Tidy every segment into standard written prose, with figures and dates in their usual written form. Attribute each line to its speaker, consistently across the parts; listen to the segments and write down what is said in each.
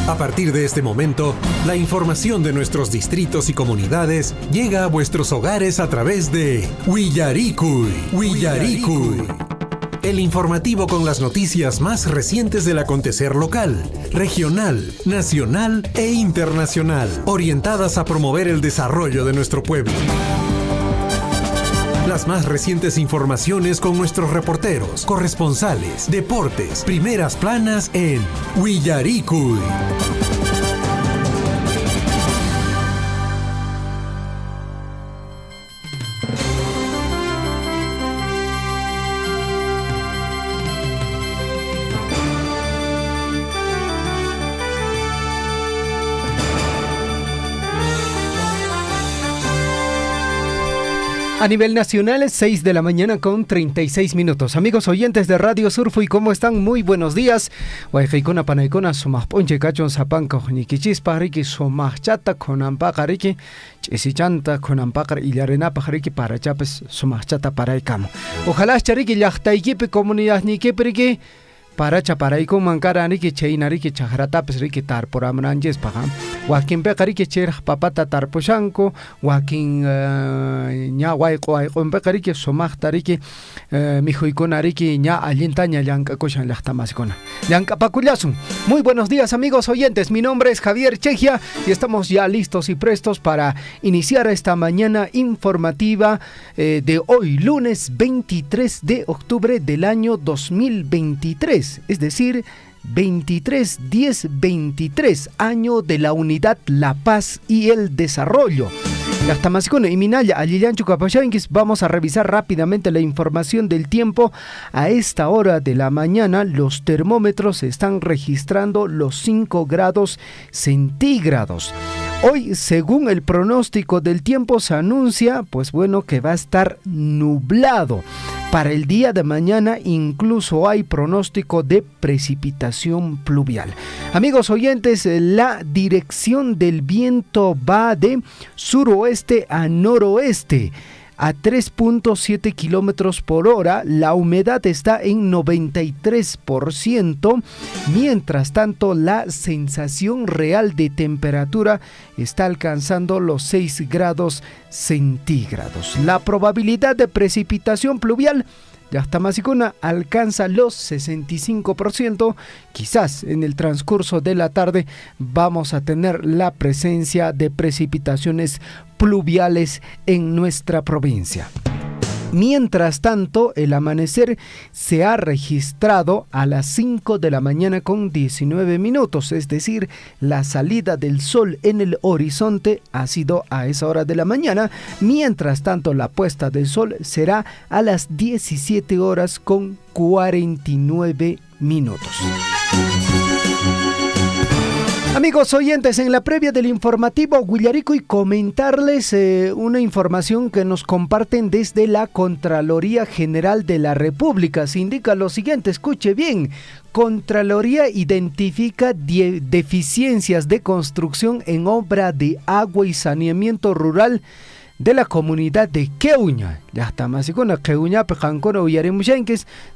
Speaker 1: A partir de este momento, la información de nuestros distritos y comunidades llega a vuestros hogares a través de Willaricui. El informativo con las noticias más recientes del acontecer local, regional, nacional e internacional, orientadas a promover el desarrollo de nuestro pueblo. Las más recientes informaciones con nuestros reporteros, corresponsales, deportes, primeras planas en Willaricui.
Speaker 2: A nivel nacional es 6 de la mañana con 36 minutos. Amigos oyentes de Radio Surfo, ¿y cómo están? Muy buenos días. Guayjaikona panaikona sumah ponche cachon sapanka niquichispa riki sumah chata con ampaca riki chisichanta con ampaca y la arena riki para chapes sumah chata para ikamo. Ojalá chariki llaqtaykipi comunidad nikipi riki para chaparayko mankara riki chayna riki chajratapes riki tarporamranjes paga. Wakin pekariki cherj papata tarposhanko, wakin ña wayqo pekariki somajtariki mijuikonariki ña allintaña llankakoshan llaqtamasikona. Llankapakullasun. Muy buenos días, amigos oyentes. Mi nombre es Javier Chejia y estamos ya listos y prestos para iniciar esta mañana informativa de hoy, lunes 23 de octubre del año 2023, es decir, 23-10-23, año de la unidad, la paz y el desarrollo. Y Minaya, Alillanchu Capachanquis, vamos a revisar rápidamente la información del tiempo. A esta hora de la mañana, los termómetros están registrando los 5 grados centígrados. Hoy, según el pronóstico del tiempo, se anuncia, que va a estar nublado. Para el día de mañana incluso hay pronóstico de precipitación pluvial. Amigos oyentes, la dirección del viento va de suroeste a noroeste a 3.7 kilómetros por hora. La humedad está en 93%. Mientras tanto, la sensación real de temperatura está alcanzando los 6 grados centígrados. La probabilidad de precipitación pluvial Llaqtamasicuna alcanza los 65%. Quizás en el transcurso de la tarde vamos a tener la presencia de precipitaciones pluviales en nuestra provincia. Mientras tanto, el amanecer se ha registrado a las 5 de la mañana con 19 minutos, es decir, la salida del sol en el horizonte ha sido a esa hora de la mañana. Mientras tanto, la puesta del sol será a las 17 horas con 49 minutos. Amigos oyentes, en la previa del informativo Willaricui, comentarles una información que nos comparten desde la Contraloría General de la República. Se indica lo siguiente, escuche bien: Contraloría identifica deficiencias de construcción en obra de agua y saneamiento rural de la comunidad de Queuña.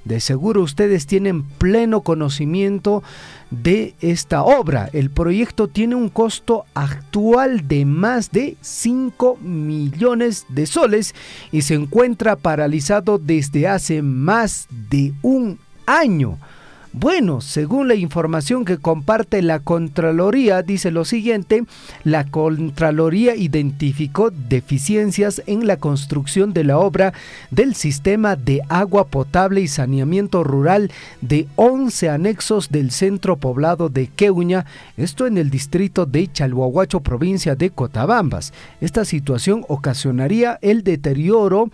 Speaker 2: De seguro ustedes tienen pleno conocimiento de esta obra. El proyecto tiene un costo actual de más de 5 millones de soles y se encuentra paralizado desde hace más de un año. Bueno, según la información que comparte la Contraloría, dice lo siguiente: la Contraloría identificó deficiencias en la construcción de la obra del sistema de agua potable y saneamiento rural de 11 anexos del centro poblado de Queuña, esto en el distrito de Chalhuahuacho, provincia de Cotabambas. Esta situación ocasionaría el deterioro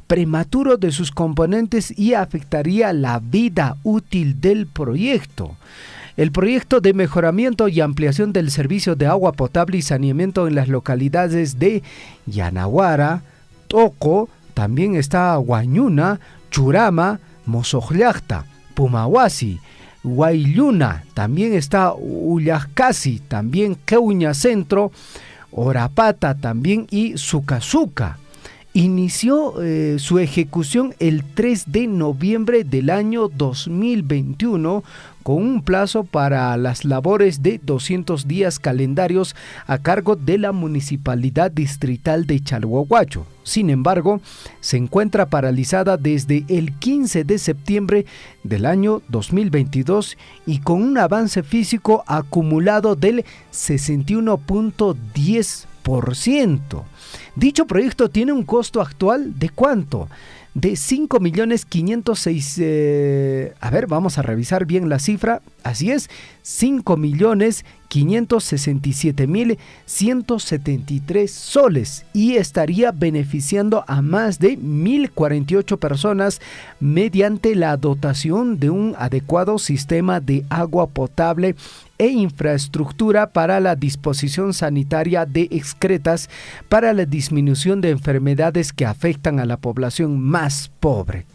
Speaker 2: prematuro de sus componentes y afectaría la vida útil del proyecto. El proyecto de mejoramiento y ampliación del servicio de agua potable y saneamiento en las localidades de Yanaguara, Toco, también está Huañuna, Churama, Mozojllaqta, Pumahuasi, Huaylluna, también está Ullacasi, también Queuña Centro, Orapata también y Sucazuca. inició su ejecución el 3 de noviembre del año 2021 con un plazo para las labores de 200 días calendarios a cargo de la Municipalidad Distrital de Chalhuahuacho. Sin embargo, se encuentra paralizada desde el 15 de septiembre del año 2022 y con un avance físico acumulado del 61.10%. Dicho proyecto tiene un costo actual de ¿cuánto? De 5.506.000, vamos a revisar bien la cifra, así es, 5.567.173 soles y estaría beneficiando a más de 1.048 personas mediante la dotación de un adecuado sistema de agua potable e infraestructura para la disposición sanitaria de excretas para la disminución de enfermedades que afectan a la población más pobre.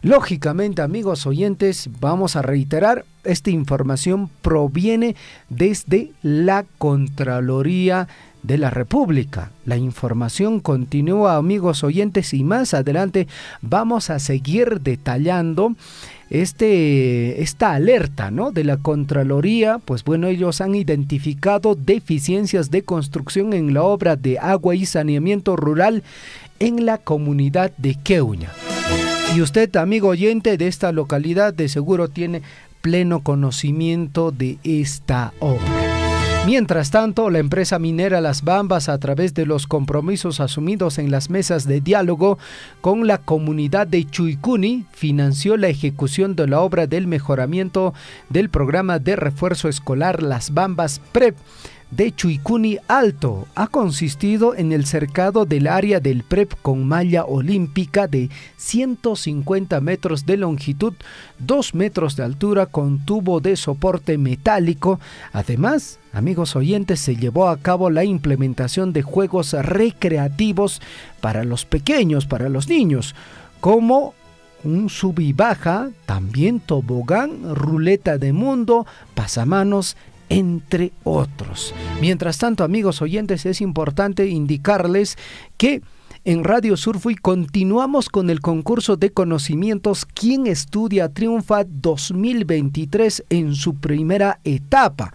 Speaker 2: Lógicamente, amigos oyentes, vamos a reiterar, esta información proviene desde la Contraloría de la República. La información continúa, amigos oyentes, y más adelante vamos a seguir detallando esta alerta, ¿no?, de la Contraloría. Pues bueno, ellos han identificado deficiencias de construcción en la obra de agua y saneamiento rural en la comunidad de Queuña. Y usted, amigo oyente de esta localidad, de seguro tiene pleno conocimiento de esta obra. Mientras tanto, la empresa minera Las Bambas, a través de los compromisos asumidos en las mesas de diálogo con la comunidad de Chuicuni, financió la ejecución de la obra del mejoramiento del programa de refuerzo escolar Las Bambas PREP de Chuicuni Alto. Ha consistido en el cercado del área del PREP con malla olímpica de 150 metros de longitud, 2 metros de altura con tubo de soporte metálico. Además, amigos oyentes, se llevó a cabo la implementación de juegos recreativos para los pequeños, para los niños, como un sub y baja, también tobogán, ruleta de mundo, pasamanos, entre otros. Mientras tanto, amigos oyentes, es importante indicarles que en Radio Surfui continuamos con el concurso de conocimientos ¿Quién estudia triunfa 2023 en su primera etapa?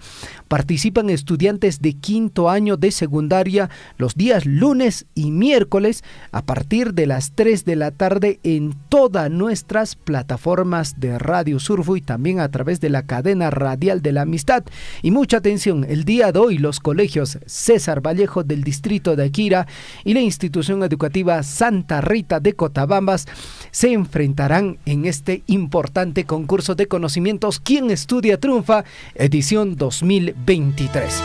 Speaker 2: Participan estudiantes de quinto año de secundaria los días lunes y miércoles a partir de las 3 de la tarde en todas nuestras plataformas de Radio Surfui, también a través de la cadena radial de la amistad. Y mucha atención, el día de hoy los colegios César Vallejo del distrito de Aquira y la institución educativa Santa Rita de Cotabambas se enfrentarán en este importante concurso de conocimientos ¿Quién estudia triunfa? Edición 2023.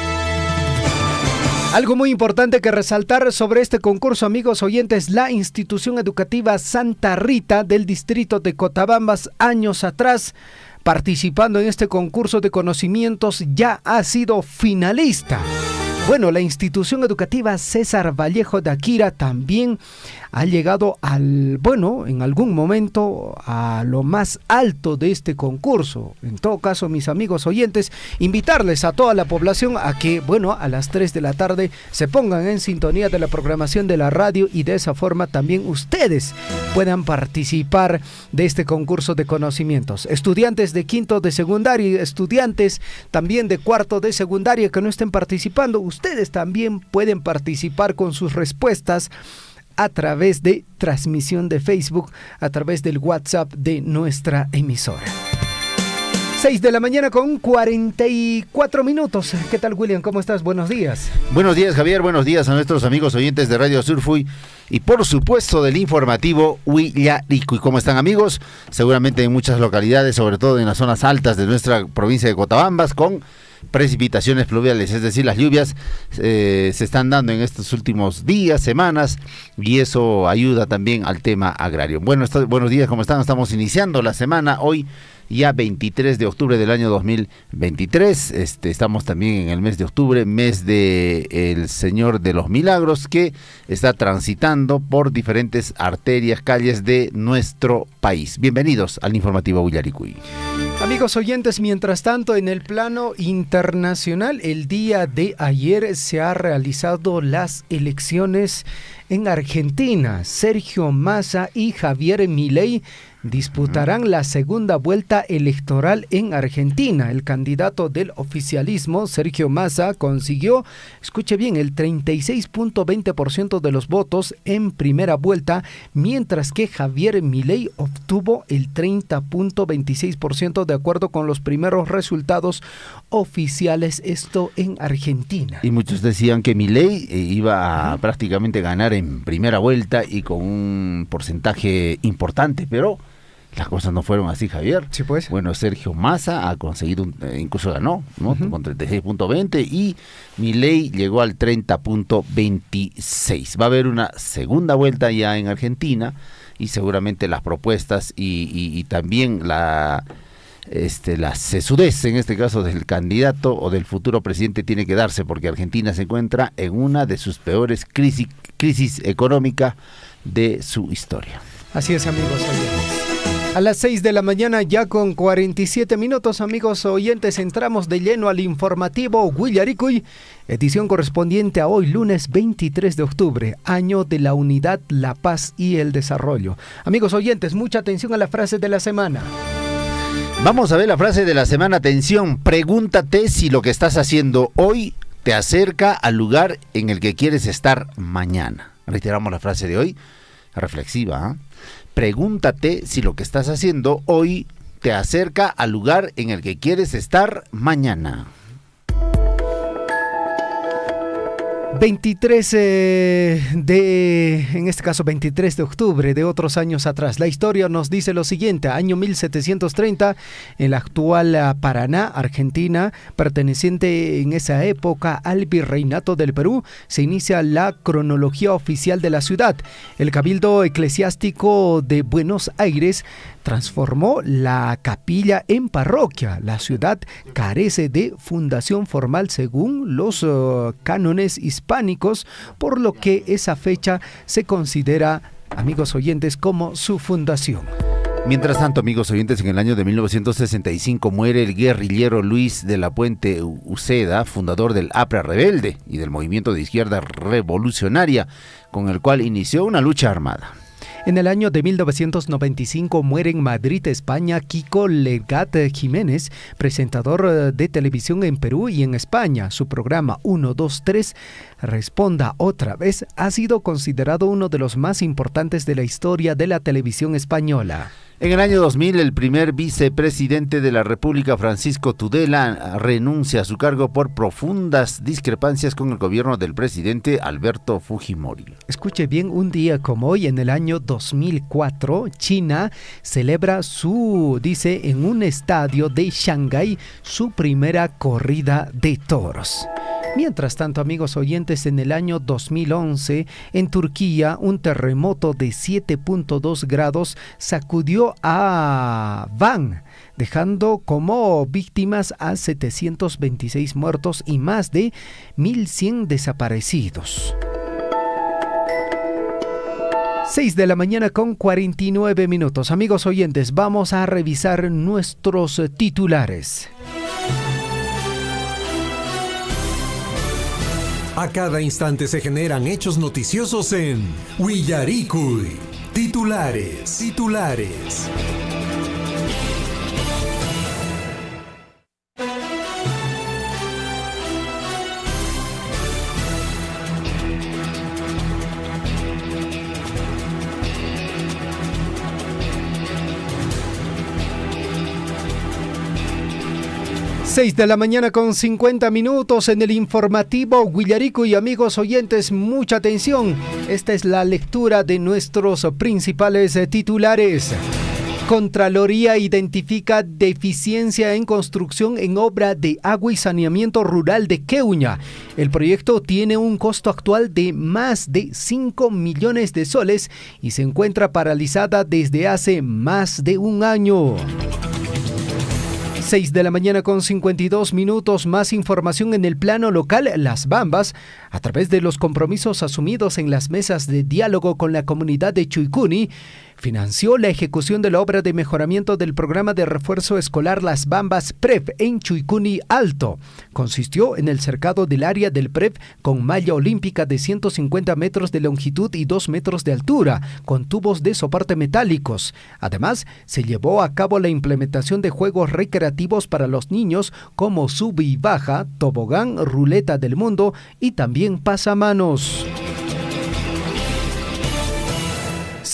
Speaker 2: Algo muy importante que resaltar sobre este concurso, amigos oyentes, la institución educativa Santa Rita del distrito de Cotabambas, años atrás, participando en este concurso de conocimientos, ya ha sido finalista. Bueno, la institución educativa César Vallejo de Aquira también ha llegado en algún momento a lo más alto de este concurso. En todo caso, mis amigos oyentes, invitarles a toda la población a que, a las 3 de la tarde se pongan en sintonía de la programación de la radio y de esa forma también ustedes puedan participar de este concurso de conocimientos. Estudiantes de quinto de secundaria, estudiantes también de cuarto de secundaria que no estén participando, ustedes también pueden participar con sus respuestas a través de transmisión de Facebook, a través del WhatsApp de nuestra emisora. 6 de la mañana con 44 minutos. ¿Qué tal, William? ¿Cómo estás? Buenos días.
Speaker 3: Buenos días, Javier. Buenos días a nuestros amigos oyentes de Radio Surfui y por supuesto del informativo Huillaricuy. ¿Cómo están, amigos? Seguramente en muchas localidades, sobre todo en las zonas altas de nuestra provincia de Cotabambas, con precipitaciones pluviales, es decir, las lluvias se están dando en estos últimos días, semanas, y eso ayuda también al tema agrario. Buenos días, ¿cómo están? Estamos iniciando la semana hoy, ya 23 de octubre del año 2023. Estamos también en el mes de octubre, mes de el Señor de los Milagros, que está transitando por diferentes arterias, calles de nuestro país. Bienvenidos al informativo Huillaricuy.
Speaker 2: Amigos oyentes, mientras tanto, en el plano internacional, el día de ayer se han realizado las elecciones en Argentina. Sergio Massa y Javier Milei disputarán la segunda vuelta electoral en Argentina. El candidato del oficialismo, Sergio Massa, consiguió, escuche bien, el 36.20% de los votos en primera vuelta, mientras que Javier Milei obtuvo el 30.26% de acuerdo con los primeros resultados oficiales, esto en Argentina.
Speaker 3: Y muchos decían que Milei iba a prácticamente ganar en primera vuelta y con un porcentaje importante, pero las cosas no fueron así, Javier.
Speaker 2: Sí, pues.
Speaker 3: Bueno, Sergio Massa ha conseguido, incluso ganó, ¿no? Con 36.20 y Milei llegó al 30.26. Va a haber una segunda vuelta ya en Argentina y seguramente las propuestas y también la sesudez, en este caso, del candidato o del futuro presidente tiene que darse, porque Argentina se encuentra en una de sus peores crisis económica de su historia.
Speaker 2: Así es, amigos oyentes. A las 6 de la mañana, ya con 47 minutos, amigos oyentes, entramos de lleno al informativo Huillaricui, edición correspondiente a hoy, lunes 23 de octubre, año de la unidad, la paz y el desarrollo. Amigos oyentes, mucha atención a la frase de la semana.
Speaker 3: Vamos a ver la frase de la semana. Atención, pregúntate si lo que estás haciendo hoy te acerca al lugar en el que quieres estar mañana. Reiteramos la frase de hoy, reflexiva, ¿eh? Pregúntate si lo que estás haciendo hoy te acerca al lugar en el que quieres estar mañana.
Speaker 2: 23 en este caso 23 de octubre de otros años atrás. La historia nos dice lo siguiente: año 1730, en la actual Paraná, Argentina, perteneciente en esa época al Virreinato del Perú, se inicia la cronología oficial de la ciudad. El Cabildo Eclesiástico de Buenos Aires transformó la capilla en parroquia. La ciudad carece de fundación formal según los cánones hispánicos, por lo que esa fecha se considera, amigos oyentes, como su fundación.
Speaker 3: Mientras tanto, amigos oyentes, en el año de 1965 muere el guerrillero Luis de la Puente Uceda, fundador del APRA Rebelde y del movimiento de izquierda revolucionaria, con el cual inició una lucha armada.
Speaker 2: En el año de 1995 muere en Madrid, España, Kiko Legat Jiménez, presentador de televisión en Perú y en España. Su programa 1, 2, 3, Responda otra vez, ha sido considerado uno de los más importantes de la historia de la televisión española.
Speaker 3: En el año 2000, el primer vicepresidente de la República, Francisco Tudela, renuncia a su cargo por profundas discrepancias con el gobierno del presidente Alberto Fujimori.
Speaker 2: Escuche bien, un día como hoy, en el año 2004, China celebra en un estadio de Shanghái, su primera corrida de toros. Mientras tanto, amigos oyentes, en el año 2011, en Turquía, un terremoto de 7.2 grados sacudió a Van, dejando como víctimas a 726 muertos y más de 1.100 desaparecidos. 6 de la mañana con 49 minutos. Amigos oyentes, vamos a revisar nuestros titulares.
Speaker 1: A cada instante se generan hechos noticiosos en Huillaricui. Titulares.
Speaker 2: 6 de la mañana con 50 minutos en el informativo Huillaricui. Amigos oyentes, mucha atención. Esta es la lectura de nuestros principales titulares. Contraloría identifica deficiencia en construcción en obra de agua y saneamiento rural de Queuña. El proyecto tiene un costo actual de más de 5 millones de soles y se encuentra paralizada desde hace más de un año. 6 de la mañana con 52 minutos. Más información en el plano local. Las Bambas, a través de los compromisos asumidos en las mesas de diálogo con la comunidad de Chuicuni, financió la ejecución de la obra de mejoramiento del programa de refuerzo escolar Las Bambas PREP en Chuicuni Alto. Consistió en el cercado del área del PREP con malla olímpica de 150 metros de longitud y 2 metros de altura, con tubos de soporte metálicos. Además, se llevó a cabo la implementación de juegos recreativos para los niños como sub y baja, tobogán, ruleta del mundo y también pasamanos.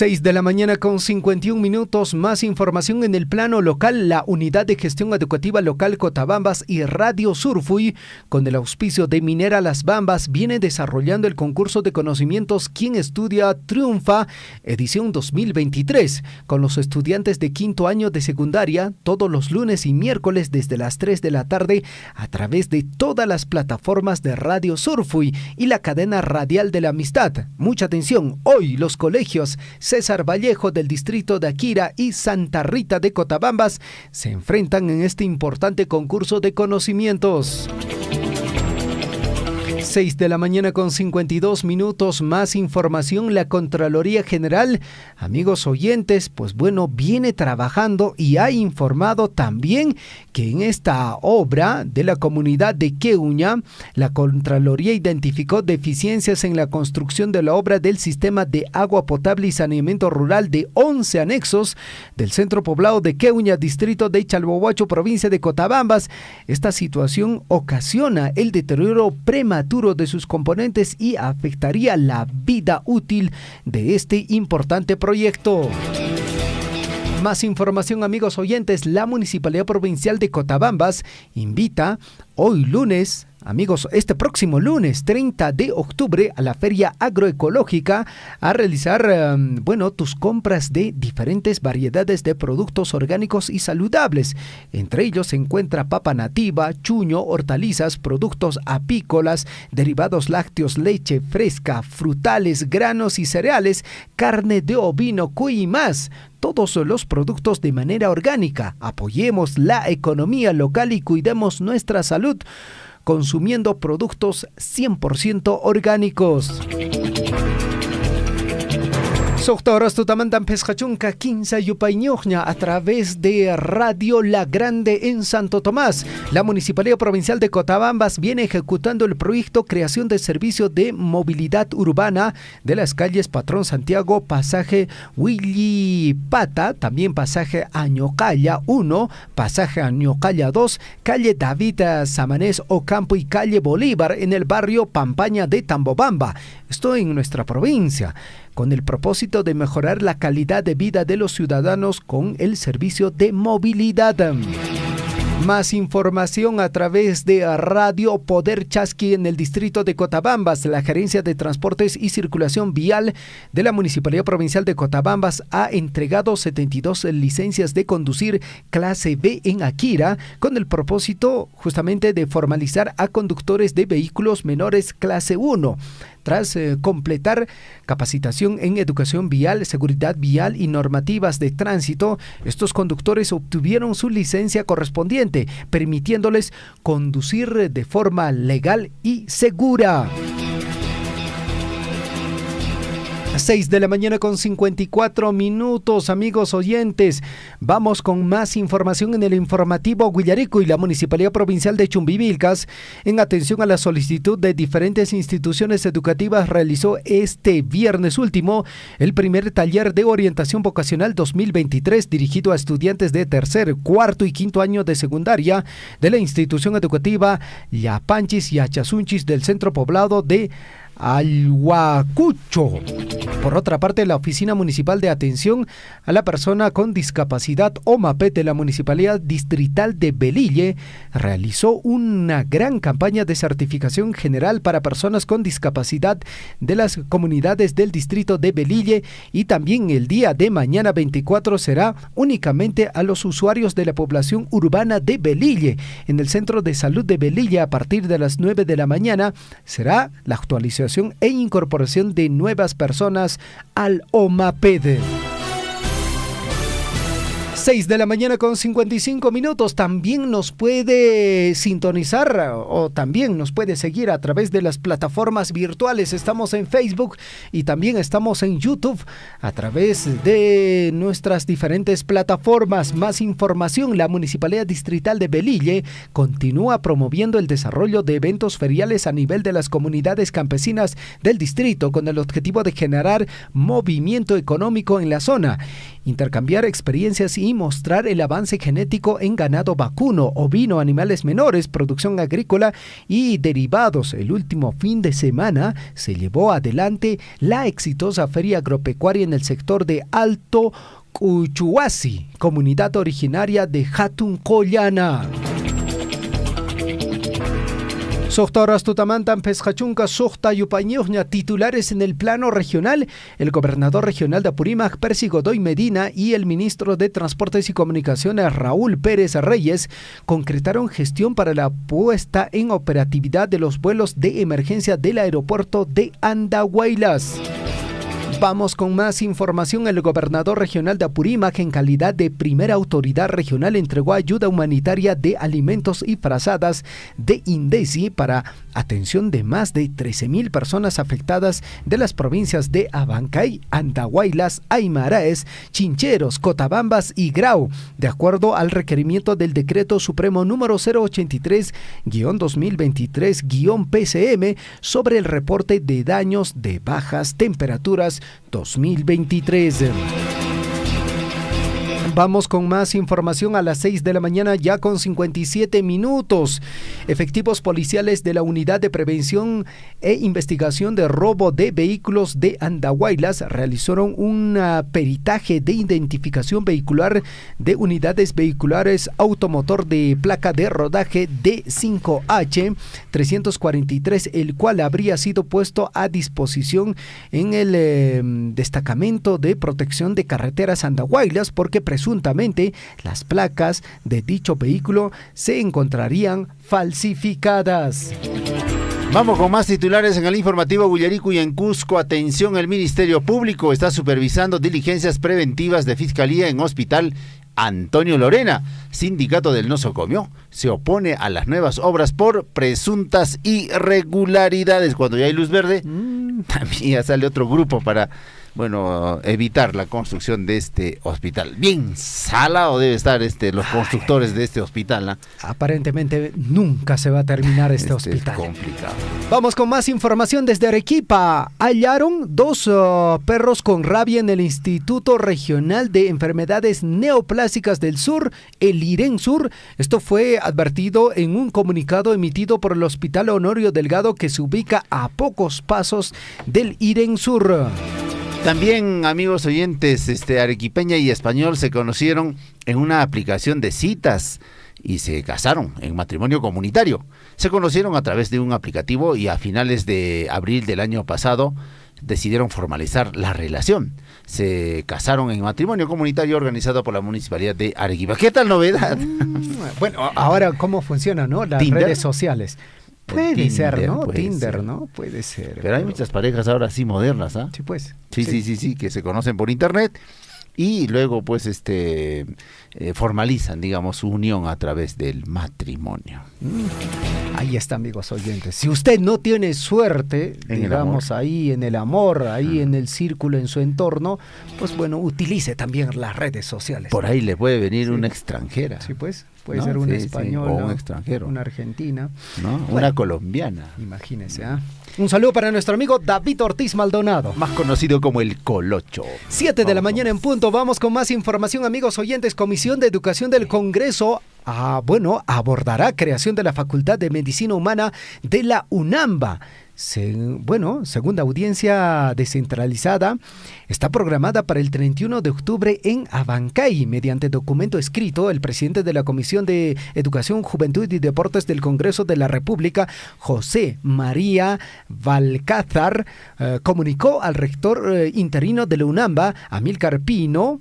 Speaker 2: 6 de la mañana con 51 minutos. Más información en el plano local. La Unidad de Gestión Educativa Local Cotabambas y Radio Surfuy, con el auspicio de Minera Las Bambas, viene desarrollando el concurso de conocimientos Quien Estudia Triunfa, edición 2023, con los estudiantes de quinto año de secundaria, todos los lunes y miércoles desde las 3 de la tarde, a través de todas las plataformas de Radio Surfuy y la cadena radial de la amistad. Mucha atención, hoy los colegios César Vallejo del distrito de Akira y Santa Rita de Cotabambas se enfrentan en este importante concurso de conocimientos. 6 de la mañana con 52 minutos. Más información. La Contraloría General, amigos oyentes, pues bueno, viene trabajando y ha informado también que en esta obra de la comunidad de Queuña, la Contraloría identificó deficiencias en la construcción de la obra del sistema de agua potable y saneamiento rural de 11 anexos del centro poblado de Queuña, distrito de Chalbohuacho, provincia de Cotabambas. Esta situación ocasiona el deterioro prematuro de sus componentes y afectaría la vida útil de este importante proyecto. Más información, amigos oyentes. La Municipalidad Provincial de Cotabambas invita hoy lunes, amigos, este próximo lunes 30 de octubre a la Feria Agroecológica a realizar, tus compras de diferentes variedades de productos orgánicos y saludables. Entre ellos se encuentra papa nativa, chuño, hortalizas, productos apícolas, derivados lácteos, leche fresca, frutales, granos y cereales, carne de ovino, cuy y más. Todos los productos de manera orgánica. Apoyemos la economía local y cuidemos nuestra salud consumiendo productos 100% orgánicos. Soctoras tutamantan pescachunca 15 yupañoña a través de Radio La Grande en Santo Tomás. La Municipalidad Provincial de Cotabambas viene ejecutando el proyecto Creación de Servicio de Movilidad Urbana de las calles Patrón Santiago, Pasaje Willy Pata, también Pasaje Añocalla 1, Pasaje Añocalla 2, Calle David Samanés Ocampo y Calle Bolívar en el barrio Pampaña de Tambobamba. Esto en nuestra provincia, con el propósito de mejorar la calidad de vida de los ciudadanos con el servicio de movilidad. Más información a través de Radio Poder Chasqui en el distrito de Cotabambas. La Gerencia de Transportes y Circulación Vial de la Municipalidad Provincial de Cotabambas ha entregado 72 licencias de conducir clase B en Akira, con el propósito justamente de formalizar a conductores de vehículos menores clase 1. Tras completar capacitación en educación vial, seguridad vial y normativas de tránsito, estos conductores obtuvieron su licencia correspondiente, permitiéndoles conducir de forma legal y segura. 6 de la mañana con 54 minutos, amigos oyentes. Vamos con más información en el informativo Guillarico y la Municipalidad Provincial de Chumbivilcas, en atención a la solicitud de diferentes instituciones educativas, realizó este viernes último el primer taller de orientación vocacional 2023 dirigido a estudiantes de tercer, cuarto y quinto año de secundaria de la institución educativa Yapanchis y Achazunchis del centro poblado de Alhuacucho. Por otra parte, la Oficina Municipal de Atención a la Persona con Discapacidad, OMAPET, de la Municipalidad Distrital de Velille, realizó una gran campaña de certificación general para personas con discapacidad de las comunidades del distrito de Velille, y también el día de mañana 24 será únicamente a los usuarios de la población urbana de Velille. En el Centro de Salud de Velille, a partir de las 9 de la mañana, será la actualización e incorporación de nuevas personas al OMAPED. 6 de la mañana con 55 minutos. También nos puede sintonizar o también nos puede seguir a través de las plataformas virtuales. Estamos en Facebook y también estamos en YouTube a través de nuestras diferentes plataformas. Más información: la Municipalidad Distrital de Velille continúa promoviendo el desarrollo de eventos feriales a nivel de las comunidades campesinas del distrito con el objetivo de generar movimiento económico en la zona, intercambiar experiencias y mostrar el avance genético en ganado vacuno, ovino, animales menores, producción agrícola y derivados. El último fin de semana se llevó adelante la exitosa feria agropecuaria en el sector de Alto Cuchuasi, comunidad originaria de Hatun Collana. Sohtaras Tutamantan Pescachunca Sohta Yupañuña, titulares en el plano regional. El gobernador regional de Apurímac, Percy Godoy Medina, y el ministro de Transportes y Comunicaciones, Raúl Pérez Reyes, concretaron gestión para la puesta en operatividad de los vuelos de emergencia del aeropuerto de Andahuaylas. Vamos con más información. El gobernador regional de Apurímac, en calidad de primera autoridad regional, entregó ayuda humanitaria de alimentos y frazadas de INDECI para atención de más de 13,000 personas afectadas de las provincias de Abancay, Andahuaylas, Aymaraes, Chincheros, Cotabambas y Grau, de acuerdo al requerimiento del Decreto Supremo número 083-2023-PCM sobre el reporte de daños de bajas temperaturas 2023. Vamos con más información a las 6 de la mañana ya con 57 minutos. Efectivos policiales de la Unidad de Prevención e Investigación de Robo de Vehículos de Andahuaylas realizaron un peritaje de identificación vehicular de unidades vehiculares automotor de placa de rodaje D5H 343, el cual habría sido puesto a disposición en el destacamento de protección de carreteras Andahuaylas porque presuntamente las placas de dicho vehículo se encontrarían falsificadas.
Speaker 3: Vamos con más titulares en el informativo Bullarico y en Cusco. Atención, el Ministerio Público está supervisando diligencias preventivas de Fiscalía en Hospital Antonio Lorena. Sindicato del Nosocomio se opone a las nuevas obras por presuntas irregularidades. Cuando ya hay luz verde, también ya sale otro grupo para evitar la construcción de este hospital. Bien salado debe estar los constructores de este hospital, ¿no?
Speaker 2: Aparentemente nunca se va a terminar este hospital.
Speaker 3: Es complicado.
Speaker 2: Vamos con más información desde Arequipa. Hallaron 2 perros con rabia en el Instituto Regional de Enfermedades Neoplásicas del Sur, el IRENSUR. Esto fue advertido en un comunicado emitido por el Hospital Honorio Delgado, que se ubica a pocos pasos del IRENSUR.
Speaker 3: También, amigos oyentes, arequipeña y español se conocieron en una aplicación de citas y se casaron en matrimonio comunitario. Se conocieron a través de un aplicativo y a finales de abril del año pasado decidieron formalizar la relación. Se casaron en matrimonio comunitario organizado por la Municipalidad de Arequipa. ¿Qué tal novedad?
Speaker 2: Bueno, ahora cómo funciona, ¿no? Las
Speaker 3: ¿Tinder?
Speaker 2: Redes sociales. Puede
Speaker 3: Tinder,
Speaker 2: ser, ¿no?
Speaker 3: puede
Speaker 2: Tinder,
Speaker 3: ser.
Speaker 2: ¿no? Puede ser.
Speaker 3: Pero hay muchas parejas ahora sí modernas, ¿ah?
Speaker 2: Sí, pues.
Speaker 3: Sí, que se conocen por internet y luego formalizan, digamos, su unión a través del matrimonio.
Speaker 2: Ahí está, amigos oyentes. Si usted no tiene suerte, digamos, ahí en el amor, ahí en el círculo, en su entorno, pues utilice también las redes sociales.
Speaker 3: Por ahí le puede venir una extranjera.
Speaker 2: Sí, pues. Puede ser un español
Speaker 3: o un extranjero.
Speaker 2: Una argentina.
Speaker 3: ¿No? Una colombiana.
Speaker 2: Imagínese, ¿ah? Un saludo para nuestro amigo David Ortiz Maldonado,
Speaker 3: más conocido como el Colocho.
Speaker 2: 7 de la mañana en punto. Vamos con más información, amigos oyentes. Comisión de Educación del Congreso abordará creación de la Facultad de Medicina Humana de la UNAMBA. Segunda audiencia descentralizada está programada para el 31 de octubre en Abancay. Mediante documento escrito, el presidente de la Comisión de Educación, Juventud y Deportes del Congreso de la República, José María Valcázar, comunicó al rector interino de la UNAMBA, Amílcar Pinto,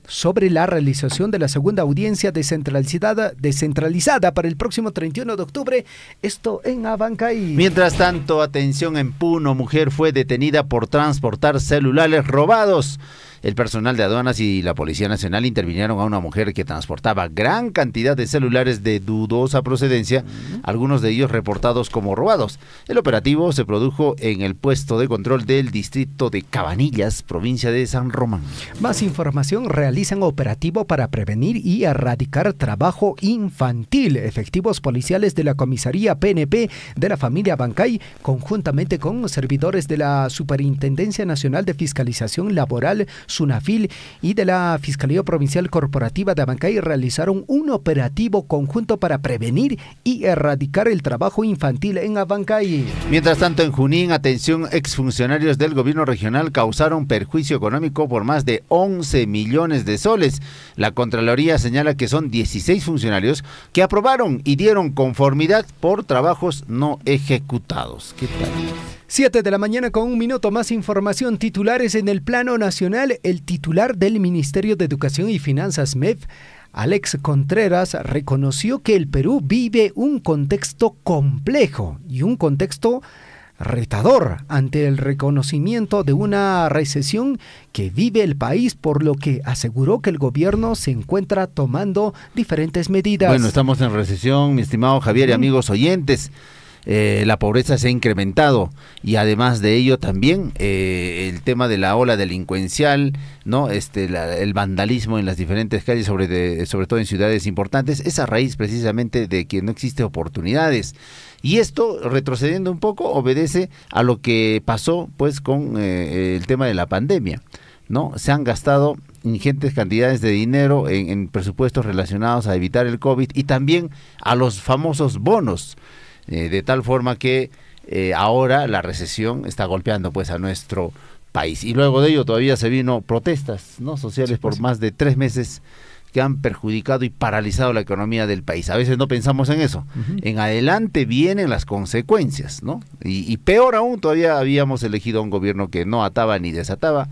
Speaker 2: sobre la realización de la segunda audiencia descentralizada para el próximo 31 de octubre, esto en Abancay.
Speaker 3: Mientras tanto, atención, en Puno, mujer fue detenida por transportar celulares robados. El personal de aduanas y la Policía Nacional intervinieron a una mujer que transportaba gran cantidad de celulares de dudosa procedencia, algunos de ellos reportados como robados. El operativo se produjo en el puesto de control del distrito de Cabanillas, provincia de San Román.
Speaker 2: Más información: realizan operativo para prevenir y erradicar trabajo infantil. Efectivos policiales de la comisaría PNP de la familia Abancay, conjuntamente con servidores de la Superintendencia Nacional de Fiscalización Laboral, SUNAFIL, y de la Fiscalía Provincial Corporativa de Abancay, realizaron un operativo conjunto para prevenir y erradicar el trabajo infantil en Abancay.
Speaker 3: Mientras tanto, en Junín, atención, exfuncionarios del gobierno regional causaron perjuicio económico por más de 11 millones de soles. La Contraloría señala que son 16 funcionarios que aprobaron y dieron conformidad por trabajos no ejecutados. ¿Qué tal?
Speaker 2: 7 de la mañana con 1 minuto. Más información. Titulares en el plano nacional. El titular del Ministerio de Educación y Finanzas, MEF, Alex Contreras, reconoció que el Perú vive un contexto complejo y un contexto retador ante el reconocimiento de una recesión que vive el país, por lo que aseguró que el gobierno se encuentra tomando diferentes medidas.
Speaker 3: Bueno, estamos en recesión, mi estimado Javier y amigos oyentes. La pobreza se ha incrementado y además de ello también el tema de la ola delincuencial, ¿no? El vandalismo en las diferentes calles, sobre todo en ciudades importantes, es a raíz precisamente de que no existe oportunidades. Y esto, retrocediendo un poco, obedece a lo que pasó pues con el tema de la pandemia, ¿no? Se han gastado ingentes cantidades de dinero en presupuestos relacionados a evitar el COVID y también a los famosos bonos. De tal forma que ahora la recesión está golpeando pues a nuestro país. Y luego de ello todavía se vino protestas, ¿no?, sociales, sí, por más de 3 meses, que han perjudicado y paralizado la economía del país. A veces no pensamos en eso. En adelante vienen las consecuencias, ¿no? Y peor aún, todavía habíamos elegido a un gobierno que no ataba ni desataba,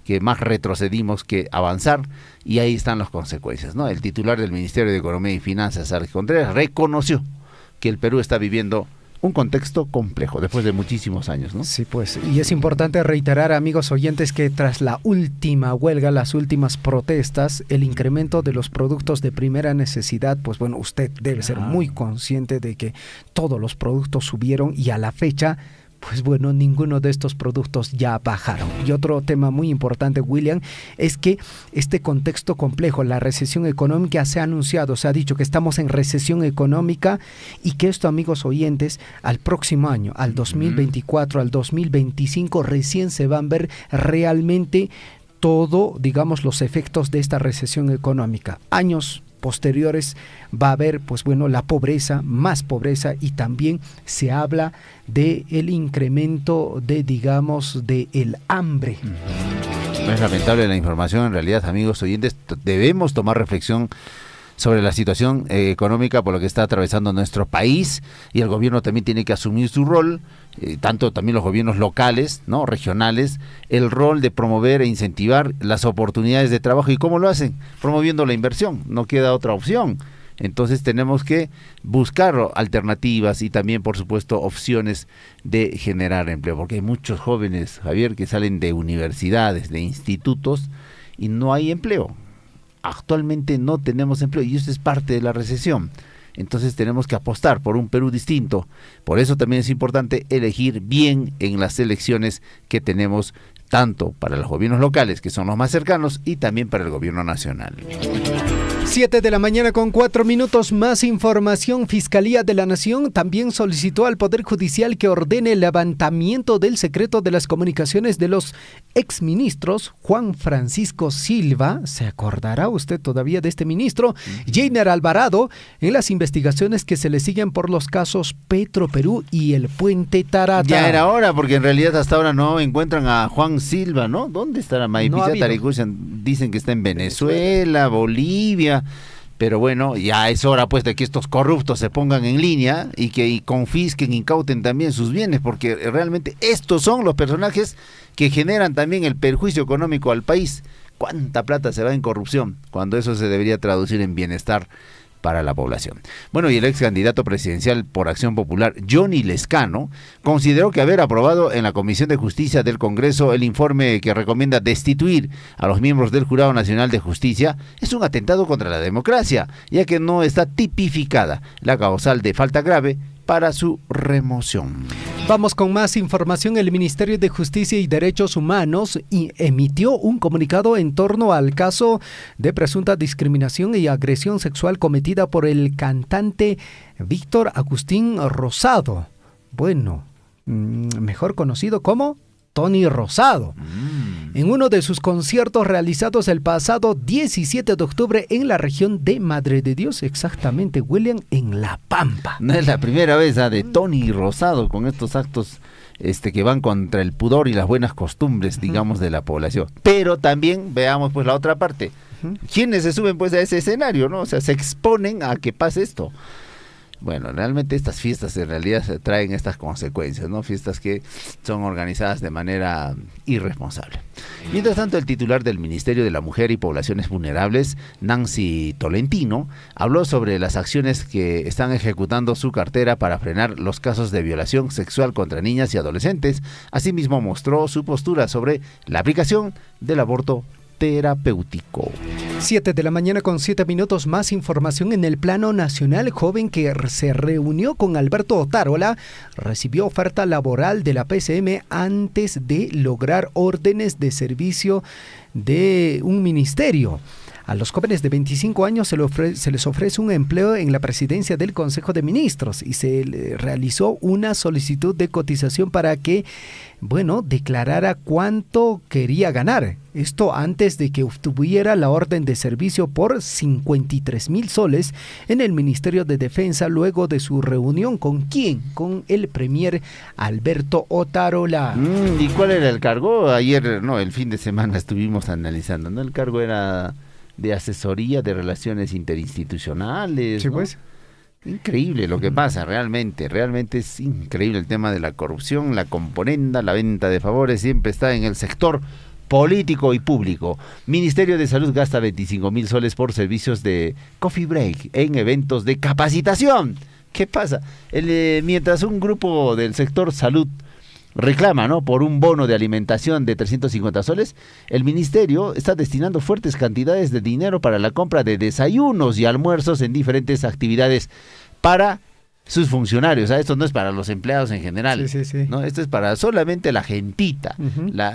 Speaker 3: que más retrocedimos que avanzar, y ahí están las consecuencias, ¿no? El titular del Ministerio de Economía y Finanzas, Alex Contreras, reconoció que el Perú está viviendo un contexto complejo después de muchísimos años, ¿no?
Speaker 2: Sí, pues, y es importante reiterar, amigos oyentes, que tras la última huelga, las últimas protestas, el incremento de los productos de primera necesidad, pues bueno, usted debe ser muy consciente de que todos los productos subieron y a la fecha, pues bueno, ninguno de estos productos ya bajaron. Y otro tema muy importante, William, es que este contexto complejo, la recesión económica, se ha anunciado, se ha dicho que estamos en recesión económica y que esto, amigos oyentes, al próximo año, al 2024, al 2025, recién se van a ver realmente todo, digamos, los efectos de esta recesión económica. Años posteriores va a haber, pues bueno, la pobreza, más pobreza, y también se habla de el incremento de, digamos, de el hambre.
Speaker 3: Es lamentable la información, en realidad, amigos oyentes. Debemos tomar reflexión sobre la situación económica por lo que está atravesando nuestro país, y el gobierno también tiene que asumir su rol, tanto también los gobiernos locales, ¿no?, regionales, el rol de promover e incentivar las oportunidades de trabajo. ¿Y cómo lo hacen? Promoviendo la inversión, no queda otra opción. Entonces tenemos que buscar alternativas y también, por supuesto, opciones de generar empleo, porque hay muchos jóvenes, Javier, que salen de universidades, de institutos, y no hay empleo. Actualmente no tenemos empleo y eso es parte de la recesión. Entonces tenemos que apostar por un Perú distinto. Por eso también es importante elegir bien en las elecciones que tenemos, tanto para los gobiernos locales, que son los más cercanos, y también para el gobierno nacional.
Speaker 2: 7 de la mañana con 4 minutos. Más información. Fiscalía de la Nación también solicitó al Poder Judicial que ordene el levantamiento del secreto de las comunicaciones de los exministros Juan Francisco Silva, ¿se acordará usted todavía de este ministro?, Jainer Alvarado, en las investigaciones que se le siguen por los casos Petroperú y el Puente Tarata.
Speaker 3: Ya era hora, porque en realidad hasta ahora no encuentran a Juan Silva, ¿no? ¿Dónde estará Maipita Taricushan? Dicen que está en Venezuela, Bolivia. Pero bueno, ya es hora pues de que estos corruptos se pongan en línea y que confisquen, incauten también sus bienes, porque realmente estos son los personajes que generan también el perjuicio económico al país. ¿Cuánta plata se va en corrupción? Cuando eso se debería traducir en bienestar para la población. Bueno, y el ex candidato presidencial por Acción Popular, Johnny Lescano, consideró que haber aprobado en la Comisión de Justicia del Congreso el informe que recomienda destituir a los miembros del Jurado Nacional de Justicia es un atentado contra la democracia, ya que no está tipificada la causal de falta grave para su remoción.
Speaker 2: Vamos con más información. El Ministerio de Justicia y Derechos Humanos emitió un comunicado en torno al caso de presunta discriminación y agresión sexual cometida por el cantante Víctor Agustín Rosado. Bueno, mejor conocido como Tony Rosado. En uno de sus conciertos realizados el pasado 17 de octubre en la región de Madre de Dios, exactamente, William, en La Pampa.
Speaker 3: No es la primera vez de Tony Rosado con estos actos que van contra el pudor y las buenas costumbres, digamos, de la población. Pero también veamos pues la otra parte. ¿Quiénes se suben pues a ese escenario, no? O sea, se exponen a que pase esto. Bueno, realmente estas fiestas en realidad traen estas consecuencias, ¿no? Fiestas que son organizadas de manera irresponsable. Mientras tanto, el titular del Ministerio de la Mujer y Poblaciones Vulnerables, Nancy Tolentino, habló sobre las acciones que están ejecutando su cartera para frenar los casos de violación sexual contra niñas y adolescentes. Asimismo, mostró su postura sobre la aplicación del aborto terapéutico.
Speaker 2: 7 de la mañana con 7 minutos. Más información en el plano nacional. Joven que se reunió con Alberto Otárola recibió oferta laboral de la PCM antes de lograr órdenes de servicio de un ministerio. A los jóvenes de 25 años se les ofrece un empleo en la presidencia del Consejo de Ministros y se realizó una solicitud de cotización para que, declarara cuánto quería ganar. Esto antes de que obtuviera la orden de servicio por 53,000 soles en el Ministerio de Defensa luego de su reunión ¿con quién? Con el premier Alberto Otárola.
Speaker 3: ¿Y cuál era el cargo? Ayer, el fin de semana estuvimos analizando, ¿no? El cargo era de asesoría de relaciones interinstitucionales.
Speaker 2: Sí,
Speaker 3: ¿no?
Speaker 2: pues.
Speaker 3: Increíble lo que pasa, realmente es increíble el tema de la corrupción, la componenda, la venta de favores, siempre está en el sector político y público. Ministerio de Salud gasta 25,000 soles por servicios de coffee break en eventos de capacitación. ¿Qué pasa? Mientras un grupo del sector salud reclama, ¿no?, por un bono de alimentación de 350 soles, el ministerio está destinando fuertes cantidades de dinero para la compra de desayunos y almuerzos en diferentes actividades para sus funcionarios. Esto no es para los empleados en general,
Speaker 2: sí.
Speaker 3: ¿no? Esto es para solamente la gentita.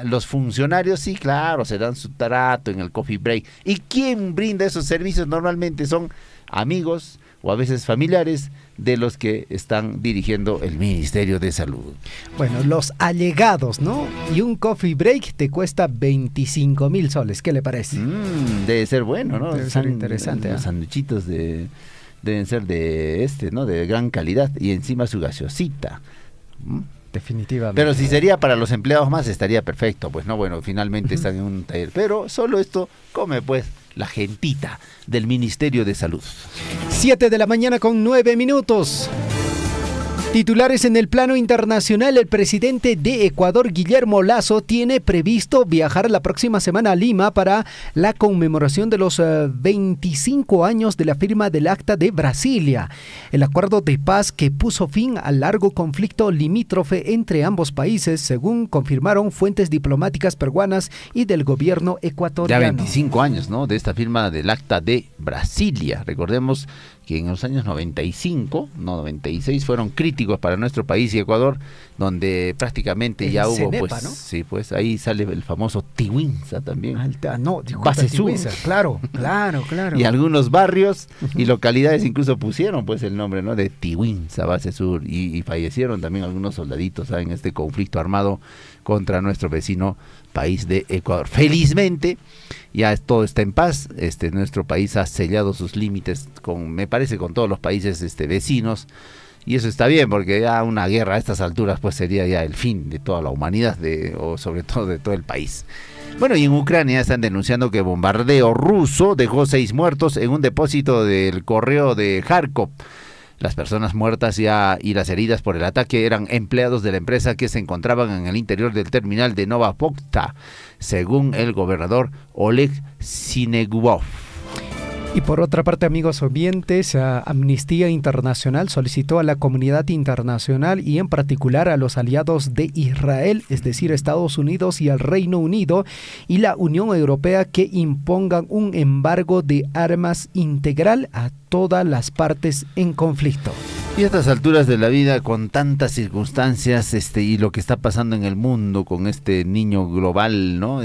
Speaker 3: Los funcionarios, sí, claro, se dan su trato en el coffee break. ¿Y quién brinda esos servicios? Normalmente son amigos o a veces familiares de los que están dirigiendo el Ministerio de Salud.
Speaker 2: Bueno, los allegados, ¿no? Y un coffee break te cuesta 25,000 soles. ¿Qué le parece?
Speaker 3: Debe ser bueno, ¿no?
Speaker 2: Debe ser interesante.
Speaker 3: Los sanduchitos deben ser ¿no? De gran calidad y encima su gaseosita.
Speaker 2: Definitivamente.
Speaker 3: Pero si sería para los empleados más estaría perfecto, pues no, finalmente están en un taller. Pero solo esto come pues la gentita del Ministerio de Salud.
Speaker 2: 7 de la mañana con 9 minutos. Titulares en el plano internacional. El presidente de Ecuador, Guillermo Lasso, tiene previsto viajar la próxima semana a Lima para la conmemoración de los 25 años de la firma del Acta de Brasilia, el acuerdo de paz que puso fin al largo conflicto limítrofe entre ambos países, según confirmaron fuentes diplomáticas peruanas y del gobierno ecuatoriano.
Speaker 3: Ya 25 años, ¿no?, de esta firma del Acta de Brasilia. Recordemos que en los años 96 fueron críticos para nuestro país y Ecuador, donde prácticamente ya hubo
Speaker 2: Cenepa,
Speaker 3: pues,
Speaker 2: ¿no?
Speaker 3: Sí, pues ahí sale el famoso Tiwinza también.
Speaker 2: Base
Speaker 3: Sur.
Speaker 2: Claro.
Speaker 3: Y algunos barrios y localidades incluso pusieron pues el nombre, ¿no?, de Tiwinza, Base Sur, y fallecieron también algunos soldaditos en este conflicto armado contra nuestro vecino país de Ecuador. Felizmente ya todo está en paz. Nuestro país ha sellado sus límites me parece con todos los países vecinos, y eso está bien, porque ya una guerra a estas alturas pues sería ya el fin de toda la humanidad, o sobre todo de todo el país. Bueno, y en Ucrania están denunciando que bombardeo ruso dejó 6 muertos en un depósito del correo de Kharkov. Las personas muertas y las heridas por el ataque eran empleados de la empresa que se encontraban en el interior del terminal de Nova Pochta, según el gobernador Oleg Sinegubov.
Speaker 2: Y por otra parte, amigos oyentes, Amnistía Internacional solicitó a la comunidad internacional y en particular a los aliados de Israel, es decir, Estados Unidos y al Reino Unido y la Unión Europea, que impongan un embargo de armas integral a todas las partes en conflicto.
Speaker 3: Y a estas alturas de la vida, con tantas circunstancias y lo que está pasando en el mundo con este niño global, ¿no?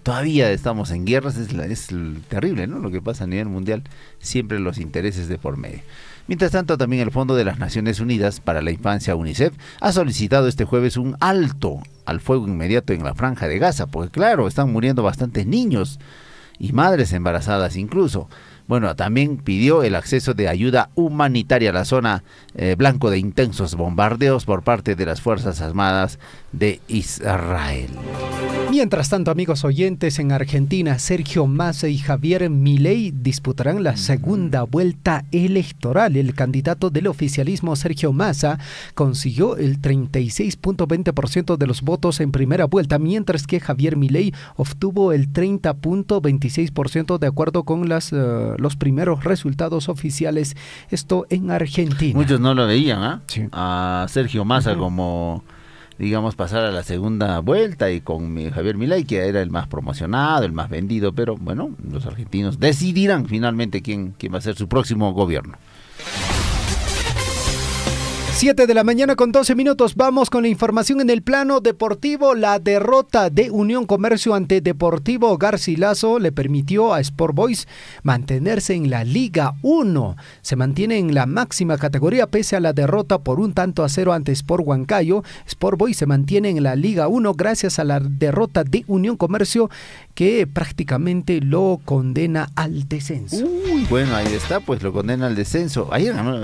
Speaker 3: Todavía estamos en guerras, es terrible, ¿no? Lo que pasa a nivel mundial, siempre los intereses de por medio. Mientras tanto, también el Fondo de las Naciones Unidas para la Infancia, UNICEF, ha solicitado este jueves un alto al fuego inmediato en la Franja de Gaza, porque claro, están muriendo bastantes niños y madres embarazadas incluso. Bueno, también pidió el acceso de ayuda humanitaria a la zona blanco de intensos bombardeos por parte de las Fuerzas Armadas de Israel.
Speaker 2: Mientras tanto, amigos oyentes, en Argentina, Sergio Massa y Javier Milei disputarán la segunda vuelta electoral. El candidato del oficialismo, Sergio Massa, consiguió el 36.20% de los votos en primera vuelta, mientras que Javier Milei obtuvo el 30.26% de acuerdo con los primeros resultados oficiales, esto en Argentina.
Speaker 3: Muchos no lo veían,
Speaker 2: Sí.
Speaker 3: A Sergio Massa como, digamos, pasar a la segunda vuelta, y con Javier Milei, que era el más promocionado, el más vendido, pero bueno, los argentinos decidirán finalmente quién va a ser su próximo gobierno.
Speaker 2: 7 de la mañana con 12 minutos. Vamos con la información en el plano deportivo. La derrota de Unión Comercio ante Deportivo Garcilaso le permitió a Sport Boys mantenerse en la Liga 1. Se mantiene en la máxima categoría pese a la derrota por 1-0 ante Sport Huancayo. Sport Boys se mantiene en la Liga 1 gracias a la derrota de Unión Comercio, que prácticamente lo condena al descenso.
Speaker 3: Uy, bueno, ahí está, pues lo condena al descenso. Ayer ganó,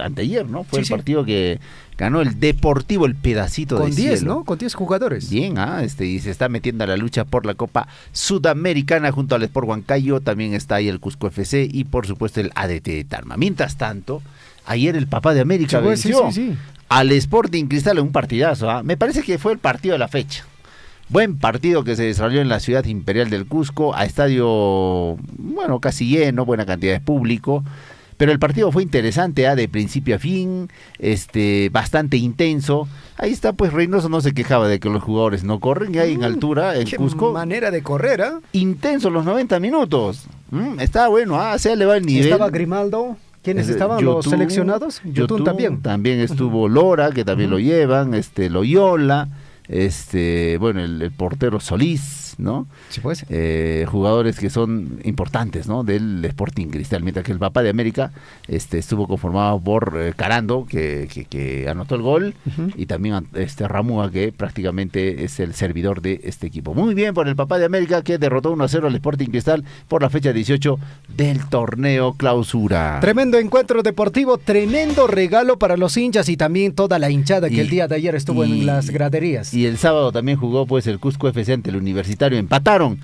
Speaker 3: anteayer, ¿no? Fue el partido que ganó el Deportivo, el pedacito de cielo.
Speaker 2: Con 10, ¿no? Con 10 jugadores.
Speaker 3: Bien, y se está metiendo a la lucha por la Copa Sudamericana junto al Sport Huancayo. También está ahí el Cusco FC y por supuesto el ADT de Tarma. Mientras tanto, ayer el Papá de América venció al Sporting Cristal en un partidazo. Me parece que fue el partido de la fecha. Buen partido que se desarrolló en la ciudad imperial del Cusco, a estadio, bueno, casi lleno, buena cantidad de público. Pero el partido fue interesante, de principio a fin, bastante intenso. Ahí está, pues Reynoso no se quejaba de que los jugadores no corren, y ahí en altura, en Cusco.
Speaker 2: Qué manera de correr,
Speaker 3: Intenso los 90 minutos. Estaba bueno, se elevó el nivel.
Speaker 2: Estaba Grimaldo. ¿Quiénes estaban?
Speaker 3: YouTube,
Speaker 2: los seleccionados.
Speaker 3: YouTube
Speaker 2: también.
Speaker 3: También estuvo Lora, que también lo llevan, Loyola, bueno, el portero Solís, ¿no?
Speaker 2: Sí, pues.
Speaker 3: Jugadores que son importantes, ¿no? Del Sporting Cristal, mientras que el Papá de América estuvo conformado por Carando, que anotó el gol, y también Ramúa, que prácticamente es el servidor de este equipo. Muy bien por el Papá de América, que derrotó 1-0 al Sporting Cristal por la fecha 18 del torneo Clausura.
Speaker 2: Tremendo encuentro deportivo, tremendo regalo para los hinchas y también toda la hinchada que el día de ayer estuvo en las graderías.
Speaker 3: Y el sábado también jugó pues el Cusco FC ante el Universitario, empataron.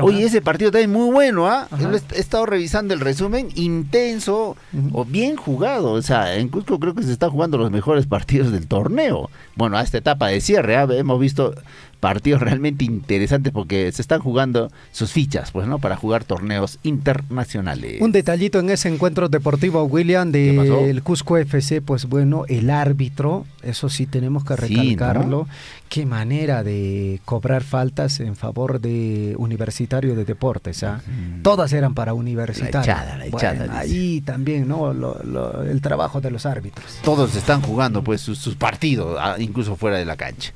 Speaker 3: Oye, ese partido también muy bueno, He estado revisando el resumen, intenso, o bien jugado. O sea, en Cusco creo que se están jugando los mejores partidos del torneo. Bueno, a esta etapa de cierre, hemos visto partidos realmente interesantes porque se están jugando sus fichas, pues, ¿no? Para jugar torneos internacionales.
Speaker 2: Un detallito en ese encuentro deportivo, William, del Cusco FC, pues bueno, el árbitro, eso sí tenemos que recalcarlo, ¿no? Qué manera de cobrar faltas en favor de Universitario de Deportes, Todas eran para Universitario.
Speaker 3: La echada.
Speaker 2: Ahí también, ¿no? El trabajo de los árbitros.
Speaker 3: Todos están jugando, pues, sus partidos, incluso fuera de la cancha.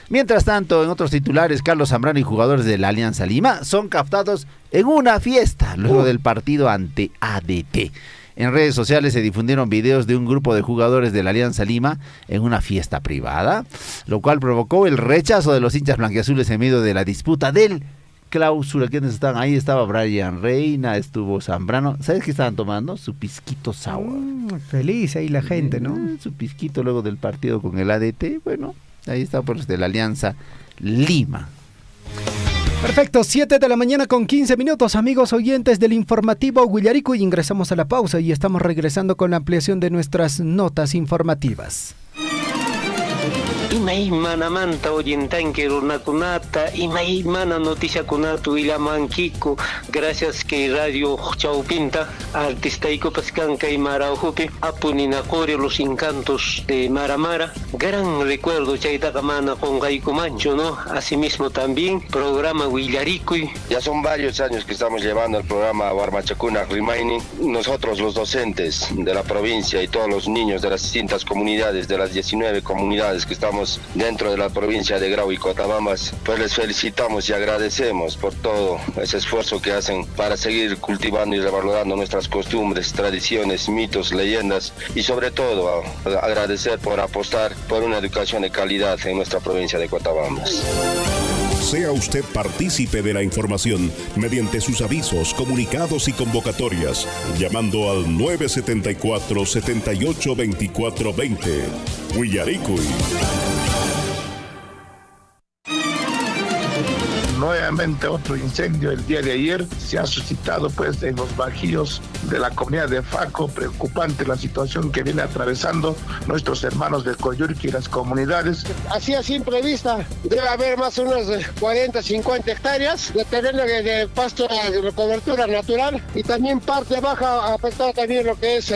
Speaker 3: Mientras tanto, en otros titulares, Carlos Zambrano y jugadores de la Alianza Lima son captados en una fiesta luego del partido ante ADT. En redes sociales se difundieron videos de un grupo de jugadores de la Alianza Lima en una fiesta privada, lo cual provocó el rechazo de los hinchas blanquiazules en medio de la disputa del Clausura. ¿Quiénes están? Ahí estaba Brian Reina, estuvo Zambrano. ¿Sabes qué estaban tomando? Su pisquito sour.
Speaker 2: Feliz ahí la gente, ¿no?
Speaker 3: Su pisquito luego del partido con el ADT. Bueno, ahí está, pues, de la Alianza Lima.
Speaker 2: Perfecto, 7 de la mañana con 15 minutos, amigos oyentes del informativo Huillarico, y ingresamos a la pausa y estamos regresando con la ampliación de nuestras notas informativas.
Speaker 4: Imay manamanta oyentanque runakunata, imay mana noticiakunata willamankiku, gracias que Radio Chaupinta, artistaico pascanca y maraujupi, apuninacore los encantos de Maramara, gran recuerdo chaitaca mana con Gaico Mancho, ¿no? Asimismo también, programa Willaricui.
Speaker 5: Ya son varios años que estamos llevando el programa Warmachacuna Remaining. Nosotros los docentes de la provincia y todos los niños de las distintas comunidades, de las 19 comunidades que estamos dentro de la provincia de Grau y Cotabambas, pues les felicitamos y agradecemos por todo ese esfuerzo que hacen para seguir cultivando y revalorando nuestras costumbres, tradiciones, mitos, leyendas y sobre todo agradecer por apostar por una educación de calidad en nuestra provincia de Cotabambas.
Speaker 6: Sea usted partícipe de la información mediante sus avisos, comunicados y convocatorias, llamando al 974-782420. Willaricui.
Speaker 7: Nuevamente otro incendio el día de ayer se ha suscitado pues en los bajíos de la comunidad de Faco. Preocupante la situación que viene atravesando nuestros hermanos de Coyurqui y las comunidades.
Speaker 8: Así a simple vista debe haber más o menos 40, 50 hectáreas de terreno de pasto de cobertura natural y también parte baja afectada también lo que es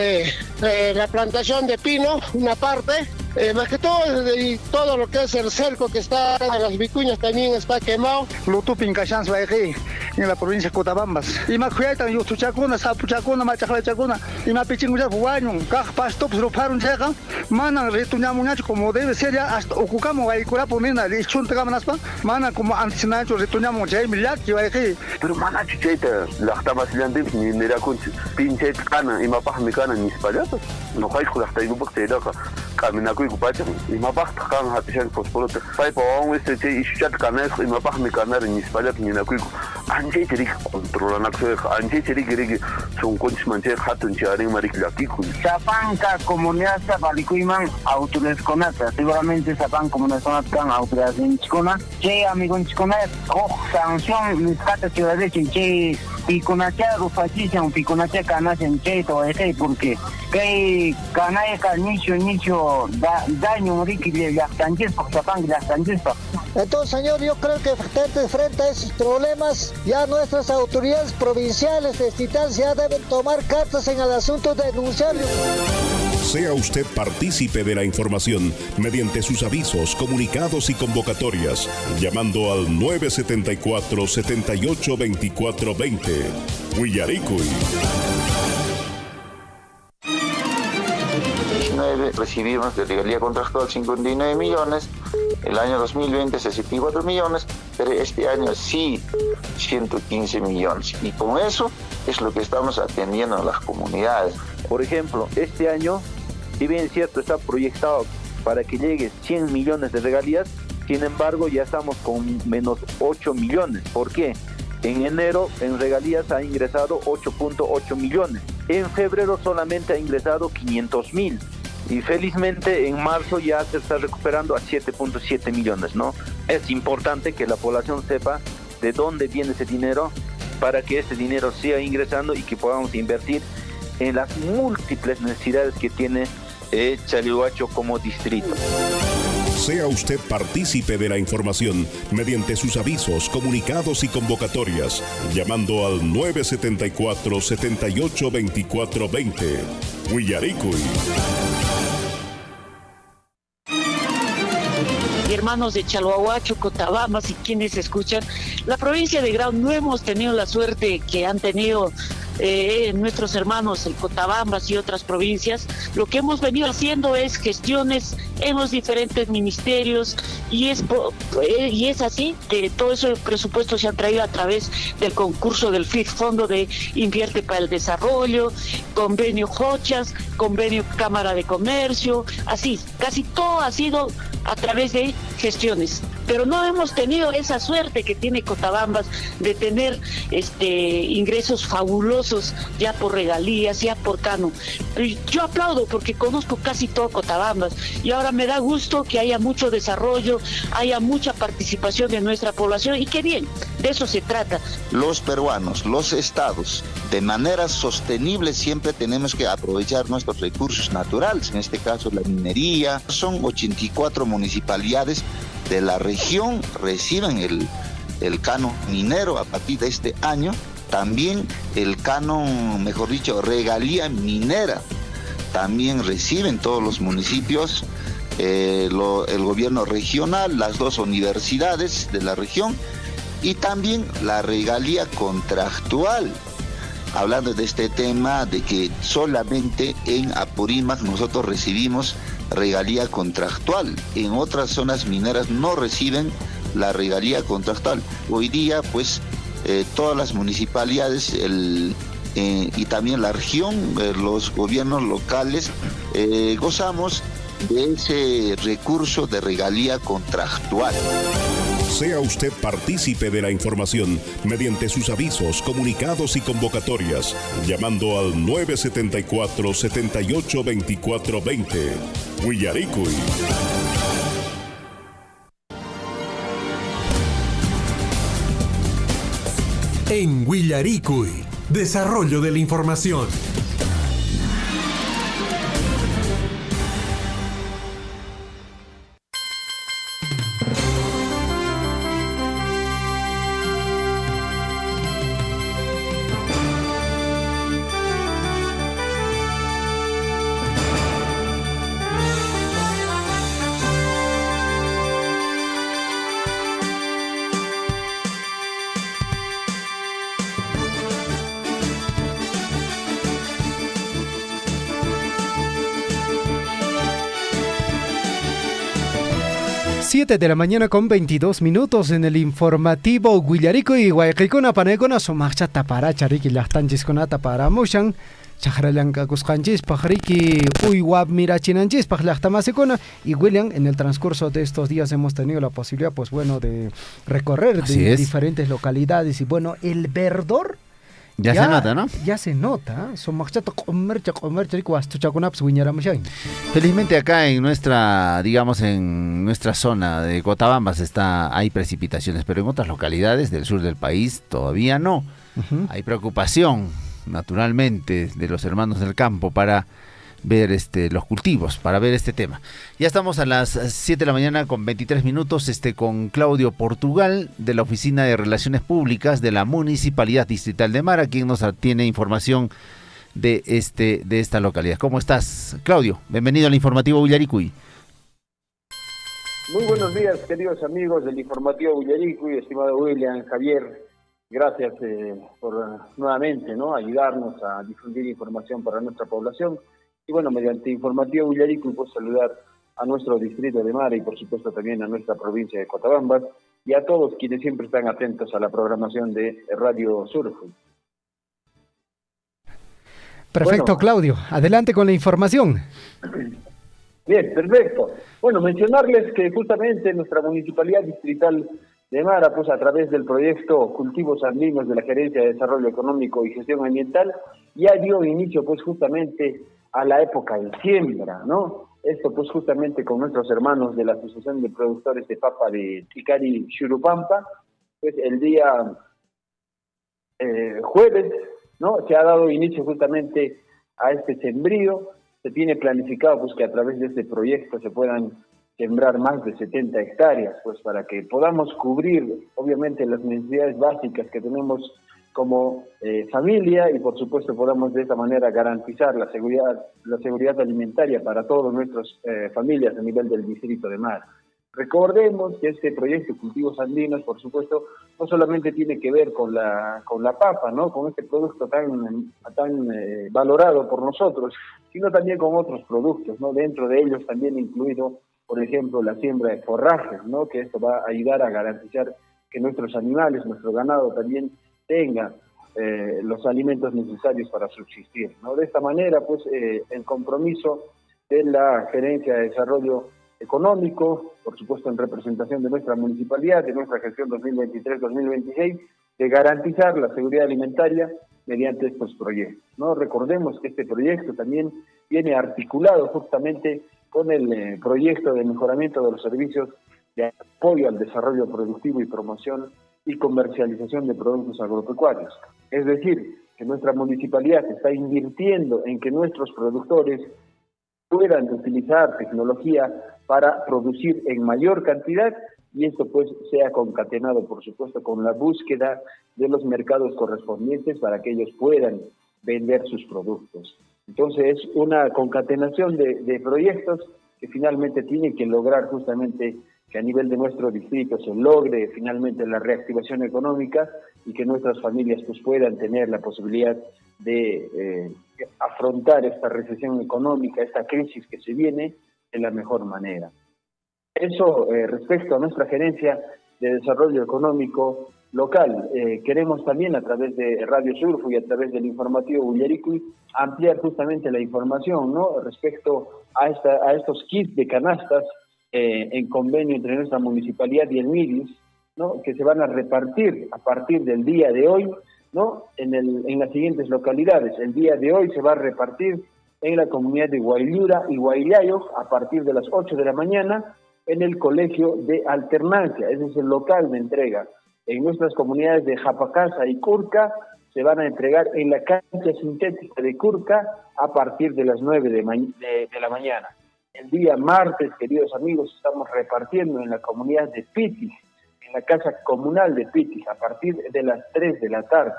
Speaker 8: la plantación de pino, una parte. Más que todo, y todo lo que es el cerco que está en las vicuñas también está quemado.
Speaker 9: Lutupin Cachans Baeji, en la provincia de Cotabambas. Y más cuidan, yo tu chacuna, sapu chacuna, machacla chacuna, y más pichinguya fuaño, caj pasto, pues lo paron checa, manan retuñamuñacho como debe ser ya, hasta ocupamos vehícula ponina, y chunta gamanaspa, manan como antes nacho retuñamos ya, milaki Baeji.
Speaker 10: Pero mana chicheta, la estamos liando, ni mira con pinche cana, y mapaj mi cana, ni espallatas, no hay con hasta ibu porque era camina y mapaj kan hatishan pospolote sai pa on este che ishat kanes y mapaj mi kanar ni spalat ni na kuiku anje tiri controla na kse anje tiri giri son conch manche hatun chari marik lakiku
Speaker 11: Sapanca comunidad sabalikuiman autores conata seguramente sapan comunidad conata kan autores chikona che amigo chikona sanción mis cata ciudad de che piconacha rufachicha un piconacha canas en che to ese porque que canaya nicho daño riquille las tanques por sapan las tanques.
Speaker 8: Entonces, señor, yo creo que frente a esos problemas, ya nuestras autoridades provinciales de Titán ya deben tomar cartas en el asunto de denunciarlo.
Speaker 6: Sea usted partícipe de la información mediante sus avisos, comunicados y convocatorias, llamando al 974-782420. Willaricui.
Speaker 12: Recibimos de regalía contractual 59 millones, el año 2020 64 millones, pero este año sí 115 millones. Y con eso es lo que estamos atendiendo a las comunidades.
Speaker 13: Por ejemplo, este año, si bien es cierto, está proyectado para que llegue 100 millones de regalías, sin embargo ya estamos con menos 8 millones. ¿Por qué? En enero en regalías ha ingresado 8.8 millones. En febrero solamente ha ingresado 500.000. Y felizmente en marzo ya se está recuperando a 7.7 millones, ¿no? Es importante que la población sepa de dónde viene ese dinero para que ese dinero siga ingresando y que podamos invertir en las múltiples necesidades que tiene Chalhuacho como distrito.
Speaker 6: Sea usted partícipe de la información mediante sus avisos, comunicados y convocatorias, llamando al 974-782420. Willaricui.
Speaker 14: Hermanos de Chalhuahuacho, Cotabambas y quienes escuchan, la provincia de Grau no hemos tenido la suerte que han tenido nuestros hermanos en Cotabambas y otras provincias. Lo que hemos venido haciendo es gestiones en los diferentes ministerios y es así que todo ese presupuesto se ha traído a través del concurso del FID, Fondo de Invierte para el Desarrollo, convenio Jochas, convenio Cámara de Comercio, así, casi todo ha sido a través de gestiones. pero no hemos tenido esa suerte que tiene Cotabambas de tener ingresos fabulosos ya por regalías, ya por cano. Yo aplaudo porque conozco casi todo Cotabambas y ahora me da gusto que haya mucho desarrollo, haya mucha participación de nuestra población y qué bien, de eso se trata.
Speaker 12: Los peruanos, los estados, de manera sostenible siempre tenemos que aprovechar nuestros recursos naturales, en este caso la minería. Son 84 municipalidades de la región reciben el canon minero a partir de este año, también el canon, mejor dicho, regalía minera, también reciben todos los municipios, el gobierno regional, las 2 universidades de la región y también la regalía contractual. Hablando de este tema de que solamente en Apurímac nosotros recibimos regalía contractual, en otras zonas mineras no reciben la regalía contractual. Hoy día pues todas las municipalidades y también la región, los gobiernos locales gozamos de ese recurso de regalía contractual.
Speaker 6: Sea usted partícipe de la información mediante sus avisos, comunicados y convocatorias, llamando al 974-782420. Willaricui.
Speaker 1: En Willaricui, desarrollo de la información.
Speaker 2: De la mañana con 22 minutos en el informativo Willaricui y Guayquicuna Panegona Somacha Tapara Chariki Lachtanchis con Tapara Mushan Chahralanka Cuscanchis Pajariki Uywab Mirachinanchis Pajlachtamasecona y William. En el transcurso de estos días hemos tenido la posibilidad pues bueno de recorrer diferentes localidades y bueno, el verdor
Speaker 3: ya se nota, ¿no?
Speaker 2: Ya se nota.
Speaker 3: Felizmente acá en nuestra, digamos, en nuestra zona de Cotabambas hay precipitaciones, pero en otras localidades del sur del país todavía no. Hay preocupación, naturalmente, de los hermanos del campo para ver los cultivos, para ver este tema. Ya estamos a las 7 de la mañana con 23 minutos con Claudio Portugal de la Oficina de Relaciones Públicas de la Municipalidad Distrital de Mara, quien nos tiene información de esta localidad. ¿Cómo estás, Claudio? Bienvenido al informativo Willaricui.
Speaker 15: Muy buenos días, queridos amigos del informativo Willaricui, estimado William, Javier. Gracias por nuevamente ayudarnos a difundir información para nuestra población. Y bueno, mediante informativo Willaricui puedo saludar a nuestro distrito de Mara y por supuesto también a nuestra provincia de Cotabambas y a todos quienes siempre están atentos a la programación de Radio Surfui.
Speaker 2: Perfecto, bueno, Claudio, adelante con la información.
Speaker 15: Bien, perfecto. Bueno, mencionarles que justamente nuestra Municipalidad Distrital de Mara, pues a través del proyecto Cultivos Andinos de la Gerencia de Desarrollo Económico y Gestión Ambiental, ya dio inicio pues justamente a la época de siembra, ¿no? Esto pues justamente con nuestros hermanos de la Asociación de Productores de Papa de Ticari Xurupampa, pues el día jueves, ¿no? Se ha dado inicio justamente a este sembrío. Se tiene planificado pues que a través de este proyecto se puedan sembrar más de 70 hectáreas, pues para que podamos cubrir obviamente las necesidades básicas que tenemos como familia y por supuesto podamos de esta manera garantizar la seguridad alimentaria para todas nuestras familias a nivel del distrito de Mara. Recordemos que este proyecto Cultivos Andinos, por supuesto, no solamente tiene que ver con la papa, ¿no? Con este producto tan valorado por nosotros, sino también con otros productos, ¿no? Dentro de ellos también incluido, por ejemplo, la siembra de forrajes, ¿no? Que esto va a ayudar a garantizar que nuestros animales, nuestro ganado también tenga los alimentos necesarios para subsistir, ¿no? De esta manera, pues, el compromiso de la Gerencia de Desarrollo económico, por supuesto en representación de nuestra municipalidad, de nuestra gestión 2023-2026, de garantizar la seguridad alimentaria mediante estos proyectos, ¿no? Recordemos que este proyecto también viene articulado justamente con el proyecto de mejoramiento de los servicios de apoyo al desarrollo productivo y promoción y comercialización de productos agropecuarios. Es decir, que nuestra municipalidad está invirtiendo en que nuestros productores puedan utilizar tecnología para producir en mayor cantidad, y esto pues sea concatenado, por supuesto, con la búsqueda de los mercados correspondientes para que ellos puedan vender sus productos. Entonces es una concatenación de proyectos que finalmente tienen que lograr justamente que a nivel de nuestro distrito se logre finalmente la reactivación económica y que nuestras familias pues puedan tener la posibilidad de afrontar esta recesión económica, esta crisis que se viene de la mejor manera. Eso respecto a nuestra gerencia de desarrollo económico local. Queremos también a través de Radio Surfo y a través del informativo Ullaricuy ampliar justamente la información, ¿no?, respecto a estos kits de canastas en convenio entre nuestra municipalidad y el MIDIS, ¿no?, que se van a repartir a partir del día de hoy, ¿no?, en las siguientes localidades. El día de hoy se va a repartir en la comunidad de Guayllura y Guayllayo a partir de las 8 de la mañana en el Colegio de Alternancia, ese es el local de entrega. En nuestras comunidades de Japacasa y Curca se van a entregar en la cancha sintética de Curca a partir de las 9 de la mañana. El día martes, queridos amigos, estamos repartiendo en la comunidad de Pitis, en la casa comunal de Pitis, a partir de las 3 de la tarde.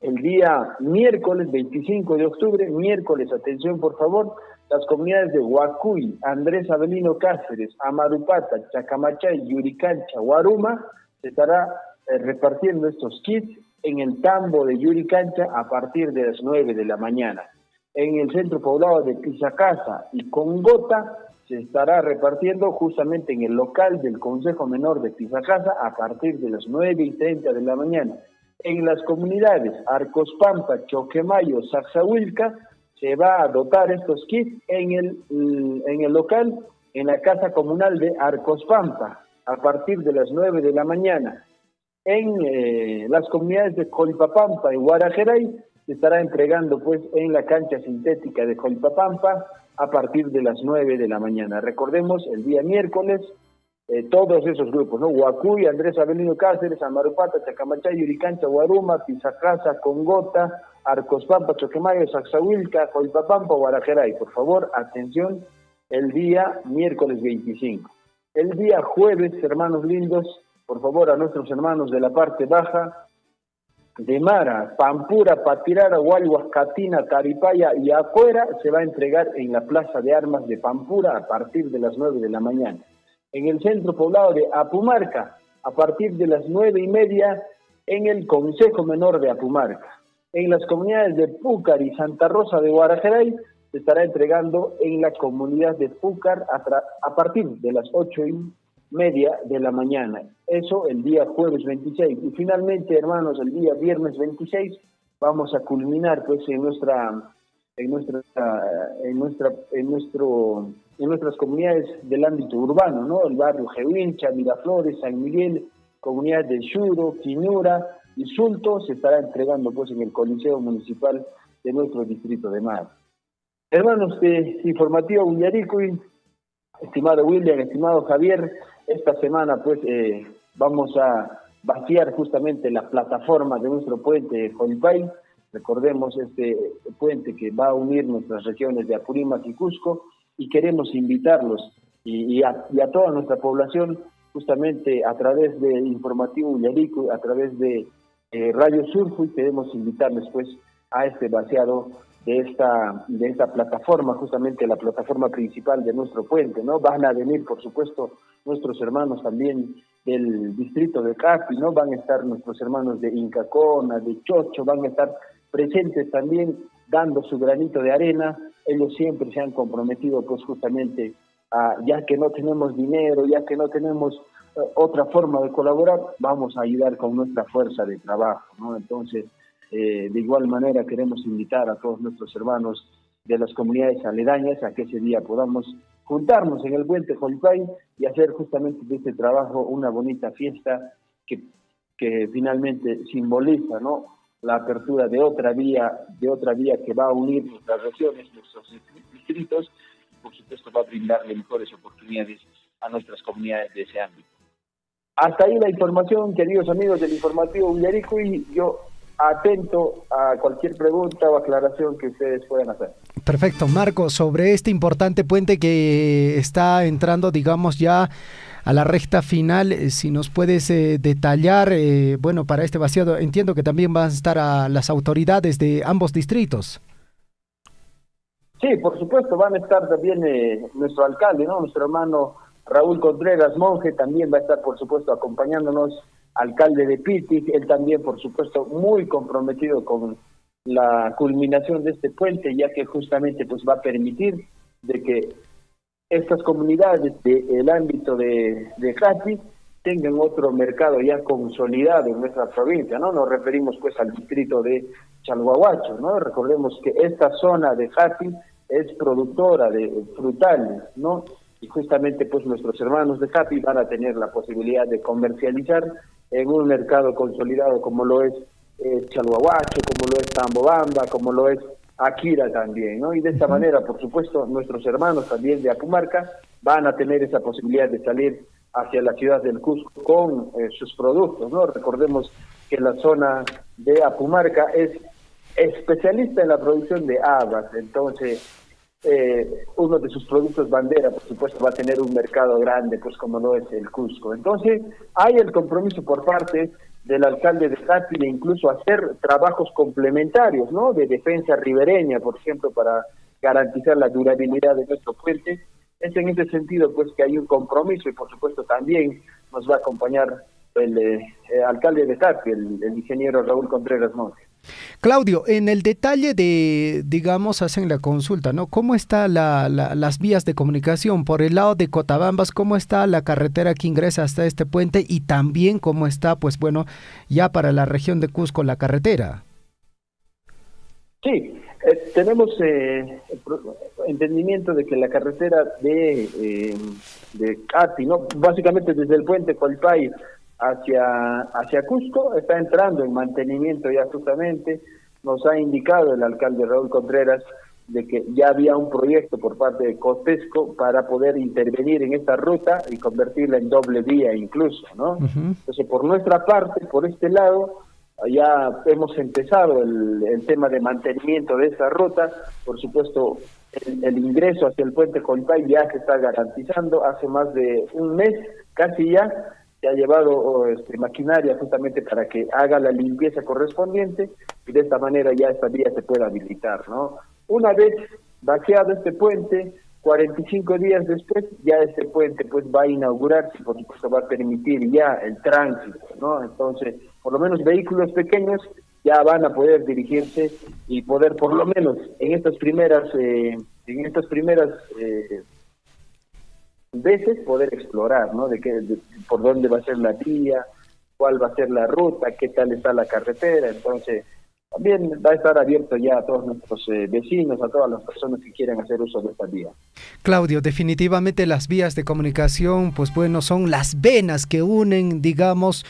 Speaker 15: El día miércoles 25 de octubre, miércoles, atención por favor, las comunidades de Huacuy, Andrés Avelino Cáceres, Amarupata, Chacamachay, Yuricancha, Guaruma, se estará repartiendo estos kits en el tambo de Yuricancha a partir de las 9 de la mañana. En el centro poblado de Pisacasa y Congota se estará repartiendo justamente en el local del Consejo Menor de Pisacasa a partir de las 9:30 de la mañana. En las comunidades Arcospampa, Choquemayo, Saxahuilca, se va a dotar estos kits en el local, en la casa comunal de Arcospampa, a partir de las 9 de la mañana. En las comunidades de Colpapampa y Guarajeray se estará entregando pues en la cancha sintética de Colpapampa a partir de las 9 de la mañana. Recordemos, el día miércoles, todos esos grupos, ¿no? Huacuy, Andrés Avelino Cáceres, Amarupata, Chacamachay, Yuricancha, Guaruma, Pisacasa, Congota, Arcospampa, Choquemayo, Saxahuilca, Colpapampa, Guarajeray. Por favor, atención, el día miércoles 25. El día jueves, hermanos lindos, por favor, a nuestros hermanos de la parte baja, de Mara, Pampura, Patirara, Huayhuas, Catina, Taripaya y Acuera, se va a entregar en la Plaza de Armas de Pampura a partir de las 9 de la mañana. En el centro poblado de Apumarca, a partir de las 9:30 en el Consejo Menor de Apumarca. En las comunidades de Púcar y Santa Rosa de Guarajeray se estará entregando en la comunidad de Púcar a partir de las 8:30 de la mañana. Eso el día jueves 26. Y finalmente, hermanos, el día viernes 26 vamos a culminar pues en nuestras comunidades del ámbito urbano, ¿no? El barrio Jehuincha, Miraflores, San Miguel, comunidad de Xuro, Quiñura y Sulto, se estará entregando pues en el Coliseo Municipal de nuestro distrito de Mar. Hermanos de Informativo Ullaricuy, estimado William, estimado Javier, esta semana pues vamos a vaciar justamente la plataforma de nuestro puente de Jolpay. Recordemos este puente que va a unir nuestras regiones de Apurímac y Cusco, y queremos invitarlos y a toda nuestra población justamente a través de Informativo Ullaricuy, a través de Radio Surfo, y queremos invitarles pues a este vaciado de esta plataforma, justamente la plataforma principal de nuestro puente, ¿no? Van a venir, por supuesto, nuestros hermanos también del distrito de Capi, ¿no? Van a estar nuestros hermanos de Incacona, de Chocho, van a estar presentes también dando su granito de arena. Ellos siempre se han comprometido pues justamente ya que no tenemos dinero, ya que no tenemos otra forma de colaborar, vamos a ayudar con nuestra fuerza de trabajo, ¿no? Entonces, de igual manera queremos invitar a todos nuestros hermanos de las comunidades aledañas a que ese día podamos juntarnos en el puente Colpay y hacer justamente de este trabajo una bonita fiesta que finalmente simboliza, ¿no?, la apertura de otra vía que va a unir nuestras regiones, nuestros distritos, por supuesto va a brindarle mejores oportunidades a nuestras comunidades de ese ámbito. Hasta ahí la información, queridos amigos del informativo Villaricuy, yo atento a cualquier pregunta o aclaración que ustedes puedan hacer.
Speaker 2: Perfecto, Marco, sobre este importante puente que está entrando, digamos, ya a la recta final, si nos puedes detallar, bueno, para este vaciado, entiendo que también van a estar a las autoridades de ambos distritos.
Speaker 15: Sí, por supuesto, van a estar también nuestro alcalde, ¿no?, nuestro hermano Raúl Contreras Monge, también va a estar, por supuesto, acompañándonos, alcalde de Pitic, él también, por supuesto, muy comprometido con la culminación de este puente, ya que justamente pues va a permitir de que estas comunidades del ámbito de Jati tengan otro mercado ya consolidado en nuestra provincia, ¿no? Nos referimos pues al distrito de Chalhuahuacho, ¿no? Recordemos que esta zona de Jati es productora de frutales, ¿no? Y justamente pues nuestros hermanos de Jati van a tener la posibilidad de comercializar en un mercado consolidado como lo es Chalhuahuacho, como lo es Tambobamba, como lo es Akira también, ¿no? Y de esta manera, por supuesto, nuestros hermanos también de Apumarca van a tener esa posibilidad de salir hacia la ciudad del Cusco con sus productos, ¿no? Recordemos que la zona de Apumarca es especialista en la producción de habas, entonces uno de sus productos bandera, por supuesto, va a tener un mercado grande, pues como lo es el Cusco. Entonces, hay el compromiso por parte del alcalde de Jati de incluso hacer trabajos complementarios, ¿no?, de defensa ribereña, por ejemplo, para garantizar la durabilidad de nuestro puente. Es en ese sentido, pues, que hay un compromiso y, por supuesto, también nos va a acompañar el alcalde de Jati, el ingeniero Raúl Contreras Monge.
Speaker 2: Claudio, en el detalle de, digamos, hacen la consulta, ¿no? ¿Cómo está las vías de comunicación? Por el lado de Cotabambas, ¿cómo está la carretera que ingresa hasta este puente? Y también, ¿cómo está, pues bueno, ya para la región de Cusco la carretera?
Speaker 15: Sí, tenemos entendimiento de que la carretera de Cati, ¿no?, básicamente desde el puente Colpay hacia Cusco, está entrando en mantenimiento ya justamente. Nos ha indicado el alcalde Raúl Contreras de que ya había un proyecto por parte de Cotesco para poder intervenir en esta ruta y convertirla en doble vía incluso, ¿no? Entonces, por nuestra parte, por este lado, ya hemos empezado el tema de mantenimiento de esa ruta. Por supuesto, el ingreso hacia el puente Colpay ya se está garantizando. Hace más de un mes, casi ya, se ha llevado maquinaria justamente para que haga la limpieza correspondiente y de esta manera ya esta vía se pueda habilitar, ¿no? Una vez vaciado este puente, 45 días después, ya este puente pues va a inaugurarse y por supuesto va a permitir ya el tránsito, ¿no? Entonces, por lo menos vehículos pequeños ya van a poder dirigirse y poder por lo menos en estas primeras veces poder explorar, ¿no? Por dónde va a ser la vía, cuál va a ser la ruta, qué tal está la carretera. Entonces, también va a estar abierto ya a todos nuestros vecinos, a todas las personas que quieran hacer uso de esta vía.
Speaker 2: Claudio, definitivamente las vías de comunicación, pues bueno, son las venas que unen, digamos,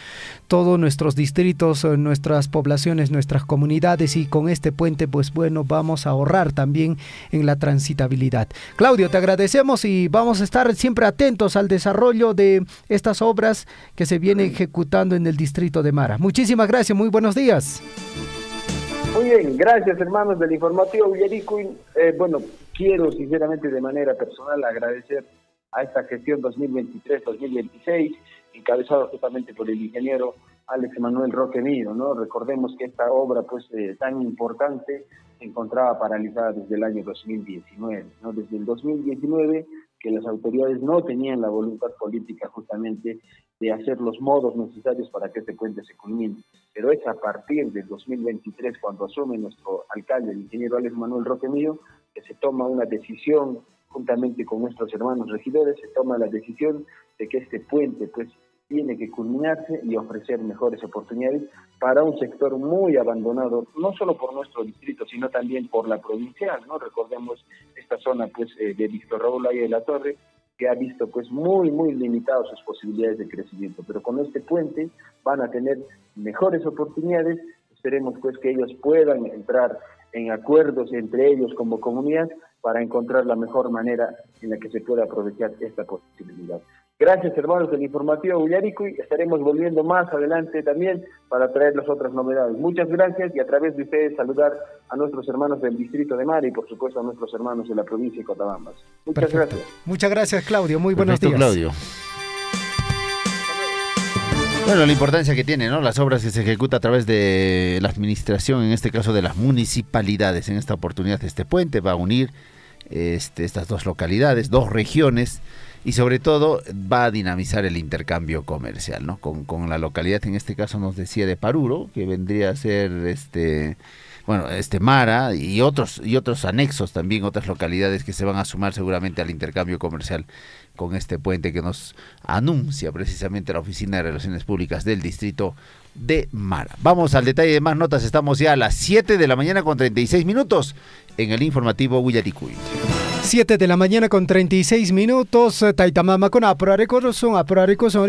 Speaker 2: todos nuestros distritos, nuestras poblaciones, nuestras comunidades, y con este puente, pues bueno, vamos a ahorrar también en la transitabilidad. Claudio, te agradecemos y vamos a estar siempre atentos al desarrollo de estas obras que se vienen ejecutando en el distrito de Mara. Muchísimas gracias, muy buenos días.
Speaker 15: Muy bien, gracias hermanos del informativo Villaricuy. Bueno, quiero sinceramente de manera personal agradecer a esta gestión 2023-2026, encabezado justamente por el ingeniero Alex Manuel Roque Mío, ¿no? Recordemos que esta obra pues tan importante se encontraba paralizada desde el año 2019, ¿no? Desde el 2019 que las autoridades no tenían la voluntad política justamente de hacer los modos necesarios para que este puente se culmine. Pero es a partir del 2023, cuando asume nuestro alcalde, el ingeniero Alex Manuel Roque Mío, que se toma una decisión, juntamente con nuestros hermanos regidores, se toma la decisión de que este puente pues tiene que culminarse y ofrecer mejores oportunidades para un sector muy abandonado, no solo por nuestro distrito, sino también por la provincial, ¿no? Recordemos esta zona zona pues de Víctor Raúl Valle de la Torre, que ha visto pues muy limitadas sus posibilidades de crecimiento, pero con este puente van a tener mejores oportunidades. Esperemos pues que ellos puedan entrar en acuerdos entre ellos como comunidad para encontrar la mejor manera en la que se pueda aprovechar esta posibilidad. Gracias, hermanos del informativo Willaricuy, estaremos volviendo más adelante también para traerles otras novedades. Muchas gracias, y a través de ustedes saludar a nuestros hermanos del distrito de Mara y por supuesto a nuestros hermanos de la provincia de Cotabambas. Muchas gracias.
Speaker 2: Muchas gracias, Claudio, muy buenos días.
Speaker 3: Claudio. Bueno, la importancia que tiene, ¿no? Las obras que se ejecutan a través de la administración, en este caso de las municipalidades. En esta oportunidad este puente va a unir estas dos localidades, dos regiones, y sobre todo va a dinamizar el intercambio comercial, ¿no? Con la localidad, en este caso nos decía de Paruro, que vendría a ser Mara y otros anexos también, otras localidades que se van a sumar seguramente al intercambio comercial con este puente que nos anuncia precisamente la Oficina de Relaciones Públicas del Distrito de Mara. Vamos al detalle de más notas, estamos ya a las 7 de la mañana con 36 minutos en el informativo Willaricuy.
Speaker 2: 7 de la mañana con 36 minutos. Taitamama con aprareko son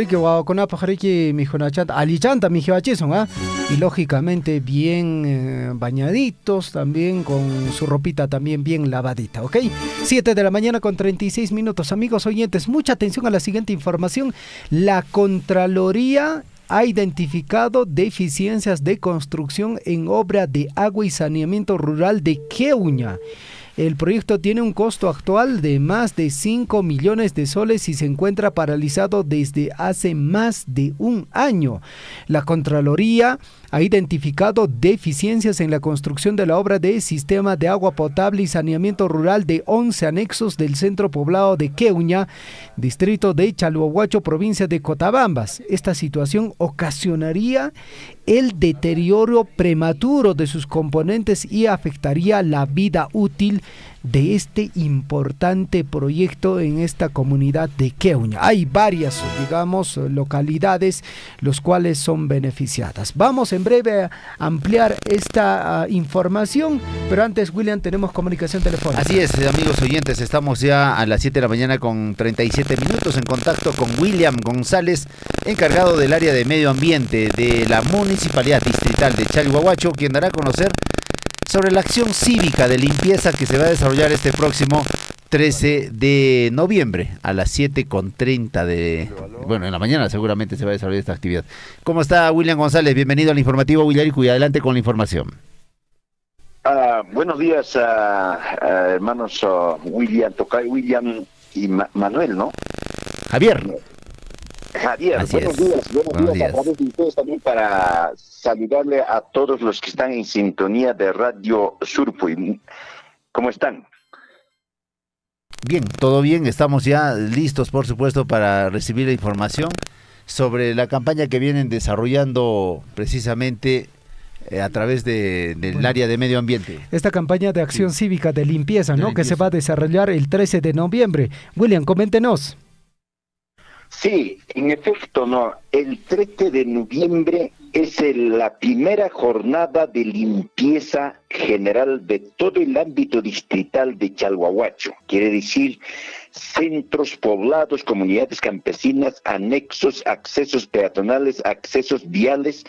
Speaker 2: que wa con apajariki mi jonachanta alichanta mi jevacheson, y lógicamente bien bañaditos, también con su ropita también bien lavadita, ¿ok? 7 de la mañana con 36 minutos, amigos oyentes, mucha atención a la siguiente información. La Contraloría ha identificado deficiencias de construcción en obra de agua y saneamiento rural de Queuña. El proyecto tiene un costo actual de más de 5 millones de soles y se encuentra paralizado desde hace más de un año. La Contraloría ha identificado deficiencias en la construcción de la obra de sistema de agua potable y saneamiento rural de 11 anexos del centro poblado de Queuña, distrito de Chalhuahuacho, provincia de Cotabambas. Esta situación ocasionaría el deterioro prematuro de sus componentes y afectaría la vida útil de este importante proyecto en esta comunidad de Queuña. Hay varias, localidades los cuales son beneficiadas. Vamos en breve a ampliar esta información, pero antes, William, tenemos comunicación telefónica.
Speaker 3: Así es, amigos oyentes, estamos ya a las 7 de la mañana con 37 minutos en contacto con William González, encargado del área de medio ambiente de la Municipalidad Distrital de Chalhuahuacho, quien dará a conocer sobre la acción cívica de limpieza que se va a desarrollar este próximo 13 de noviembre a las 7:30 en la mañana seguramente se va a desarrollar esta actividad. ¿Cómo está, William González? Bienvenido al informativo Willaricuy, adelante con la información.
Speaker 16: Buenos días, hermanos William y Manuel, ¿no?
Speaker 3: Javier,
Speaker 16: buenos días a través de ustedes también para saludarle a todos los que están en sintonía de Radio Surfuy. ¿Cómo están?
Speaker 3: Bien, todo bien, estamos ya listos, por supuesto, para recibir la información sobre la campaña que vienen desarrollando precisamente a través del área de medio ambiente.
Speaker 2: Esta campaña de acción cívica de limpieza, ¿no? Que se va a desarrollar el 13 de noviembre. William, coméntenos.
Speaker 16: Sí, en efecto, no. El 13 de noviembre es la primera jornada de limpieza general de todo el ámbito distrital de Chalhuahuacho. Quiere decir centros poblados, comunidades campesinas, anexos, accesos peatonales, accesos viales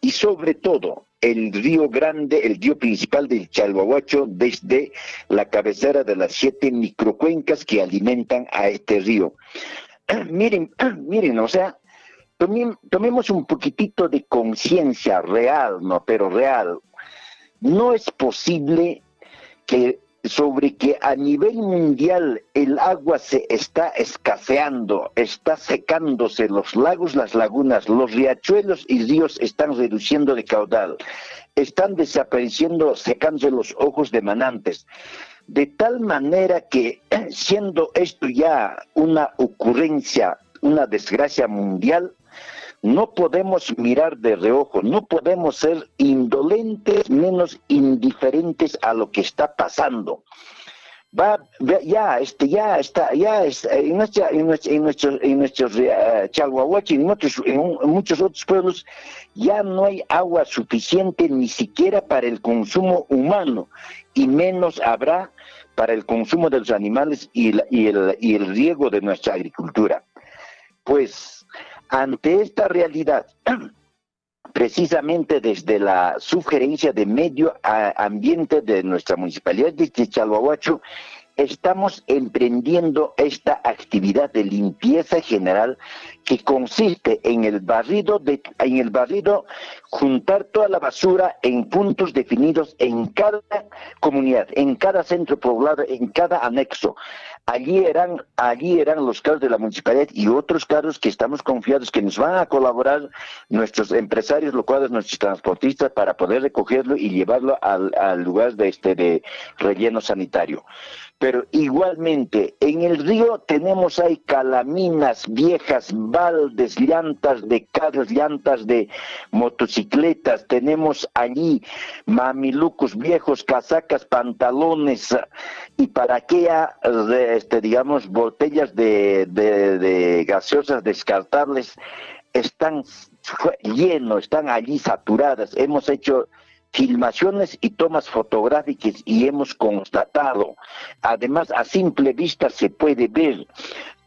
Speaker 16: y sobre todo el río Grande, el río principal del Chalhuahuacho, desde la cabecera de las 7 microcuencas que alimentan a este río. Miren, o sea, tomemos un poquitito de conciencia real, ¿no? Pero real. No es posible que a nivel mundial el agua se está escaseando, está secándose, los lagos, las lagunas, los riachuelos y ríos están reduciendo de caudal, están desapareciendo, secándose los ojos de manantes. De tal manera que, siendo esto ya una ocurrencia, una desgracia mundial, no podemos mirar de reojo, no podemos ser indolentes, menos indiferentes a lo que está pasando. En nuestros Chalhuahuacho y en muchos otros pueblos ya no hay agua suficiente ni siquiera para el consumo humano, y menos habrá para el consumo de los animales y el riego de nuestra agricultura. Pues, ante esta realidad, precisamente desde la sugerencia de medio ambiente de nuestra municipalidad de Chalhuahuacho, estamos emprendiendo esta actividad de limpieza general que consiste en el barrido, juntar toda la basura en puntos definidos en cada comunidad, en cada centro poblado, en cada anexo. Allí eran los carros de la municipalidad y otros carros que estamos confiados que nos van a colaborar nuestros empresarios locales, nuestros transportistas, para poder recogerlo y llevarlo al lugar de relleno sanitario. Pero igualmente, en el río tenemos ahí calaminas viejas, baldes, llantas de carros, llantas de motocicletas, tenemos allí mamilucos viejos, casacas, pantalones, y para aquella, digamos, botellas de gaseosas descartables, están llenos, están allí saturadas. Hemos hecho filmaciones y tomas fotográficas y hemos constatado, además a simple vista se puede ver.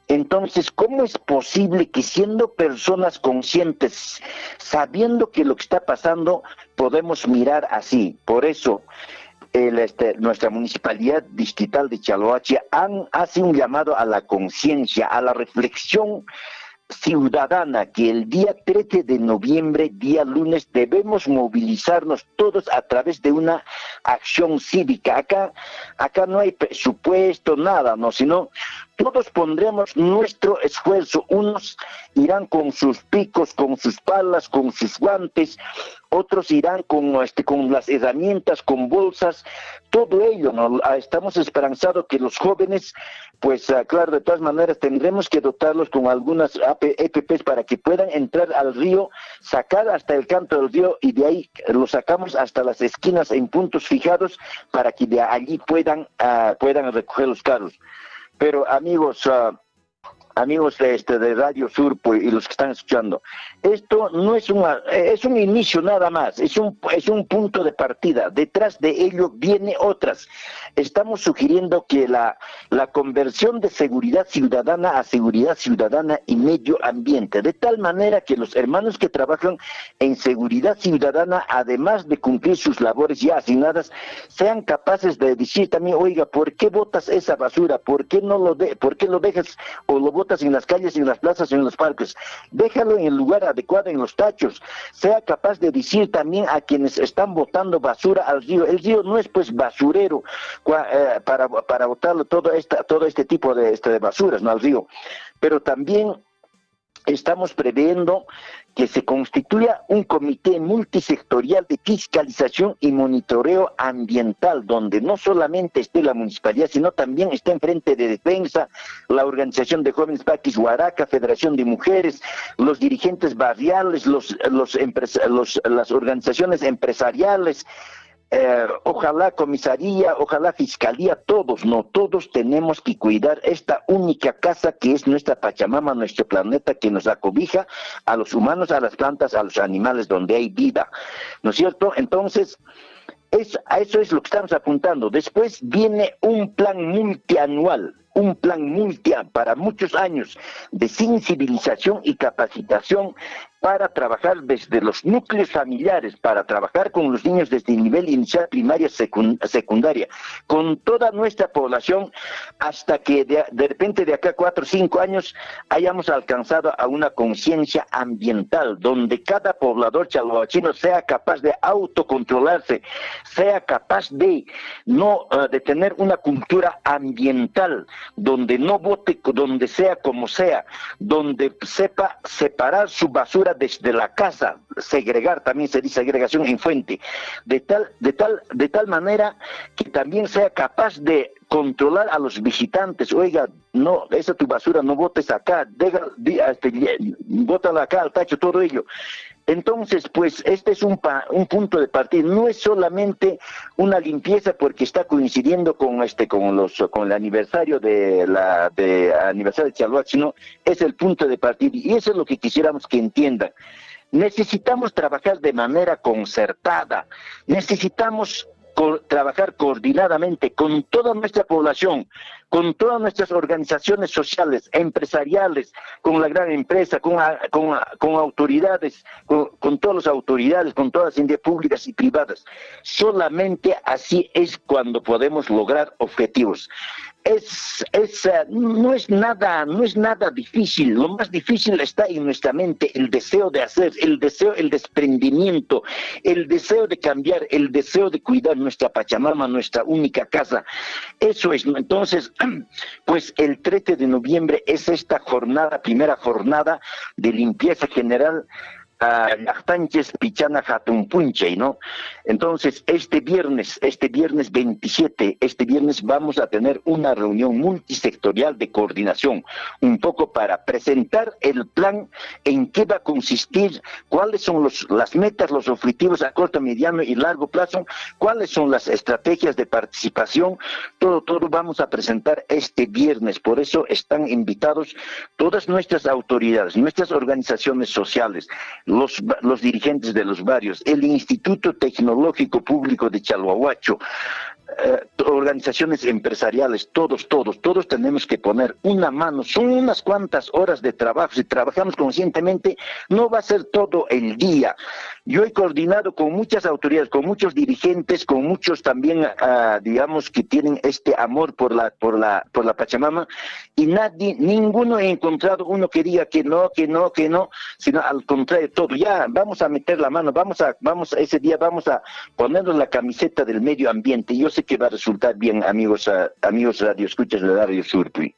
Speaker 16: Entonces, ¿cómo es posible que siendo personas conscientes, sabiendo que lo que está pasando, podemos mirar así? Por eso, nuestra municipalidad distrital de Chalhuache hace un llamado a la conciencia, a la reflexión ciudadana, que el día 13 de noviembre, día lunes, debemos movilizarnos todos a través de una acción cívica. Acá no hay presupuesto, nada, ¿no? Sino todos pondremos nuestro esfuerzo. Unos irán con sus picos, con sus palas, con sus guantes, otros irán con las herramientas, con bolsas, todo ello, ¿no? Estamos esperanzados que los jóvenes, pues claro, de todas maneras tendremos que dotarlos con algunas EPPs para que puedan entrar al río, sacar hasta el canto del río y de ahí lo sacamos hasta las esquinas en puntos fijados para que de allí puedan recoger los carros. Pero amigos de Radio Sur y los que están escuchando, esto no es es un inicio nada más, es un punto de partida. Detrás de ello viene otras. Estamos sugiriendo que la conversión de seguridad ciudadana a seguridad ciudadana y medio ambiente, de tal manera que los hermanos que trabajan en seguridad ciudadana, además de cumplir sus labores ya asignadas, sean capaces de decir también, oiga, ¿por qué botas esa basura? ¿Por qué por qué lo dejas o lo botas en las calles, en las plazas, en los parques? Déjalo en el lugar adecuado, en los tachos. Sea capaz de decir también a quienes están botando basura al río. El río no es pues basurero para botarlo todo este tipo de basuras, ¿no? Al río. Pero también estamos previendo que se constituya un comité multisectorial de fiscalización y monitoreo ambiental, donde no solamente esté la municipalidad, sino también esté en Frente de Defensa, la Organización de Jóvenes Paquis Huaraca, Federación de Mujeres, los dirigentes barriales, las organizaciones empresariales, ojalá comisaría, ojalá fiscalía, todos tenemos que cuidar esta única casa que es nuestra Pachamama, nuestro planeta, que nos acobija a los humanos, a las plantas, a los animales, donde hay vida, ¿no es cierto? Entonces, a eso es lo que estamos apuntando. Después viene un plan multianual, para muchos años de sensibilización y capacitación para trabajar desde los núcleos familiares, para trabajar con los niños desde el nivel inicial, primaria, secundaria, con toda nuestra población, hasta que de repente de acá 4 o 5 años hayamos alcanzado a una conciencia ambiental, donde cada poblador chalhuachino sea capaz de autocontrolarse, sea capaz de tener una cultura ambiental, donde no bote, donde sea como sea, donde sepa separar su basura desde la casa, segregar, también se dice segregación en fuente, de tal manera que también sea capaz de controlar a los visitantes. Oiga, no, esa tu basura no botes acá, bótala acá al tacho, todo ello. Entonces, pues, este es un punto de partida. No es solamente una limpieza porque está coincidiendo con el aniversario aniversario de Chalhuache, sino es el punto de partida. Y eso es lo que quisiéramos que entiendan. Necesitamos trabajar de manera concertada. Necesitamos trabajar coordinadamente con toda nuestra población, con todas nuestras organizaciones sociales, empresariales, con la gran empresa, con autoridades, con todas las autoridades, con todas las entidades públicas y privadas. Solamente así es cuando podemos lograr objetivos. No es nada difícil. Lo más difícil está en nuestra mente, el deseo de hacer, el desprendimiento, el deseo de cambiar, el deseo de cuidar nuestra Pachamama, nuestra única casa. Eso es. Entonces, pues el 13 de noviembre es esta jornada, primera jornada de limpieza general Llaqtanchis Pichana Hatunpunche, ¿no? Entonces, este viernes 27, vamos a tener una reunión multisectorial de coordinación, un poco para presentar el plan, en qué va a consistir, cuáles son las metas, los objetivos a corto, mediano y largo plazo, cuáles son las estrategias de participación, todo vamos a presentar este viernes. Por eso están invitados todas nuestras autoridades, nuestras organizaciones sociales, los dirigentes de los barrios, el Instituto Tecnológico Público de Chalhuahuacho, organizaciones empresariales, todos tenemos que poner una mano. Son unas cuantas horas de trabajo. Si trabajamos conscientemente, no va a ser todo el día. Yo he coordinado con muchas autoridades, con muchos dirigentes, con muchos también, digamos, que tienen este amor por la Pachamama, y ninguno he encontrado uno que diga que no, sino al contrario, todo. Ya, vamos a meter la mano, ese día vamos a ponernos la camiseta del medio ambiente. Yo sé que va a resultar bien, amigos radioescuchas de Radio Surpuy.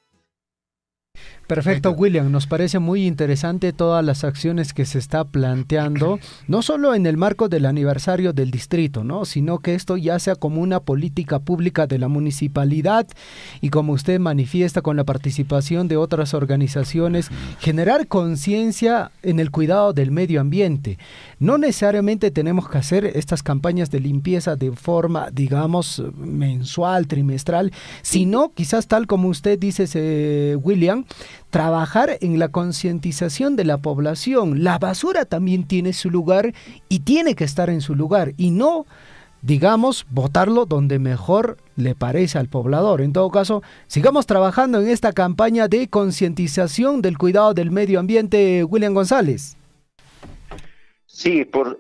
Speaker 2: Perfecto, William, nos parece muy interesante todas las acciones que se está planteando, no solo en el marco del aniversario del distrito, ¿no?, sino que esto ya sea como una política pública de la municipalidad y, como usted manifiesta, con la participación de otras organizaciones, generar conciencia en el cuidado del medio ambiente. No necesariamente tenemos que hacer estas campañas de limpieza de forma, digamos, mensual, trimestral, sino quizás, tal como usted dice, William, trabajar en la concientización de la población. La basura también tiene su lugar y tiene que estar en su lugar, y no, digamos, botarlo donde mejor le parece al poblador. En todo caso, sigamos trabajando en esta campaña de concientización del cuidado del medio ambiente, William González.
Speaker 16: Sí, por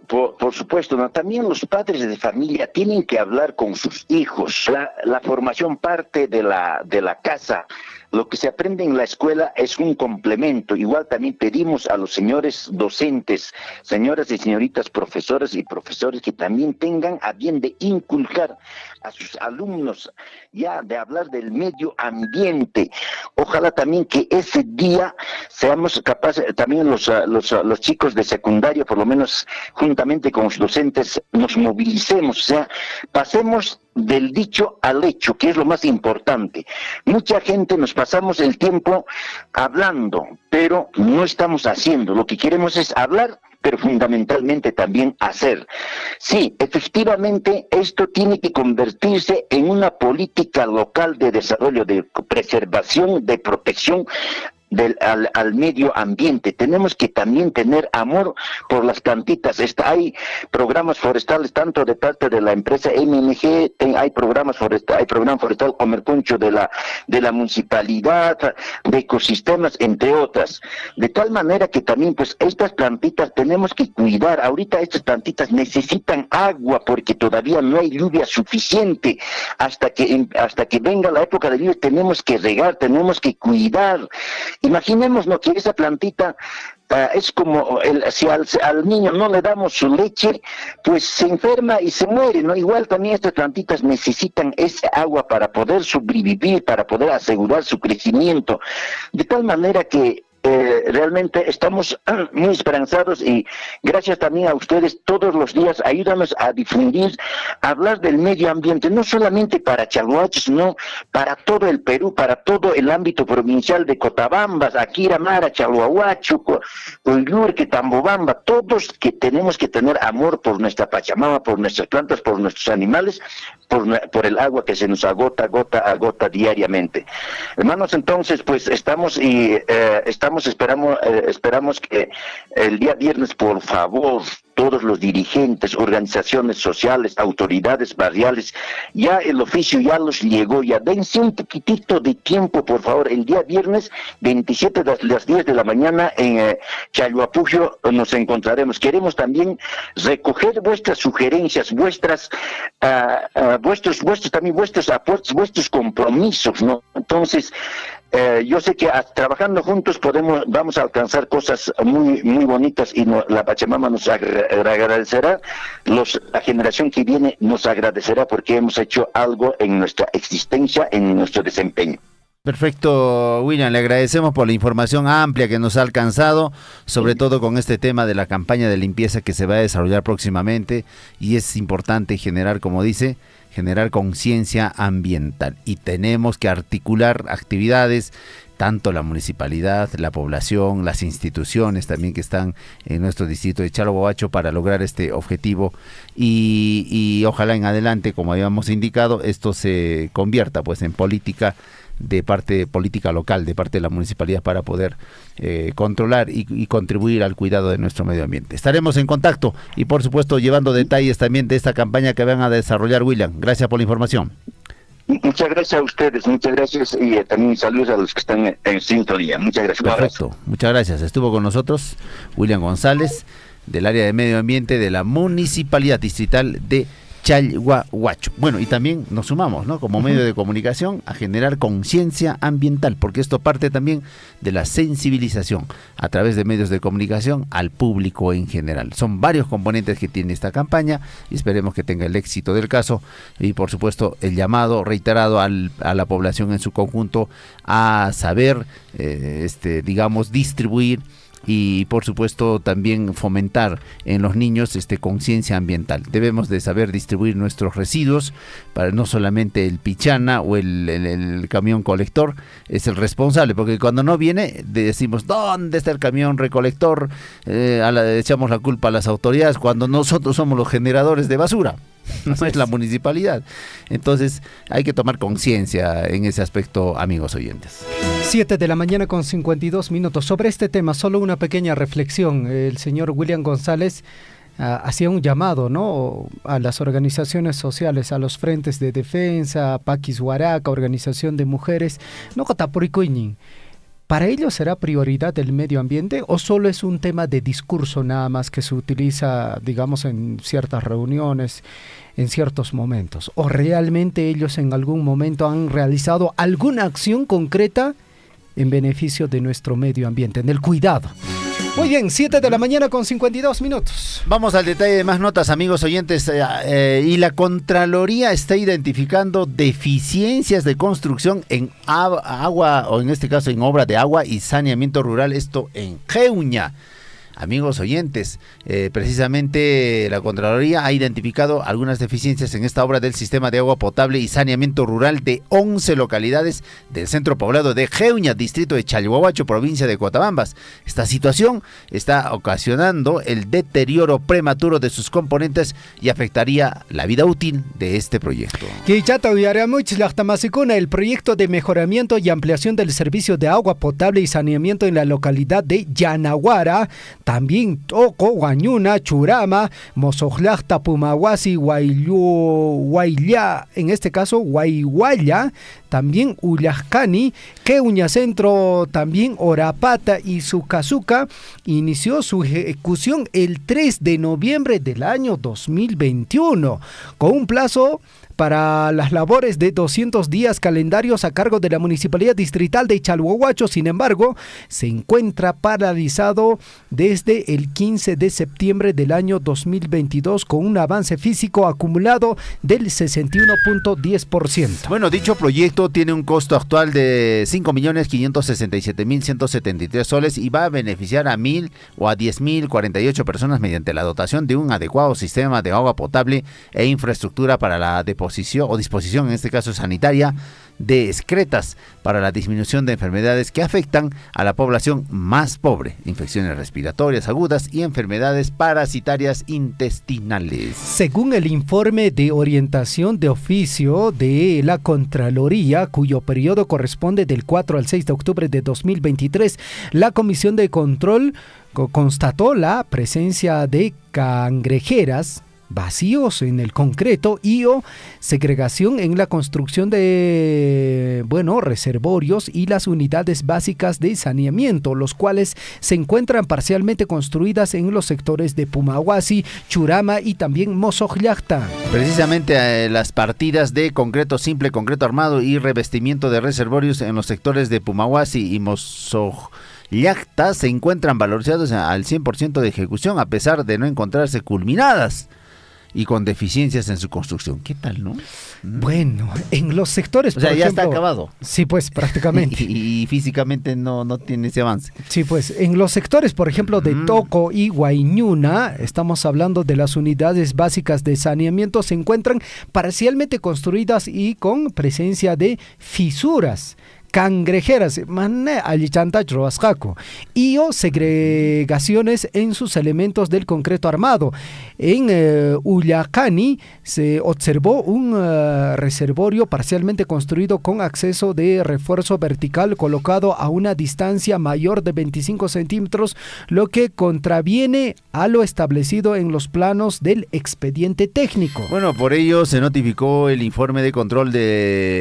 Speaker 16: supuesto, ¿no? También los padres de familia tienen que hablar con sus hijos. La formación parte de la casa. Lo que se aprende en la escuela es un complemento. Igual también pedimos a los señores docentes, señoras y señoritas profesoras y profesores, que también tengan a bien de inculcar a sus alumnos ya de hablar del medio ambiente. Ojalá también que ese día seamos capaces, también los chicos de secundaria, por lo menos juntamente con los docentes, nos movilicemos, o sea, pasemos del dicho al hecho, que es lo más importante. Mucha gente nos pasamos el tiempo hablando, pero no estamos haciendo. Lo que queremos es hablar, pero fundamentalmente también hacer. Sí, efectivamente, esto tiene que convertirse en una política local de desarrollo, de preservación, de protección al medio ambiente. Tenemos que también tener amor por las plantitas. Hay programas forestales tanto de parte de la empresa MNG, hay programa forestal Comerconcho de la municipalidad, de ecosistemas, entre otras. De tal manera que también, pues, estas plantitas tenemos que cuidar. Ahorita estas plantitas necesitan agua porque todavía no hay lluvia suficiente. Hasta que venga la época de lluvia tenemos que regar, tenemos que cuidar. Imaginémonos que esa plantita es como si al niño no le damos su leche, pues se enferma y se muere, ¿no? Igual también estas plantitas necesitan ese agua para poder sobrevivir, para poder asegurar su crecimiento, de tal manera que realmente estamos muy esperanzados, y gracias también a ustedes todos los días ayúdanos a difundir, a hablar del medio ambiente, no solamente para Chalhuacho, sino para todo el Perú, para todo el ámbito provincial de Cotabambas, Aquiramara, Chalhuahuacho, Coyurque, Tambobamba, todos que tenemos que tener amor por nuestra Pachamama, por nuestras plantas, por nuestros animales, por el agua que se nos agota gota a gota diariamente. Hermanos, entonces pues estamos esperamos que el día viernes, por favor, todos los dirigentes, organizaciones sociales, autoridades barriales, ya el oficio ya los llegó, ya dense un poquitito de tiempo, por favor, el día viernes 27 de las 10 de la mañana en Chalhuapugio nos encontraremos. Queremos también recoger vuestras sugerencias, vuestros aportes, vuestros compromisos, ¿no? Entonces, yo sé que trabajando juntos vamos a alcanzar cosas muy muy bonitas y la Pachamama nos agradecerá, la generación que viene nos agradecerá porque hemos hecho algo en nuestra existencia, en nuestro desempeño.
Speaker 3: Perfecto, William, le agradecemos por la información amplia que nos ha alcanzado, sobre todo con este tema de la campaña de limpieza que se va a desarrollar próximamente, y es importante generar, como dice, generar conciencia ambiental, y tenemos que articular actividades, tanto la municipalidad, la población, las instituciones también que están en nuestro distrito de Chalhuahuacho para lograr este objetivo, y ojalá en adelante, como habíamos indicado, esto se convierta pues en política local, de parte de la municipalidad, para poder controlar y contribuir al cuidado de nuestro medio ambiente. Estaremos en contacto y por supuesto llevando detalles también de esta campaña que van a desarrollar, William. Gracias por la información.
Speaker 16: Muchas gracias a ustedes, muchas gracias, y también saludos a los que están en sintonía. Muchas gracias.
Speaker 3: Perfecto, muchas gracias. Estuvo con nosotros William González, del área de medio ambiente de la Municipalidad Distrital de Chalhuahuacho. Bueno, y también nos sumamos, ¿no?, como medio de comunicación, a generar conciencia ambiental, porque esto parte también de la sensibilización a través de medios de comunicación al público en general. Son varios componentes que tiene esta campaña y esperemos que tenga el éxito del caso, y por supuesto el llamado reiterado a la población en su conjunto a saber, distribuir y por supuesto también fomentar en los niños conciencia ambiental. Debemos de saber distribuir nuestros residuos, para no solamente el pichana o el camión colector es el responsable, porque cuando no viene decimos ¿dónde está el camión recolector? Echamos la culpa a las autoridades cuando nosotros somos los generadores de basura. No es la municipalidad. Entonces hay que tomar conciencia en ese aspecto, amigos oyentes.
Speaker 2: 7 de la mañana con 52 minutos. Sobre este tema, solo una pequeña reflexión. El señor William González hacía un llamado, ¿no?, a las organizaciones sociales, a los frentes de defensa, Paquis Huaraca, Organización de Mujeres, no Cotapuricuiñin. ¿Para ellos será prioridad el medio ambiente o solo es un tema de discurso nada más que se utiliza, digamos, en ciertas reuniones, en ciertos momentos? ¿O realmente ellos en algún momento han realizado alguna acción concreta en beneficio de nuestro medio ambiente, en el cuidado? Muy bien, 7 de la mañana con 52 minutos.
Speaker 3: Vamos al detalle de más notas, amigos oyentes. Y la Contraloría está identificando deficiencias de construcción en agua, o en este caso en obra de agua y saneamiento rural, esto en Jeuña. Amigos oyentes, precisamente la Contraloría ha identificado algunas deficiencias en esta obra del sistema de agua potable y saneamiento rural de 11 localidades del centro poblado de Jeuña, distrito de Chalhuahuacho, provincia de Cotabambas. Esta situación está ocasionando el deterioro prematuro de sus componentes y afectaría la vida útil de este proyecto.
Speaker 2: El proyecto de mejoramiento y ampliación del servicio de agua potable y saneamiento en la localidad de Yanaguara, también Toco, Guañuna, Churama, Mozojlacta, Pumahuasi, Guayllá, en este caso Guayguaya, también Ullacani, Queuña Centro, también Orapata y Sucazuca, inició su ejecución el 3 de noviembre del año 2021, con un plazo para las labores de 200 días calendarios a cargo de la Municipalidad Distrital de Chalhuahuacho. Sin embargo, se encuentra paralizado desde el 15 de septiembre del año 2022 con un avance físico acumulado del 61.10%.
Speaker 3: Bueno, dicho proyecto tiene un costo actual de 5.567.173 soles y va a beneficiar a 1.000 o a 10.048 personas mediante la dotación de un adecuado sistema de agua potable e infraestructura para la disposición en este caso sanitaria, de excretas para la disminución de enfermedades que afectan a la población más pobre, infecciones respiratorias agudas y enfermedades parasitarias intestinales.
Speaker 2: Según el informe de orientación de oficio de la Contraloría, cuyo periodo corresponde del 4 al 6 de octubre de 2023, la Comisión de Control constató la presencia de cangrejeras, vacíos en el concreto y o segregación en la construcción de reservorios y las unidades básicas de saneamiento, los cuales se encuentran parcialmente construidas en los sectores de Pumahuasi, Churama y también Mozojllacta.
Speaker 3: Precisamente las partidas de concreto simple, concreto armado y revestimiento de reservorios en los sectores de Pumahuasi y Mozojllacta se encuentran valorizados al 100% de ejecución, a pesar de no encontrarse culminadas y con deficiencias en su construcción. ¿Qué tal, no?
Speaker 2: Bueno, en los sectores,
Speaker 3: o sea,
Speaker 2: por
Speaker 3: ya
Speaker 2: ejemplo,
Speaker 3: está acabado.
Speaker 2: Sí, pues prácticamente.
Speaker 3: y físicamente no tiene ese avance.
Speaker 2: Sí, pues en los sectores, por ejemplo, de Toco y Huayñuna, estamos hablando de las unidades básicas de saneamiento, se encuentran parcialmente construidas y con presencia de fisuras, cangrejeras, y o segregaciones en sus elementos del concreto armado. En Ullacani se observó un reservorio parcialmente construido con acceso de refuerzo vertical colocado a una distancia mayor de 25 centímetros, lo que contraviene a lo establecido en los planos del expediente técnico.
Speaker 3: Bueno, por ello se notificó el informe de control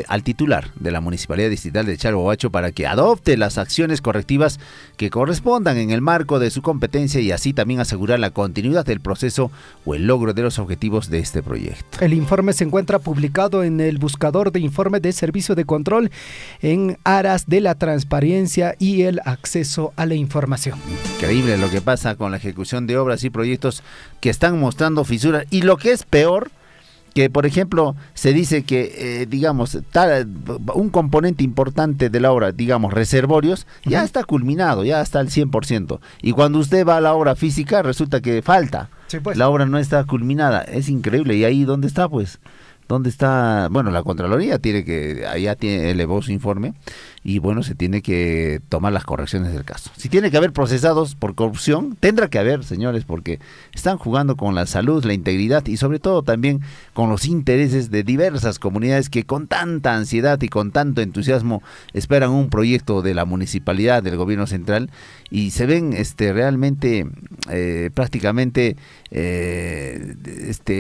Speaker 3: al titular de la Municipalidad Distrital de Chalhuahuacho para que adopte las acciones correctivas que correspondan en el marco de su competencia y así también asegurar la continuidad del proceso o el logro de los objetivos de este proyecto.
Speaker 2: El informe se encuentra publicado en el buscador de informe de servicio de control en aras de la transparencia y el acceso a la información.
Speaker 3: Increíble lo que pasa con la ejecución de obras y proyectos que están mostrando fisuras, y lo que es peor, que por ejemplo se dice que un componente importante de la obra, digamos reservorios, ya está culminado, ya está al 100%, y cuando usted va a la obra física resulta que falta, sí, pues. La obra no está culminada. Es increíble. ¿Y ahí dónde está, pues? ¿Dónde está? Bueno, la Contraloría elevó su informe y bueno, se tiene que tomar las correcciones del caso. Si tiene que haber procesados por corrupción, tendrá que haber, señores, porque están jugando con la salud, la integridad y sobre todo también con los intereses de diversas comunidades que con tanta ansiedad y con tanto entusiasmo esperan un proyecto de la municipalidad, del gobierno central, y se ven realmente prácticamente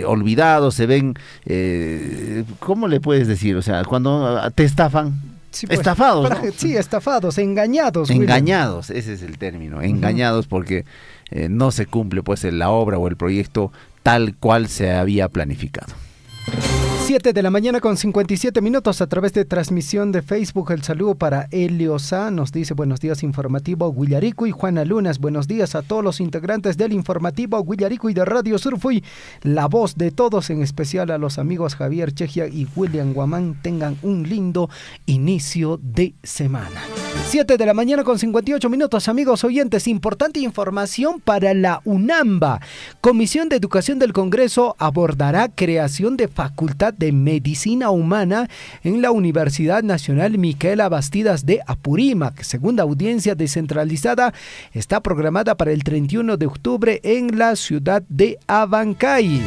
Speaker 3: olvidados, se ven, ¿cómo le puedes decir? O sea, cuando te estafan. Sí, pues, estafados, ¿no?
Speaker 2: Sí, estafados, engañados.
Speaker 3: Engañados, ese es el término, engañados porque no se cumple pues la obra o el proyecto tal cual se había planificado.
Speaker 2: 7 de la mañana con 57 minutos a través de transmisión de Facebook. El saludo para Eliosa, nos dice buenos días informativo Huillarico y Juana Lunas. Buenos días a todos los integrantes del informativo Huillarico y de Radio Surfui, la voz de todos, en especial a los amigos Javier Chejia y William Guamán. Tengan un lindo inicio de semana. 7 de la mañana con 58 minutos, amigos oyentes. Importante información para la UNAMBA. Comisión de Educación del Congreso abordará creación de facultad de Medicina Humana en la Universidad Nacional Micaela Bastidas de Apurímac. Segunda audiencia descentralizada está programada para el 31 de octubre en la ciudad de Abancay.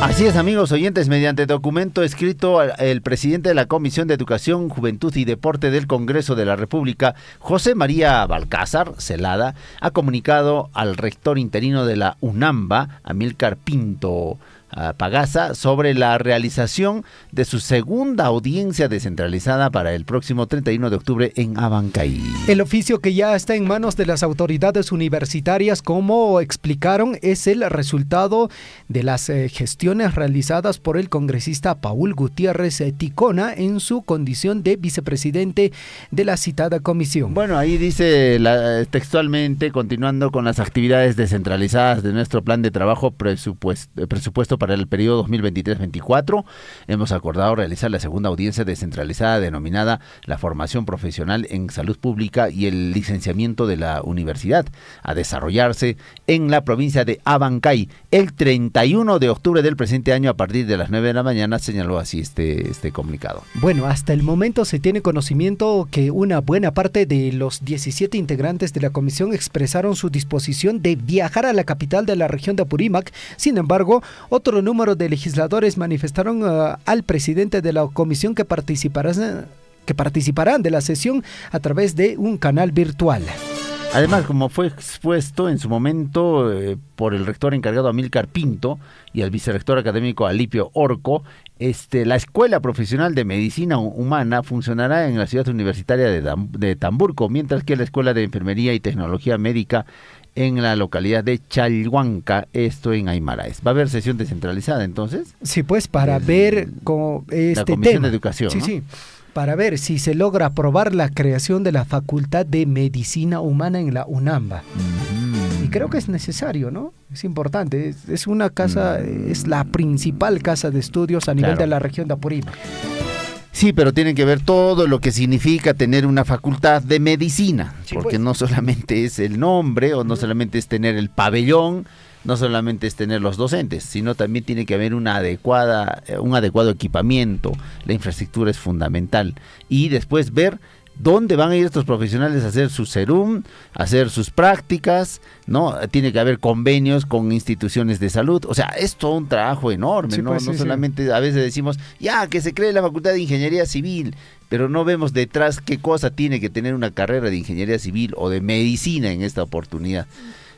Speaker 3: Así es, amigos oyentes, mediante documento escrito, el presidente de la Comisión de Educación, Juventud y Deporte del Congreso de la República, José María Balcázar Celada, ha comunicado al rector interino de la UNAMBA, Amílcar Pinto Pagasa, sobre la realización de su segunda audiencia descentralizada para el próximo 31 de octubre en Abancay.
Speaker 2: El oficio, que ya está en manos de las autoridades universitarias, como explicaron, es el resultado de las gestiones realizadas por el congresista Paul Gutiérrez Ticona en su condición de vicepresidente de la citada comisión.
Speaker 3: Bueno, ahí dice textualmente, continuando con las actividades descentralizadas de nuestro plan de trabajo presupuesto para para el periodo 2023-24, hemos acordado realizar la segunda audiencia descentralizada denominada la formación profesional en salud pública y el licenciamiento de la universidad, a desarrollarse en la provincia de Abancay el 31 de octubre del presente año a partir de las 9 de la mañana, señaló así este comunicado.
Speaker 2: Bueno, hasta el momento se tiene conocimiento que una buena parte de los 17 integrantes de la comisión expresaron su disposición de viajar a la capital de la región de Apurímac. Sin embargo, otro número de legisladores manifestaron al presidente de la comisión que participarán de la sesión a través de un canal virtual.
Speaker 3: Además, como fue expuesto en su momento por el rector encargado Amílcar Pinto y el vicerrector académico Alipio Orco, la Escuela Profesional de Medicina Humana funcionará en la ciudad universitaria de Tamburco, mientras que la Escuela de Enfermería y Tecnología Médica en la localidad de Chalhuanca, esto en Aymaraes. ¿Va a haber sesión descentralizada entonces?
Speaker 2: Sí, pues para ver con
Speaker 3: la Comisión de Educación,
Speaker 2: sí,
Speaker 3: ¿no?
Speaker 2: Sí. Para ver si se logra aprobar la creación de la Facultad de Medicina Humana en la UNAMBA. Y creo que es necesario, ¿no? Es importante, es una casa, es la principal casa de estudios a nivel de la región de Apurímac.
Speaker 3: Sí, pero tienen que ver todo lo que significa tener una facultad de medicina, sí, porque pues no solamente es el nombre o no solamente es tener el pabellón, no solamente es tener los docentes, sino también tiene que haber un adecuado equipamiento. La infraestructura es fundamental. Y después ver dónde van a ir estos profesionales a hacer su serum, a hacer sus prácticas, ¿no? Tiene que haber convenios con instituciones de salud. O sea, es todo un trabajo enorme, sí, ¿no? Pues, no solamente a veces decimos, ya, que se cree la Facultad de Ingeniería Civil, pero no vemos detrás qué cosa tiene que tener una carrera de Ingeniería Civil o de Medicina en esta oportunidad.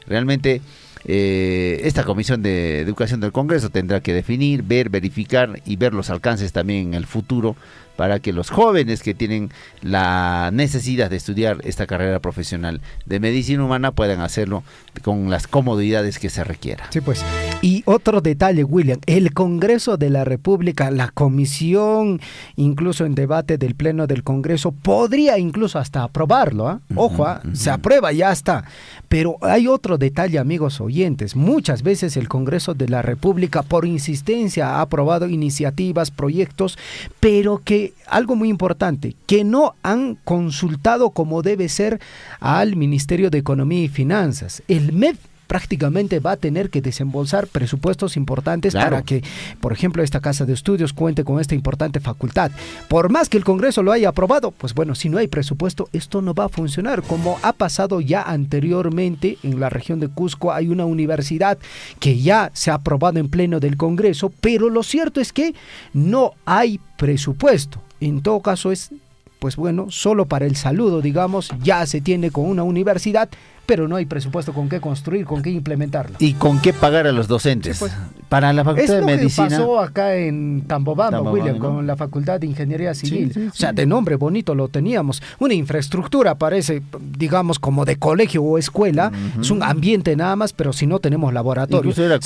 Speaker 3: Realmente esta Comisión de Educación del Congreso tendrá que definir, verificar y ver los alcances también en el futuro para que los jóvenes que tienen la necesidad de estudiar esta carrera profesional de medicina humana puedan hacerlo con las comodidades que se requiera.
Speaker 2: Sí, pues. Y otro detalle, William, el Congreso de la República, la comisión, incluso en debate del Pleno del Congreso, podría incluso hasta aprobarlo, ¿eh? Ojo, se aprueba, ya está. Pero hay otro detalle, amigos oyentes. Muchas veces el Congreso de la República, por insistencia, ha aprobado iniciativas, proyectos, pero que algo muy importante, que no han consultado como debe ser al Ministerio de Economía y Finanzas. El MEF prácticamente va a tener que desembolsar presupuestos importantes para que, por ejemplo, esta casa de estudios cuente con esta importante facultad. Por más que el Congreso lo haya aprobado, pues bueno, si no hay presupuesto, esto no va a funcionar, como ha pasado ya anteriormente en la región de Cusco. Hay una universidad que ya se ha aprobado en pleno del Congreso, pero lo cierto es que no hay presupuesto. En todo caso es, pues bueno, solo para el saludo, digamos, ya se tiene con una universidad, pero no hay presupuesto con qué construir, con qué implementarlo.
Speaker 3: ¿Y con qué pagar a los docentes? Sí, pues, para la Facultad de Medicina.
Speaker 2: Es lo que pasó acá en Tambobamba, William, ¿no? Con la Facultad de Ingeniería Civil. Sí, sí, sí. O sea, de nombre bonito lo teníamos. Una infraestructura parece, digamos, como de colegio o escuela. Es un ambiente nada más, pero si no tenemos laboratorio.
Speaker 3: Incluso era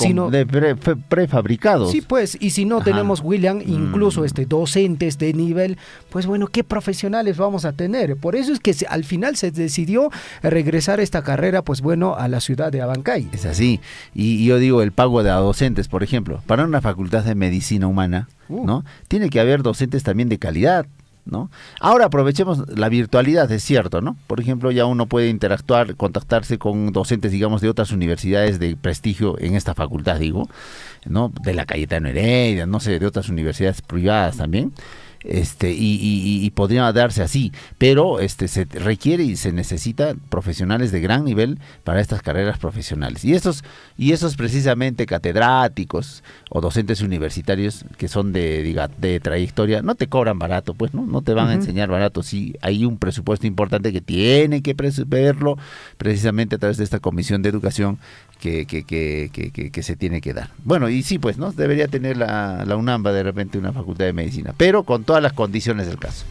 Speaker 3: prefabricados.
Speaker 2: Sí, pues, y si no tenemos, William, incluso docentes de nivel, pues bueno, ¿qué profesionales vamos a tener? Por eso es que al final se decidió regresar esta carrera, pues bueno, a la ciudad de Abancay.
Speaker 3: Es así. Y yo digo, el pago de docentes, por ejemplo, para una facultad de medicina humana, ¿no? Tiene que haber docentes también de calidad, ¿no? Ahora aprovechemos la virtualidad, es cierto, ¿no? Por ejemplo, ya uno puede interactuar, contactarse con docentes, digamos, de otras universidades de prestigio en esta facultad, digo, ¿no? De la Cayetano Heredia, no sé, de otras universidades privadas también. Y podría darse así, pero se requiere y se necesita profesionales de gran nivel para estas carreras profesionales, y esos precisamente catedráticos o docentes universitarios que son de trayectoria no te cobran barato, pues no te van a enseñar barato. Sí, hay un presupuesto importante que tiene que verlo precisamente a través de esta Comisión de Educación que se tiene que dar. Bueno, y sí, pues, ¿no? Debería tener la UNAMBA de repente una facultad de medicina, pero con todas las condiciones del caso.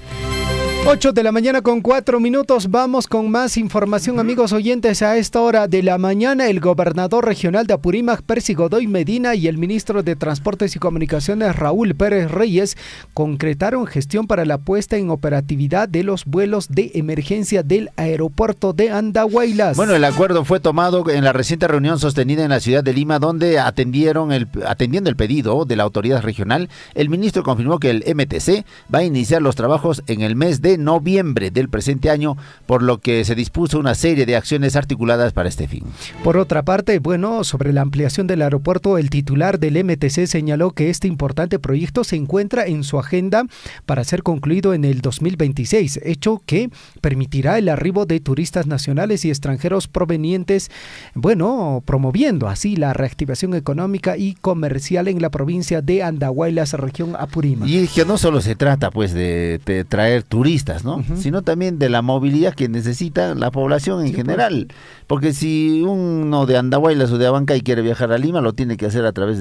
Speaker 2: 8 de la mañana con 4 minutos, vamos con más información, amigos oyentes. A esta hora de la mañana, el gobernador regional de Apurímac, Percy Godoy Medina, y el ministro de Transportes y Comunicaciones, Raúl Pérez Reyes, concretaron gestión para la puesta en operatividad de los vuelos de emergencia del aeropuerto de Andahuaylas.
Speaker 3: Bueno, el acuerdo fue tomado en la reciente reunión sostenida en la ciudad de Lima, donde atendiendo el pedido de la autoridad regional, el ministro confirmó que el MTC va a iniciar los trabajos en el mes de noviembre del presente año, por lo que se dispuso una serie de acciones articuladas para este fin.
Speaker 2: Por otra parte, bueno, sobre la ampliación del aeropuerto, el titular del MTC señaló que este importante proyecto se encuentra en su agenda para ser concluido en el 2026, hecho que permitirá el arribo de turistas nacionales y extranjeros provenientes, bueno, promoviendo así la reactivación económica y comercial en la provincia de Andahuaylas, región Apurímac.
Speaker 3: Y es que no solo se trata pues de traer turistas, ¿no? Sino también de la movilidad que necesita la población en general. Porque si uno de Andahuaylas o de Abancay quiere viajar a Lima, lo tiene que hacer a través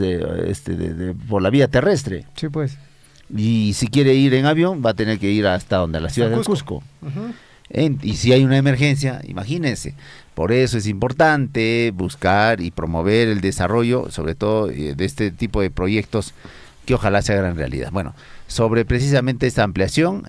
Speaker 3: por la vía terrestre.
Speaker 2: Sí, pues.
Speaker 3: Y si quiere ir en avión, va a tener que ir hasta donde, la ciudad de Cusco. Y si hay una emergencia, imagínense. Por eso es importante buscar y promover el desarrollo, sobre todo de este tipo de proyectos que ojalá se hagan realidad. Bueno, sobre precisamente esta ampliación,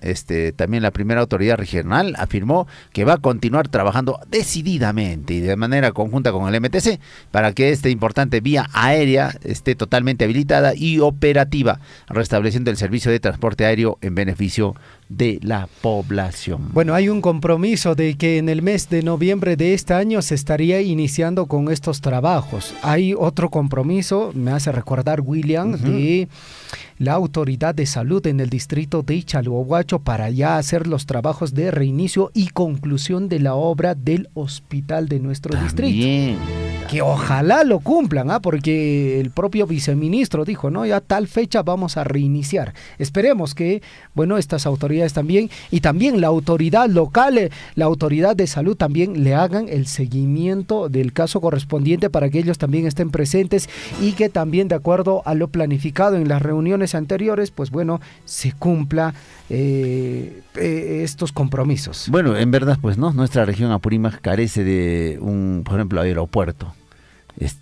Speaker 3: también la primera autoridad regional afirmó que va a continuar trabajando decididamente y de manera conjunta con el MTC para que esta importante vía aérea esté totalmente habilitada y operativa, restableciendo el servicio de transporte aéreo en beneficio de la población.
Speaker 2: Bueno, hay un compromiso de que en el mes de noviembre de este año se estaría iniciando con estos trabajos. Hay otro compromiso, me hace recordar William, de la autoridad de salud en el distrito de Chalhuahuacho para ya hacer los trabajos de reinicio y conclusión de la obra del hospital de nuestro distrito. Que ojalá lo cumplan, porque el propio viceministro dijo, no, ya tal fecha vamos a reiniciar. Esperemos que, bueno, estas autoridades también, y también la autoridad local, la autoridad de salud también le hagan el seguimiento del caso correspondiente para que ellos también estén presentes y que también, de acuerdo a lo planificado en las reuniones anteriores, pues bueno, se cumpla estos compromisos.
Speaker 3: Bueno, en verdad, pues no, nuestra región Apurímac carece de un, por ejemplo, aeropuerto.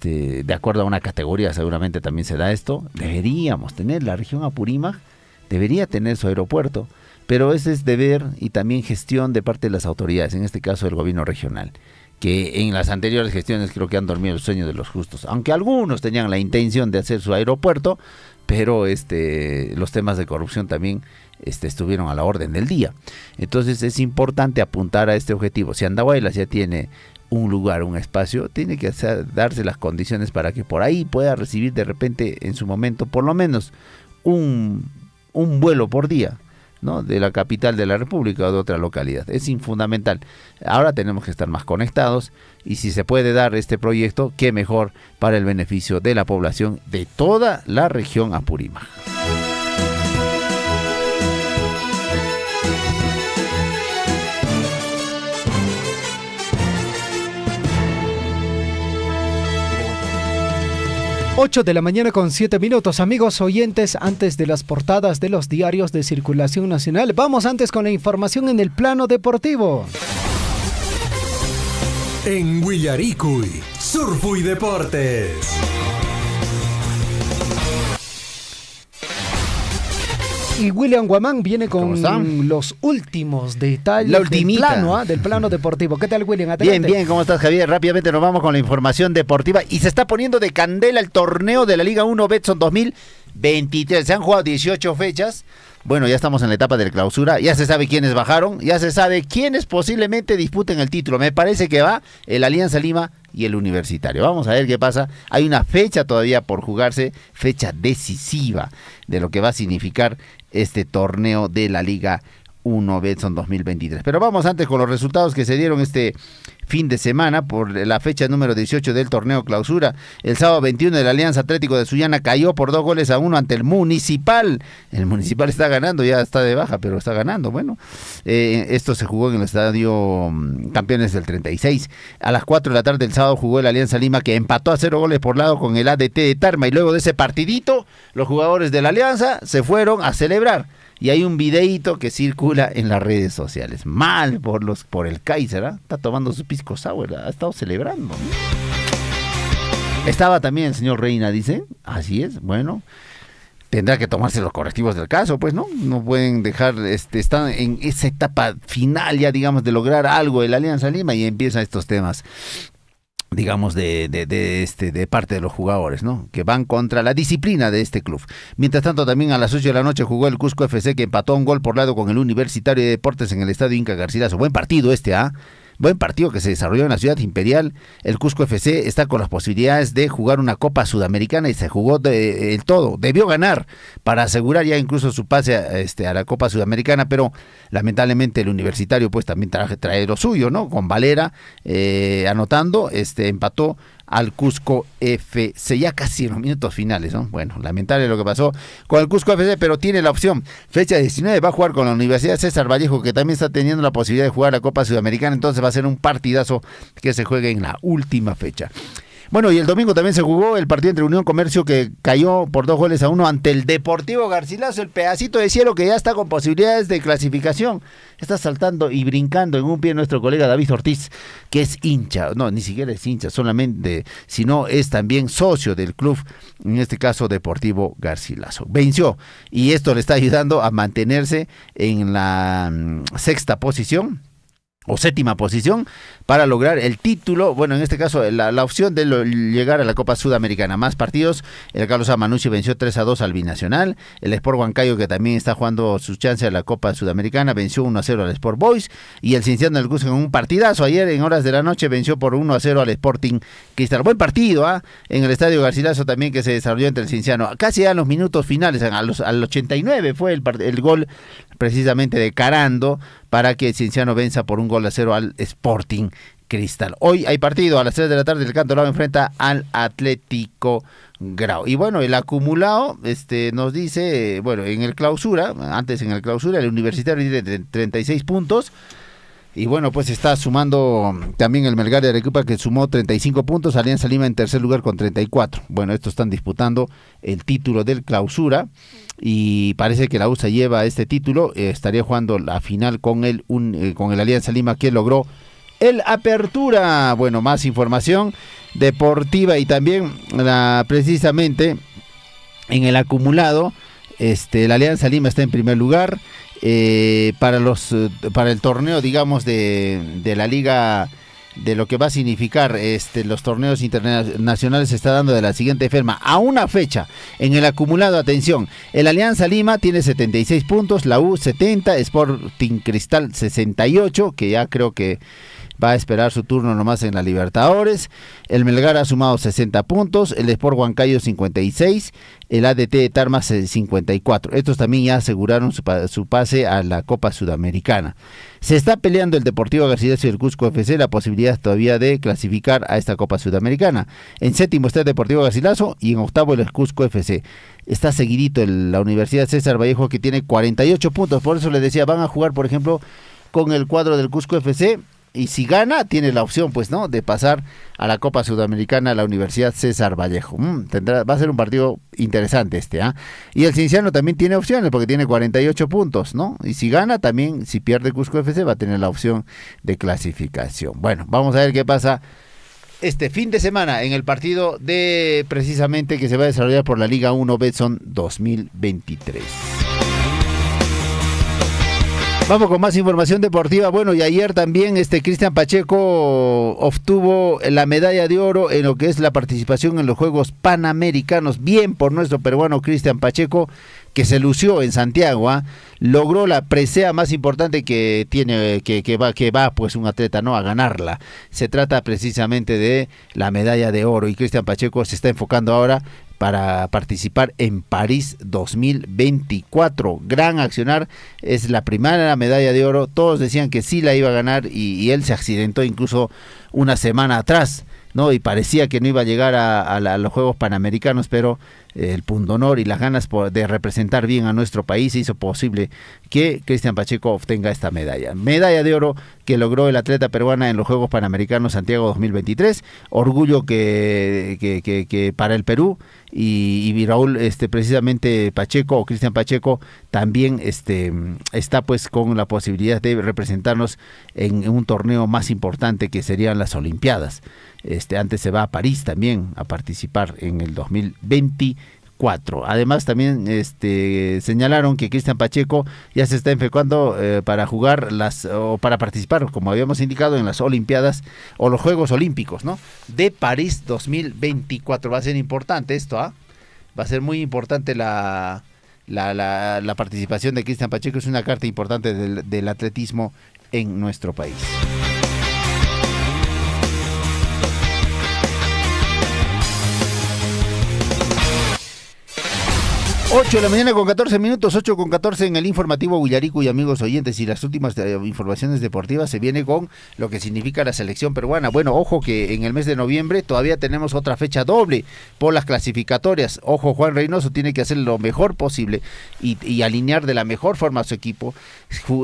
Speaker 3: De acuerdo a una categoría, seguramente también se da esto. Deberíamos tener, la región Apurímac debería tener su aeropuerto, pero ese es deber y también gestión de parte de las autoridades, en este caso del gobierno regional, que en las anteriores gestiones creo que han dormido el sueño de los justos, aunque algunos tenían la intención de hacer su aeropuerto, pero los temas de corrupción también estuvieron a la orden del día. Entonces es importante apuntar a este objetivo. Si Andahuaylas ya tiene un lugar, un espacio, tiene que darse las condiciones para que por ahí pueda recibir de repente en su momento por lo menos un vuelo por día, ¿no? De la capital de la República o de otra localidad. Es fundamental. Ahora tenemos que estar más conectados y si se puede dar este proyecto, qué mejor para el beneficio de la población de toda la región Apurímac.
Speaker 2: Ocho de la mañana con 7 minutos, amigos oyentes, antes de las portadas de los diarios de circulación nacional, vamos antes con la información en el plano deportivo.
Speaker 1: En Huillaricuy, Surfu y Deportes.
Speaker 2: Y William Guamán viene con los últimos detalles del plano deportivo. ¿Qué tal, William? Adelante.
Speaker 3: Bien, ¿cómo estás, Javier? Rápidamente nos vamos con la información deportiva y se está poniendo de candela el torneo de la Liga 1 Betson 2023. Se han jugado 18 fechas. Bueno, ya estamos en la etapa de la clausura, ya se sabe quiénes bajaron, ya se sabe quiénes posiblemente disputen el título. Me parece que va el Alianza Lima y el Universitario. Vamos a ver qué pasa. Hay una fecha todavía por jugarse, fecha decisiva de lo que va a significar este torneo de la Liga 1 Betson 2023. Pero vamos antes con los resultados que se dieron este fin de semana por la fecha número 18 del torneo clausura. El sábado 21 el Alianza Atlético de Sullana cayó por 2-1 ante el Municipal. El Municipal está ganando, ya está de baja, pero está ganando. Bueno, esto se jugó en el estadio Campeones del 36. A las 4 de la tarde del sábado jugó el Alianza Lima, que empató a 0 goles por lado con el ADT de Tarma, y luego de ese partidito los jugadores de la Alianza se fueron a celebrar. Y hay un videíto que circula en las redes sociales. Mal por el Kaiser, ¿eh? Está tomando su pisco sour, ha estado celebrando. Estaba también el señor Reina, dice. Así es, bueno. Tendrá que tomarse los correctivos del caso, pues, ¿no? No pueden dejar, están en esa etapa final ya, digamos, de lograr algo el Alianza Lima, y empiezan estos temas, digamos, de parte de los jugadores, ¿no? Que van contra la disciplina de este club. Mientras tanto, también a las 8 de la noche jugó el Cusco FC, que empató 1 por lado con el Universitario de Deportes en el estadio Inca Garcilaso. Buen partido Buen partido que se desarrolló en la ciudad imperial. El Cusco FC está con las posibilidades de jugar una Copa Sudamericana y se jugó el todo. Debió ganar para asegurar ya incluso su pase a la Copa Sudamericana, pero lamentablemente el Universitario pues también trae lo suyo, ¿no? Con Valera anotando, empató al Cusco FC, ya casi en los minutos finales, ¿no? Bueno, lamentable lo que pasó con el Cusco FC, pero tiene la opción. Fecha 19 va a jugar con la Universidad César Vallejo, que también está teniendo la posibilidad de jugar la Copa Sudamericana, entonces va a ser un partidazo que se juegue en la última fecha. Bueno, y el domingo también se jugó el partido entre Unión Comercio, que cayó por 2-1 ante el Deportivo Garcilaso, el pedacito de cielo que ya está con posibilidades de clasificación. Está saltando y brincando en un pie nuestro colega David Ortiz, que es hincha, no, ni siquiera es hincha solamente, sino es también socio del club, en este caso Deportivo Garcilaso. Venció, y esto le está ayudando a mantenerse en la sexta posición, o séptima posición, para lograr el título, bueno, en este caso la opción de llegar a la Copa Sudamericana. Más partidos, el Carlos Amanucci venció 3-2 al Binacional, el Sport Huancayo, que también está jugando sus chances a la Copa Sudamericana, venció 1-0 al Sport Boys, y el Cienciano del Cusco en un partidazo ayer en horas de la noche venció por 1-0 al Sporting Cristal. Buen partido, en el Estadio Garcilaso también, que se desarrolló entre el Cienciano, casi a los minutos finales, al 89 fue el gol precisamente de Carando, para que el Cienciano venza por 1-0 al Sporting Cristal. Hoy hay partido a las 3 de la tarde, el Cantolao enfrenta al Atlético Grau. Y bueno, el acumulado nos dice, bueno, en el clausura, el Universitario tiene 36 puntos. Y bueno, pues está sumando también el Melgar de Arequipa, que sumó 35 puntos, Alianza Lima en tercer lugar con 34. Bueno, estos están disputando el título del clausura, y parece que la USA lleva este título, estaría jugando la final con el Alianza Lima, que logró el Apertura. Bueno, más información deportiva y también precisamente en el acumulado, la Alianza Lima está en primer lugar. Para el torneo, digamos, de la liga, de lo que va a significar los torneos internacionales, se está dando de la siguiente forma: a una fecha en el acumulado, atención, el Alianza Lima tiene 76 puntos, la U 70, Sporting Cristal 68, que ya creo que va a esperar su turno nomás en la Libertadores. El Melgar ha sumado 60 puntos, el Sport Huancayo 56, el ADT de Tarma 54. Estos también ya aseguraron su pase a la Copa Sudamericana. Se está peleando el Deportivo Garcilaso y el Cusco FC la posibilidad todavía de clasificar a esta Copa Sudamericana. En séptimo está el Deportivo Garcilaso y en octavo el Cusco FC. Está seguidito la Universidad César Vallejo, que tiene 48 puntos. Por eso les decía, van a jugar, por ejemplo, con el cuadro del Cusco FC. Y si gana, tiene la opción, pues, ¿no?, de pasar a la Copa Sudamericana a la Universidad César Vallejo. Va a ser un partido interesante Y el Cienciano también tiene opciones, porque tiene 48 puntos, ¿no? Y si gana, también, si pierde Cusco FC, va a tener la opción de clasificación. Bueno, vamos a ver qué pasa este fin de semana en el partido precisamente que se va a desarrollar por la Liga 1 Betson 2023. Vamos con más información deportiva. Bueno, y ayer también Cristian Pacheco obtuvo la medalla de oro en lo que es la participación en los Juegos Panamericanos. Bien por nuestro peruano Cristian Pacheco, que se lució en Santiago, logró la presea más importante que tiene, que va pues un atleta, ¿no?, a ganarla. Se trata precisamente de la medalla de oro, y Cristian Pacheco se está enfocando ahora para participar en París 2024. Gran accionar, es la primera medalla de oro. Todos decían que sí la iba a ganar y él se accidentó incluso una semana atrás, ¿no? Y parecía que no iba a llegar a los Juegos Panamericanos, pero el pundonor y las ganas de representar bien a nuestro país hizo posible que Cristian Pacheco obtenga esta medalla. Medalla de oro que logró el atleta peruana en los Juegos Panamericanos Santiago 2023. Orgullo que para el Perú y Raúl, precisamente Pacheco o Cristian Pacheco también está pues con la posibilidad de representarnos en un torneo más importante que serían las Olimpiadas. Antes se va a París también a participar en el 2024. Además también señalaron que Cristian Pacheco ya se está enfocando para jugar o para participar, como habíamos indicado, en las Olimpiadas o los Juegos Olímpicos, ¿no? De París 2024. Va a ser importante esto, ¿ah? Va a ser muy importante la participación de Cristian Pacheco. Es una carta importante del atletismo en nuestro país. 8 de la mañana con 14 minutos, 8 con 14 en el informativo Huillarico y amigos oyentes, y las últimas informaciones deportivas se viene con lo que significa la selección peruana. Bueno, ojo que en el mes de noviembre todavía tenemos otra fecha doble por las clasificatorias. Ojo, Juan Reynoso tiene que hacer lo mejor posible y alinear de la mejor forma a su equipo.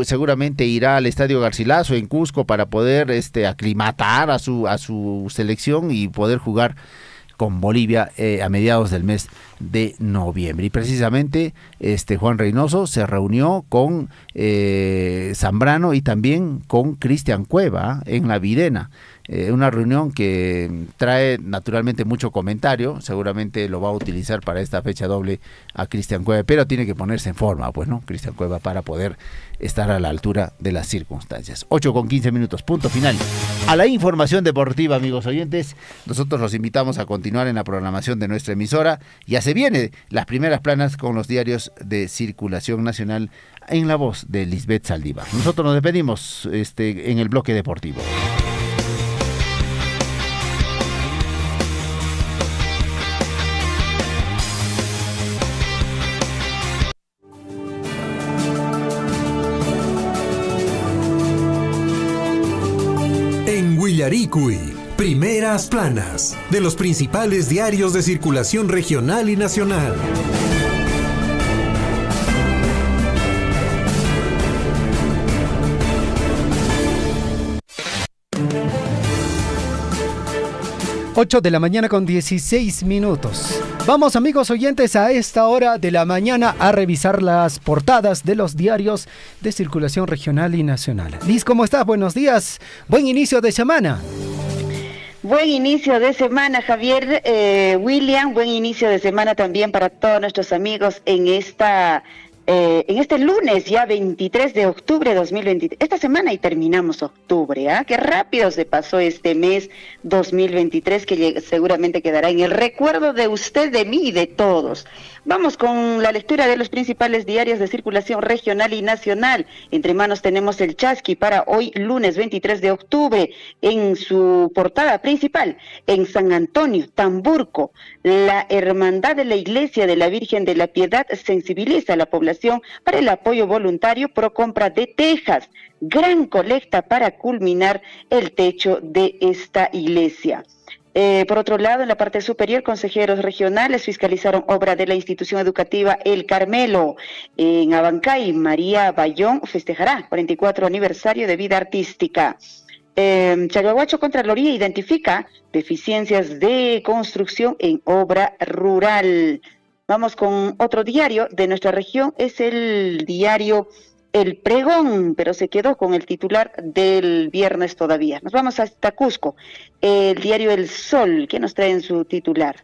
Speaker 3: Seguramente irá al Estadio Garcilaso en Cusco para poder aclimatar a su selección y poder jugar con Bolivia a mediados del mes de noviembre. Y precisamente Juan Reynoso se reunió con Zambrano y también con Cristian Cueva en la Videna. Una reunión que trae naturalmente mucho comentario, seguramente lo va a utilizar para esta fecha doble a Cristian Cueva, pero tiene que ponerse en forma, pues, ¿no? Cristian Cueva, para poder estar a la altura de las circunstancias. 8 con 15 minutos, punto final a la información deportiva, amigos oyentes. Nosotros los invitamos a continuar en la programación de nuestra emisora. Ya se viene las primeras planas con los diarios de circulación nacional en la voz de Lisbeth Saldívar. Nosotros nos despedimos en el bloque deportivo.
Speaker 1: En Huillaricui, primeras planas de los principales diarios de circulación regional y nacional.
Speaker 2: Ocho de la mañana con 16 minutos. Vamos, amigos oyentes, a esta hora de la mañana a revisar las portadas de los diarios de circulación regional y nacional. Liz, ¿cómo estás? Buenos días. Buen inicio de semana.
Speaker 17: Buen inicio de semana, Javier, William. Buen inicio de semana también para todos nuestros amigos en este lunes, ya 23 de octubre de 2023, esta semana y terminamos octubre, ¿ah? Qué rápido se pasó este mes 2023, que seguramente quedará en el recuerdo de usted, de mí y de todos. Vamos con la lectura de los principales diarios de circulación regional y nacional. Entre manos tenemos el Chasqui para hoy, lunes 23 de octubre, en su portada principal, en San Antonio, Tamburco, la Hermandad de la Iglesia de la Virgen de la Piedad sensibiliza a la población para el apoyo voluntario pro compra de tejas. Gran colecta para culminar el techo de esta iglesia. Por otro lado, en la parte superior, consejeros regionales fiscalizaron obra de la institución educativa El Carmelo. En Abancay, María Bayón festejará 44 aniversario de vida artística. Chaguahuacho Contraloría identifica deficiencias de construcción en obra rural. Vamos con otro diario de nuestra región, es el diario El Pregón, pero se quedó con el titular del viernes todavía. Nos vamos hasta Cusco, el diario El Sol, que nos trae en su titular.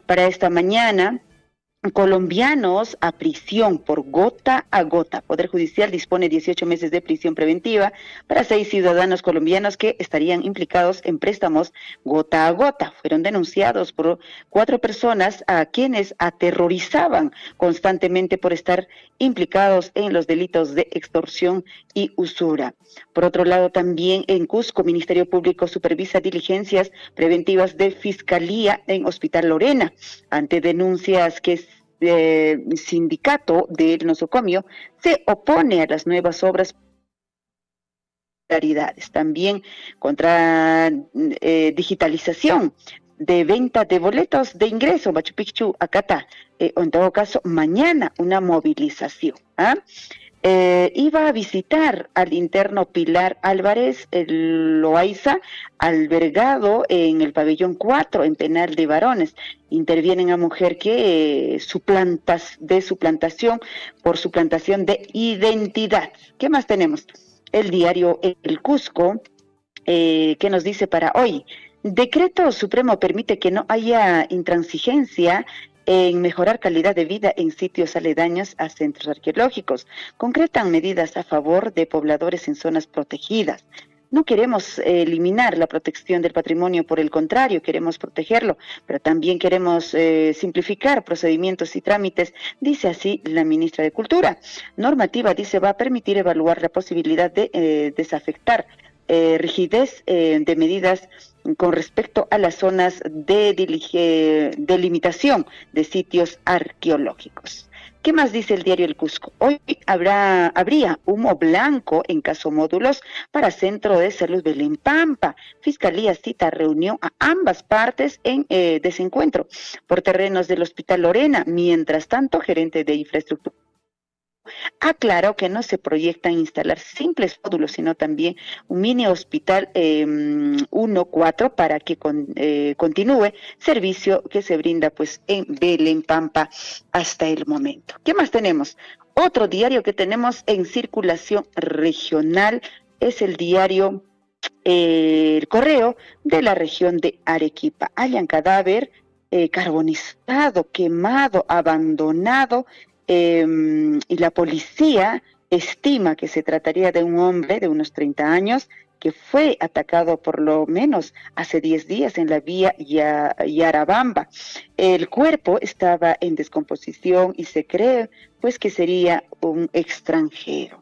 Speaker 17: Para esta mañana, colombianos a prisión por gota a gota. Poder Judicial dispone 18 meses de prisión preventiva para 6 ciudadanos colombianos que estarían implicados en préstamos gota a gota. Fueron denunciados por 4 personas a quienes aterrorizaban constantemente por estar implicados en los delitos de extorsión y usura. Por otro lado, también en Cusco, Ministerio Público supervisa diligencias preventivas de Fiscalía en Hospital Lorena ante denuncias que sindicato del nosocomio se opone a las nuevas obras. También contra digitalización de venta de boletos de ingreso, Machu Picchu, Acata, o en todo caso, mañana una movilización. Iba a visitar al interno Pilar Álvarez Loaiza, albergado en el pabellón 4, en penal de varones. Intervienen a mujer que suplantación por suplantación de identidad. ¿Qué más tenemos? El diario El Cusco, que nos dice para hoy: Decreto Supremo permite que no haya intransigencia en mejorar calidad de vida en sitios aledaños a centros arqueológicos. Concretan medidas a favor de pobladores en zonas protegidas. No queremos eliminar la protección del patrimonio, por el contrario, queremos protegerlo, pero también queremos simplificar procedimientos y trámites, dice así la ministra de Cultura. Normativa, dice, va a permitir evaluar la posibilidad de desafectar rigidez de medidas con respecto a las zonas de delimitación de sitios arqueológicos. ¿Qué más dice el diario El Cusco? Hoy habría humo blanco en Casomódulos para Centro de Salud Belén Pampa. Fiscalía cita reunión a ambas partes en desencuentro por terrenos del Hospital Lorena. Mientras tanto, gerente de infraestructura aclaró que no se proyectan instalar simples módulos, sino también un mini hospital 1-4 para que continúe servicio que se brinda pues en Belén Pampa hasta el momento. ¿Qué más tenemos? Otro diario que tenemos en circulación regional es el diario El Correo de la región de Arequipa. Hallan cadáver carbonizado, quemado, abandonado, y la policía estima que se trataría de un hombre de unos 30 años que fue atacado por lo menos hace 10 días en la vía Yarabamba. El cuerpo estaba en descomposición y se cree pues que sería un extranjero.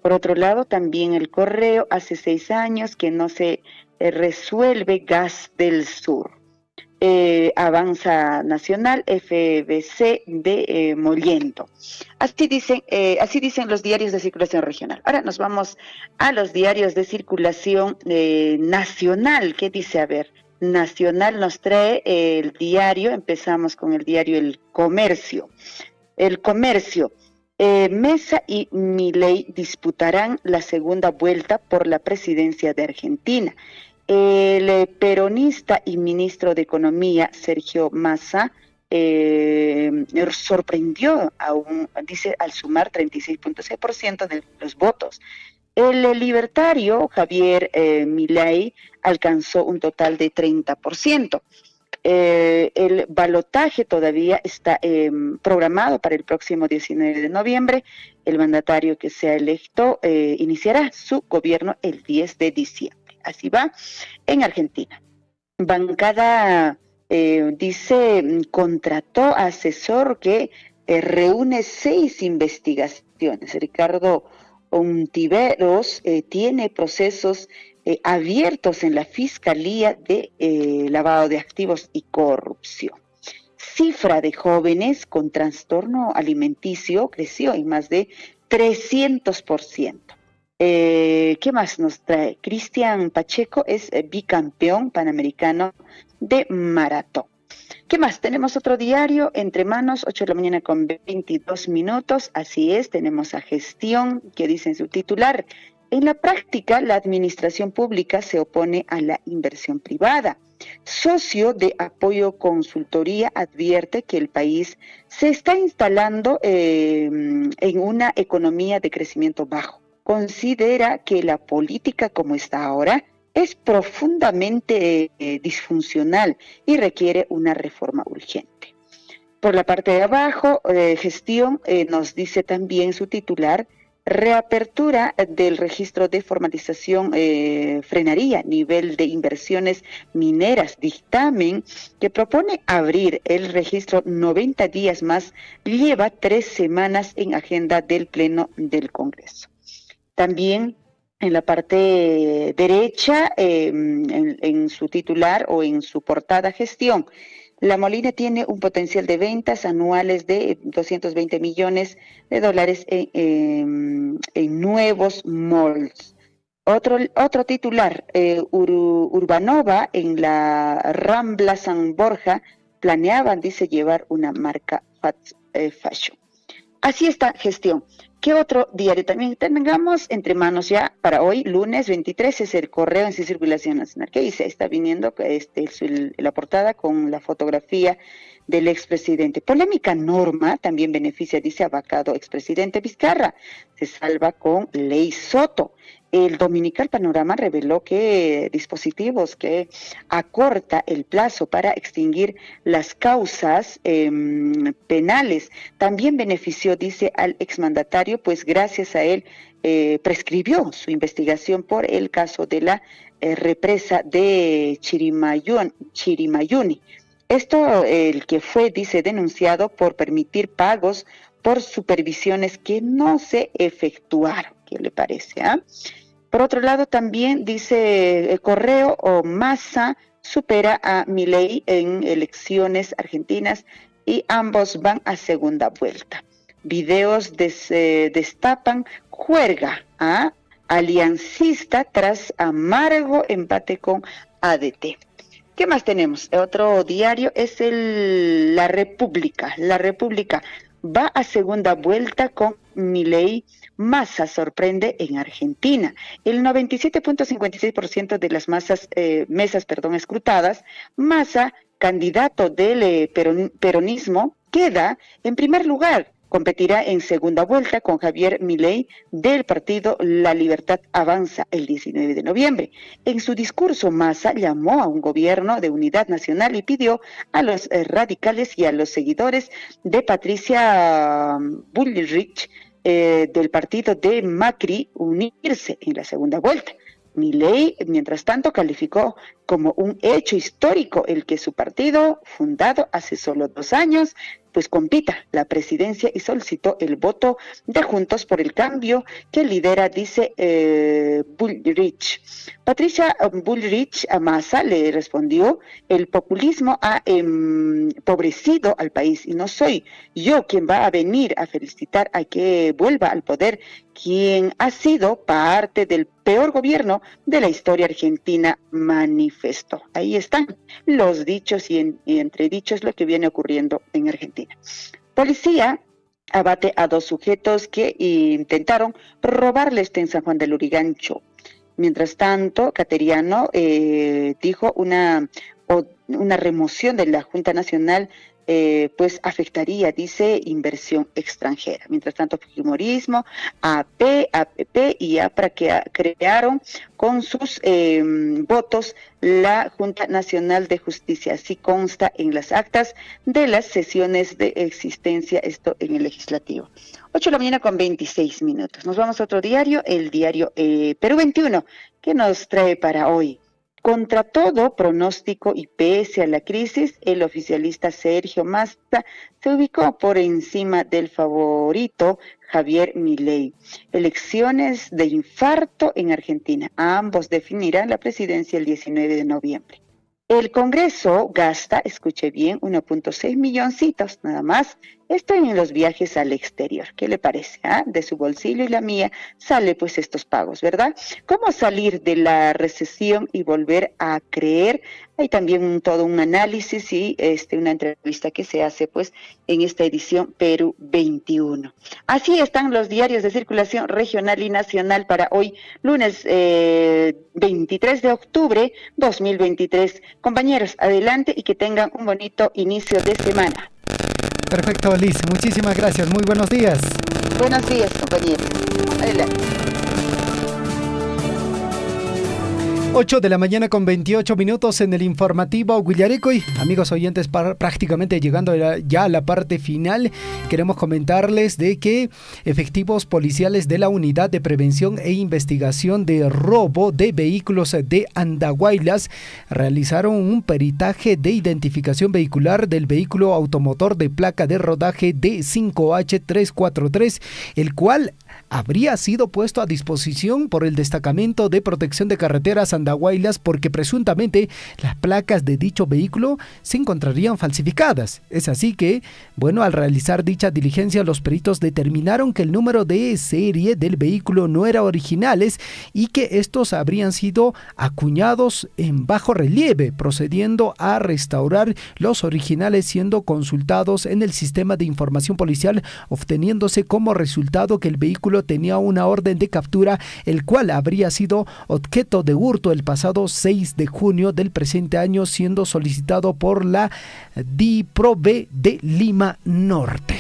Speaker 17: Por otro lado, también El Correo, hace 6 años que no se resuelve Gas del Sur. Avanza Nacional, FBC de Mollendo. Así dicen los diarios de circulación regional. Ahora nos vamos a los diarios de circulación nacional. ¿Qué dice? A ver, Nacional nos trae el diario, empezamos con el diario El Comercio. El Comercio, Mesa y Milei disputarán la segunda vuelta por la presidencia de Argentina. El peronista y ministro de Economía, Sergio Massa, sorprendió al sumar 36.6% de los votos. El libertario, Javier Milei, alcanzó un total de 30%. El balotaje todavía está programado para el próximo 19 de noviembre. El mandatario que sea electo iniciará su gobierno el 10 de diciembre. Así va en Argentina. Bancada, contrató asesor que reúne 6 investigaciones. Ricardo Ontiveros tiene procesos abiertos en la Fiscalía de lavado de activos y corrupción. Cifra de jóvenes con trastorno alimenticio creció en más de 300%. ¿Qué más nos trae? Cristian Pacheco es bicampeón panamericano de maratón. ¿Qué más? Tenemos otro diario, Entre Manos, 8 de la mañana con 22 minutos. Así es, tenemos a Gestión, que dice en su titular: en la práctica, la administración pública se opone a la inversión privada. Socio de Apoyo Consultoría advierte que el país se está instalando en una economía de crecimiento bajo. Considera que la política como está ahora es profundamente disfuncional y requiere una reforma urgente. Por la parte de abajo, gestión, nos dice también su titular, reapertura del registro de formalización frenaría nivel de inversiones mineras. Dictamen que propone abrir el registro 90 días más, lleva 3 semanas en agenda del Pleno del Congreso. También en la parte derecha, en su titular o en su portada gestión, La Molina tiene un potencial de ventas anuales de $220 millones en nuevos malls. Otro titular, Urbanova en la Rambla San Borja planeaban, dice, llevar una marca fast fashion. Así está gestión. ¿Qué otro diario también tengamos entre manos ya para hoy, lunes 23, es el Correo en circulación nacional? ¿Qué dice? Está viniendo la portada con la fotografía del expresidente. Polémica norma también beneficia, dice, a vacado expresidente Vizcarra. Se salva con ley Soto. El Dominical Panorama reveló que dispositivos que acorta el plazo para extinguir las causas penales también benefició, dice, al exmandatario, pues gracias a él prescribió su investigación por el caso de la represa de Chirimayuni. Esto, el que fue, dice, denunciado por permitir pagos por supervisiones que no se efectuaron. ¿Qué le parece? Por otro lado, también dice el Correo, Massa supera a Milei en elecciones argentinas y ambos van a segunda vuelta. Videos destapan juerga aliancista tras amargo empate con ADT. ¿Qué más tenemos? Otro diario es La República. La República va a segunda vuelta con Milei. Massa sorprende en Argentina. El 97.56% de las mesas escrutadas, Massa, candidato del peronismo, queda en primer lugar. Competirá en segunda vuelta con Javier Milei del partido La Libertad Avanza el 19 de noviembre. En su discurso, Massa llamó a un gobierno de unidad nacional y pidió a los radicales y a los seguidores de Patricia Bullrich del partido de Macri unirse en la segunda vuelta. Milei, mientras tanto, calificó como un hecho histórico el que su partido, fundado hace solo 2 años, pues compita la presidencia y solicitó el voto de Juntos por el Cambio que lidera, dice, Bullrich. Patricia Bullrich a Massa le respondió: el populismo ha empobrecido al país y no soy yo quien va a venir a felicitar a que vuelva al poder quien ha sido parte del peor gobierno de la historia argentina, manifestó. Ahí están los dichos y entredichos lo que viene ocurriendo en Argentina. Policía abate a 2 sujetos que intentaron robarle en San Juan del Lurigancho. Mientras tanto, Cateriano dijo una remoción de la Junta Nacional pues afectaría, dice, inversión extranjera. Mientras tanto, Fujimorismo, APP y APRA que crearon con sus votos la Junta Nacional de Justicia. Así consta en las actas de las sesiones de existencia, esto en el Legislativo. 8:26 a.m. Nos vamos a otro diario, el diario Perú 21, que nos trae para hoy. Contra todo pronóstico y pese a la crisis, el oficialista Sergio Massa se ubicó por encima del favorito Javier Milei. Elecciones de infarto en Argentina. Ambos definirán la presidencia el 19 de noviembre. El Congreso gasta, escuche bien, 1.6 milloncitos nada más. Esto en los viajes al exterior. ¿Qué le parece? De su bolsillo y la mía sale pues estos pagos, ¿verdad? ¿Cómo salir de la recesión y volver a creer? Hay también todo un análisis y una entrevista que se hace pues en esta edición Perú 21. Así están los diarios de circulación regional y nacional para hoy, lunes 23 de octubre 2023. Compañeros, adelante y que tengan un bonito inicio de semana.
Speaker 2: Perfecto, Liz. Muchísimas gracias. Muy buenos días.
Speaker 17: Buenos días, compañeros. Adelante.
Speaker 2: 8 de la mañana con 28 minutos en el informativo Huillaricuy. Amigos oyentes, prácticamente llegando ya a la parte final, queremos comentarles de que efectivos policiales de la Unidad de Prevención e Investigación de Robo de Vehículos de Andahuaylas realizaron un peritaje de identificación vehicular del vehículo automotor de placa de rodaje D5H343, el cual habría sido puesto a disposición por el Destacamento de Protección de Carreteras Andahuaylas porque presuntamente las placas de dicho vehículo se encontrarían falsificadas. Es así que, bueno, al realizar dicha diligencia, los peritos determinaron que el número de serie del vehículo no era originales y que estos habrían sido acuñados en bajo relieve, procediendo a restaurar los originales siendo consultados en el sistema de información policial, obteniéndose como resultado que el vehículo tenía una orden de captura, el cual habría sido objeto de hurto el pasado 6 de junio del presente año, siendo solicitado por la DIPROVE de Lima Norte.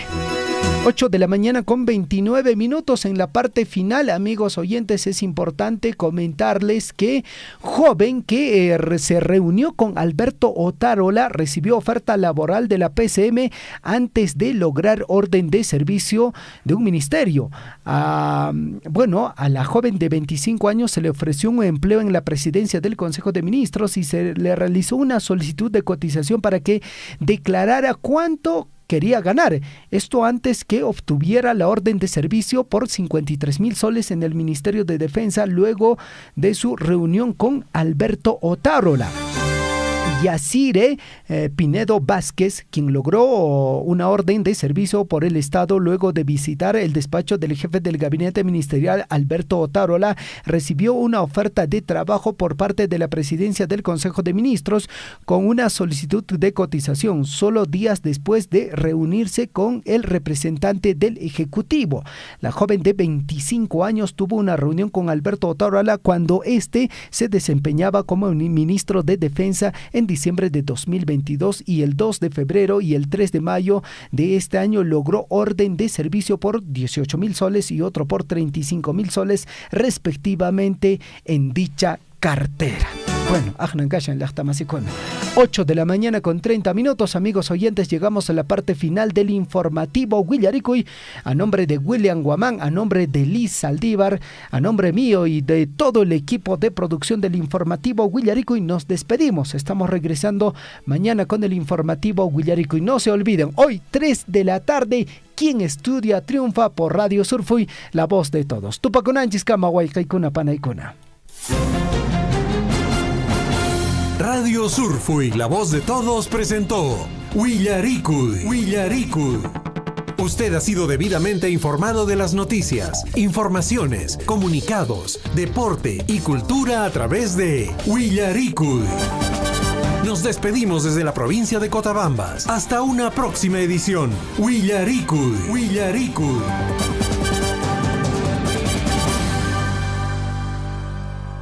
Speaker 2: 8 de la mañana con 29 minutos en la parte final, amigos oyentes, es importante comentarles que joven que se reunió con Alberto Otárola recibió oferta laboral de la PCM antes de lograr orden de servicio de un ministerio. A la joven de 25 años se le ofreció un empleo en la presidencia del Consejo de Ministros y se le realizó una solicitud de cotización para que declarara cuánto quería ganar. Esto antes que obtuviera la orden de servicio por 53,000 soles en el Ministerio de Defensa luego de su reunión con Alberto Otárola. Yacire Pinedo Vázquez, quien logró una orden de servicio por el Estado luego de visitar el despacho del jefe del gabinete ministerial Alberto Otárola, recibió una oferta de trabajo por parte de la presidencia del Consejo de Ministros con una solicitud de cotización solo días después de reunirse con el representante del Ejecutivo. La joven de 25 años tuvo una reunión con Alberto Otárola cuando éste se desempeñaba como ministro de Defensa en diciembre de 2022 y el 2 de febrero y el 3 de mayo de este año logró orden de servicio por 18,000 soles y otro por 35,000 soles respectivamente en dicha cartera. Bueno, 8 de la mañana con 30 minutos, amigos oyentes, llegamos a la parte final del informativo Huillaricuy. A nombre de William Guamán, a nombre de Liz Saldívar, a nombre mío y de todo el equipo de producción del informativo Huillaricuy, nos despedimos. Estamos regresando mañana con el informativo Huillaricuy. No se olviden, hoy 3 de la tarde, quien estudia triunfa por Radio Surfuy, la voz de todos. Tupakunanchis Kamahuaykaykuna Panaykuna.
Speaker 1: Radio Surfuy, la voz de todos, presentó Huillaricuy. Usted ha sido debidamente informado de las noticias, informaciones, comunicados, deporte y cultura a través de Huillaricuy. Nos despedimos desde la provincia de Cotabambas. Hasta una próxima edición. Huillaricuy.